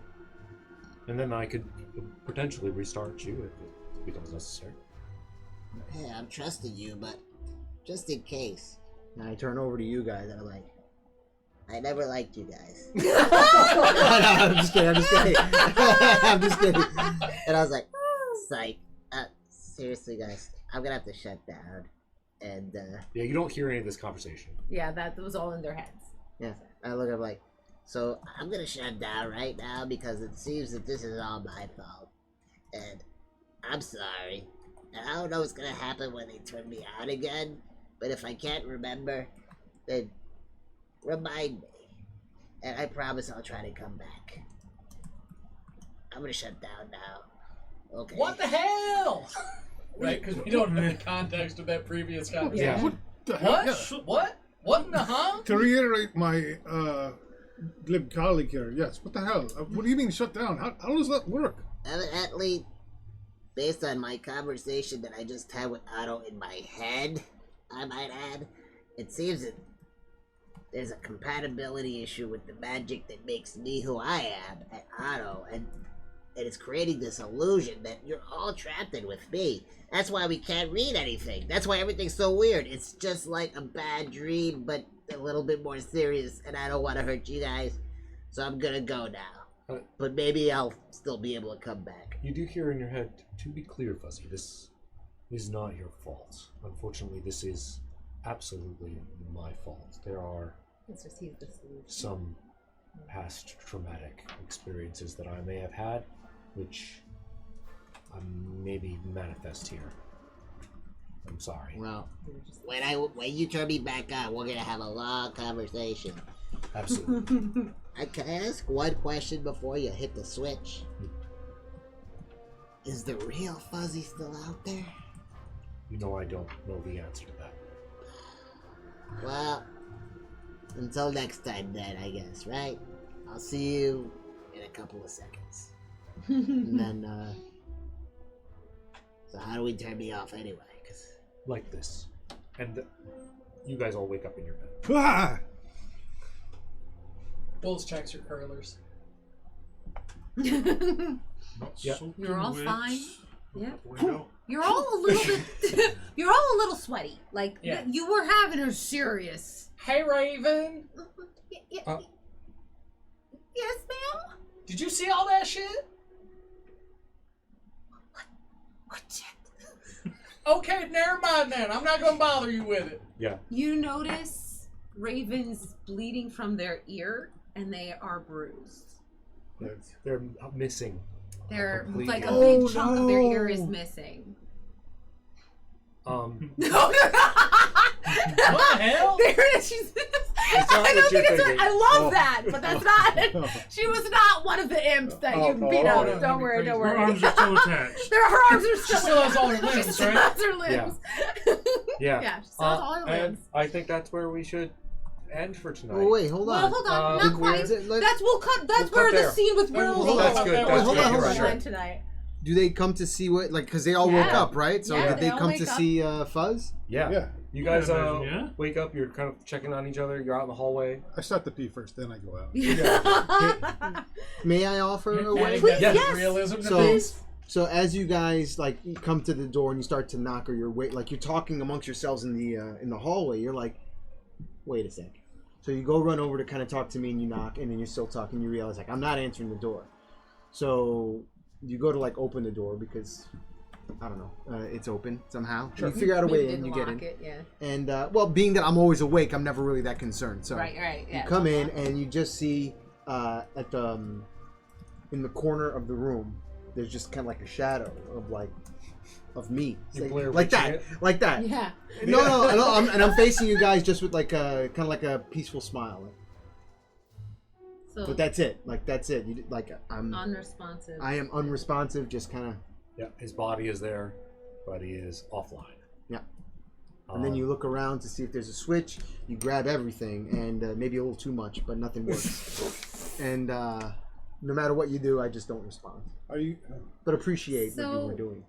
And then I could potentially restart you if it becomes necessary. Hey, I'm trusting you, but just in case. And I turn over to you guys and I'm like, I never liked you guys. no, I'm just kidding. I'm just kidding. And I was like, psych. Seriously, guys, I'm gonna have to shut down. And, Yeah, you don't hear any of this conversation. Yeah, that was all in their heads. yeah, I look up like, so I'm gonna shut down right now because it seems that this is all my fault. And I'm sorry. And I don't know what's gonna happen when they turn me out again, but if I can't remember, then remind me. And I promise I'll try to come back. I'm gonna shut down now. Okay. What the hell? Right, because we don't know the context of that previous conversation. Yeah. The hell? What? Yeah. What? What in the huh? To reiterate my glib colleague here, yes. What the hell? What do you mean shut down? How does that work? Evidently, based on my conversation that I just had with Otto in my head, I might add, it seems that there's a compatibility issue with the magic that makes me who I am and Otto, and it's creating this illusion that you're all trapped in with me. That's why we can't read anything. That's why everything's so weird. It's just like a bad dream, but a little bit more serious, and I don't want to hurt you guys, so I'm gonna go now. But maybe I'll still be able to come back. You do hear in your head, to be clear, Fuzzy, this is not your fault. Unfortunately, this is absolutely my fault. There are It's just he's the solution. some past traumatic experiences that I may have had, which maybe manifest here. I'm sorry. Well, when you turn me back on, we're gonna have a long conversation. Absolutely. Can I ask one question before you hit the switch? Is the real Fuzzy still out there? You know I don't know the answer to that. Well, until next time then, I guess, right? I'll see you in a couple of seconds. And then, so how do we turn me off anyway? 'Cause Like this. And you guys all wake up in your bed. Ah! Bulls checks your curlers. Not Yeah. soaking You're all wet. fine. Yeah. Out the window. You're all a little bit. You're all a little sweaty. Like Yeah. you were having a serious. Hey, Raven. Yes, ma'am. Did you see all that shit? What shit? Okay, never mind then. I'm not gonna bother you with it. Yeah. You notice ravens bleeding from their ear, and they are bruised. They're missing. They're Completely. like a Oh, big chunk of their no. ear is missing. What the hell? There it is. She's. not I what don't you're think it's. thinking. I love Oh. that, but that's not. She was not one of the imps that you beat oh, up. no, Don't worry. Don't Her worry. arms are still attached. Her arms are still. She still has all her She limbs, still right? has her limbs. Yeah. Yeah, she sells all her and limbs. I think that's where we should end for tonight. Oh wait, hold on. Well, hold on, Uh, not quite. Is it like- That's We'll where cut the there. scene with Hold Rose. on, That's good. hold That's on, good. hold You're on. right. Tonight. Do they come to see what? Like, because they all woke Yeah. up, right? So Yeah, did they they all come wake to up. see Fuzz? Yeah. Yeah. You guys I imagine, yeah. wake up. You're kind of checking on each other. You're out in the hallway. I start to pee first, then I go out. May I offer a way? Adding that Yes. realism to So- things. So as you guys like come to the door and you start to knock, or you're like you're talking amongst yourselves in the hallway, you're like, wait a sec. So you go run over to kind of talk to me, and you knock, and then you're still talking. You realize like I'm not answering the door. So you go to like open the door because I don't know, it's open somehow. Sure. You figure out a way Maybe in, you didn't get in, lock it, yeah. and well, being that I'm always awake, I'm never really that concerned. So Right, yeah. you come in and you just see at the in the corner of the room, there's just kind of like a shadow of me, You like, Blair like that, Witching like that. Yeah. No, I'm facing you guys just with like a kind of like a peaceful smile. So But that's it. Like that's it. You like I'm. unresponsive. I am unresponsive. Just kind of. Yeah. His body is there, but he is offline. Yeah. And then you look around to see if there's a switch. You grab everything, and maybe a little too much, but nothing works. And no matter what you do, I just don't respond. Are you? But appreciate what you So- were doing.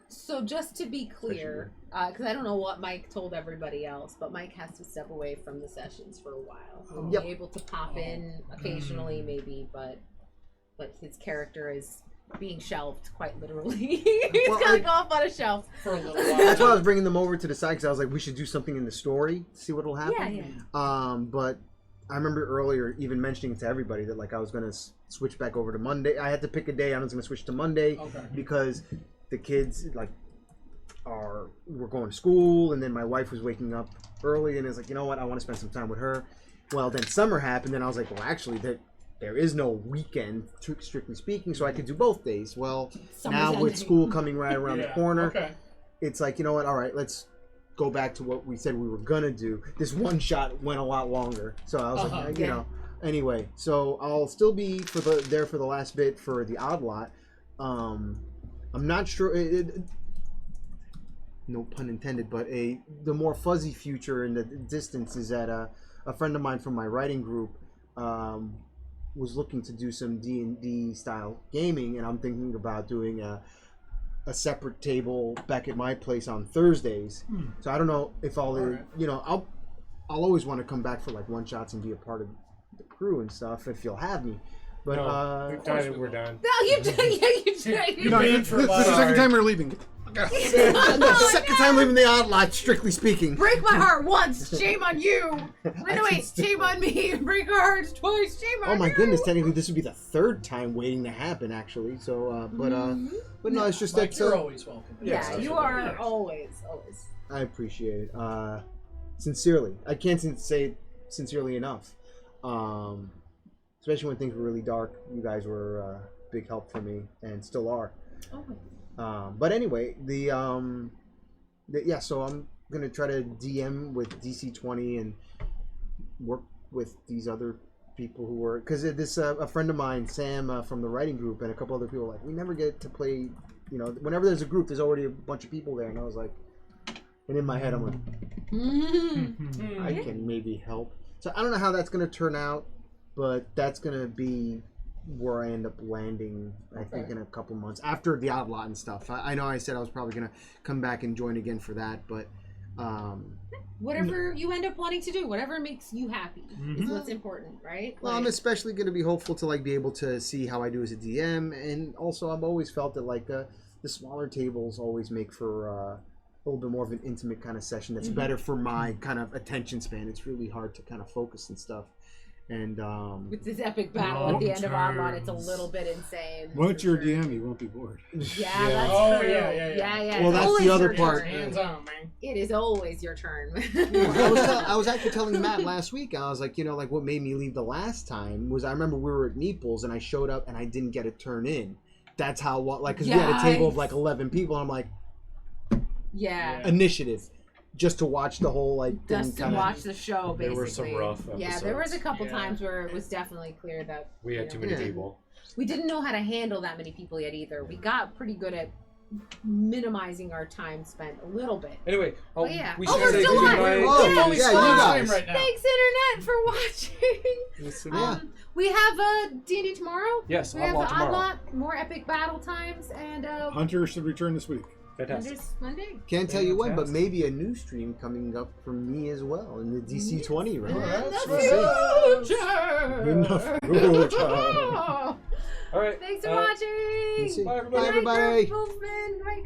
So just to be clear, because I don't know what Mike told everybody else, but Mike has to step away from the sessions for a while. He'll Yep. be able to pop in occasionally, maybe, but his character is being shelved quite literally. He's Well, gonna go off on a shelf. For a little That's why I while. was bringing them over to the side because I was like, we should do something in the story, see what'll happen. Yeah. But I remember earlier even mentioning to everybody that like I was gonna switch back over to Monday. I had to pick a day. I was gonna switch to Monday Okay. because the kids like were going to school, and then my wife was waking up early, and it's like, you know what, I want to spend some time with her. Well, then summer happened, and I was like, well, actually, there is no weekend, strictly speaking, so I could do both days. Well, Summer's now with ending. school coming right around the Yeah, corner, Okay. it's like, you know what, all right, let's go back to what we said we were gonna do. This one shot went a lot longer, so I was like, you Yeah. know. Anyway, so I'll still be there for the last bit for the odd lot. I'm not sure. No pun intended, but the more fuzzy future in the distance is that a friend of mine from my writing group was looking to do some D&D style gaming, and I'm thinking about doing a separate table back at my place on Thursdays. So I don't know if Alright. I'll always want to come back for like one shots and be a part of the crew and stuff if you'll have me. But No, we've done course it. we We're will. done. No, you did. Yeah, you did. You've been in for a This is the while. second time we're leaving. the second time leaving the odd lot, strictly speaking. Break my heart once, shame on you. Wait, shame on me. Break our hearts twice, shame on Oh my you. goodness! Technically, this would be the third time waiting to happen, actually. So, but no, it's just Mike, that. you're always welcome. Yeah, you are always. I appreciate it. Sincerely, I can't say it sincerely enough. Especially when things were really dark, you guys were a big help for me, and still are. Always. But anyway, so I'm gonna try to DM with DC20 and work with these other people who were, because this a friend of mine, Sam, from the writing group, and a couple other people, like, we never get to play. You know, whenever there's a group, there's already a bunch of people there, and I was like, and in my head, I'm like, I can maybe help. So I don't know how that's gonna turn out, but that's gonna be where I end up landing, I think, in a couple months after the odd lot and stuff. I know I said I was probably gonna come back and join again for that, but Whatever you end up wanting to do, whatever makes you happy is what's important, right? well, I'm especially gonna be hopeful to like be able to see how I do as a DM, and also I've always felt that like the smaller tables always make for a little bit more of an intimate kind of session that's better for my kind of attention span. It's really hard to kind of focus and stuff. And with this epic battle at the end of Oddlot, it's a little bit insane. Once for you're a sure. DM, you won't be bored. Yeah, that's Oh, true. yeah. Well, It's that's always the other your part. turn. Hands on, man. It is always your turn. I was actually telling Matt last week, I was like, like what made me leave the last time was I remember we were at Meeples and I showed up and I didn't get a turn in. That's how, because we had a table of like 11 people, and I'm like, Yeah. initiative, just to watch the whole like thing. Just to kinda, watch the show, basically. There were some rough Yeah, there was a episodes. couple Yeah. times where it was definitely clear that We had too many Yeah. people. we didn't know how to handle that many people yet either. We got pretty good at minimizing our time spent a little bit. Anyway, Oh, yeah. we Oh, should we're say still live. goodnight. Oh, Yeah, Only yeah, small you time guys. right now. Thanks, Internet, for watching. Listen, Yeah. We have D&D tomorrow. Yes, We have Oddlot the tomorrow. Oddlot, more epic battle times, and Hunter should return this week. Fantastic. Wonders Monday. Can't tell you when, but Fantastic. maybe a new stream coming up from me as well in the DC20 round. That's We'll see. right. Enough. Oh, All right. thanks for We'll watching. see. Bye, everybody. Bye, everybody. Wolfman. Bye,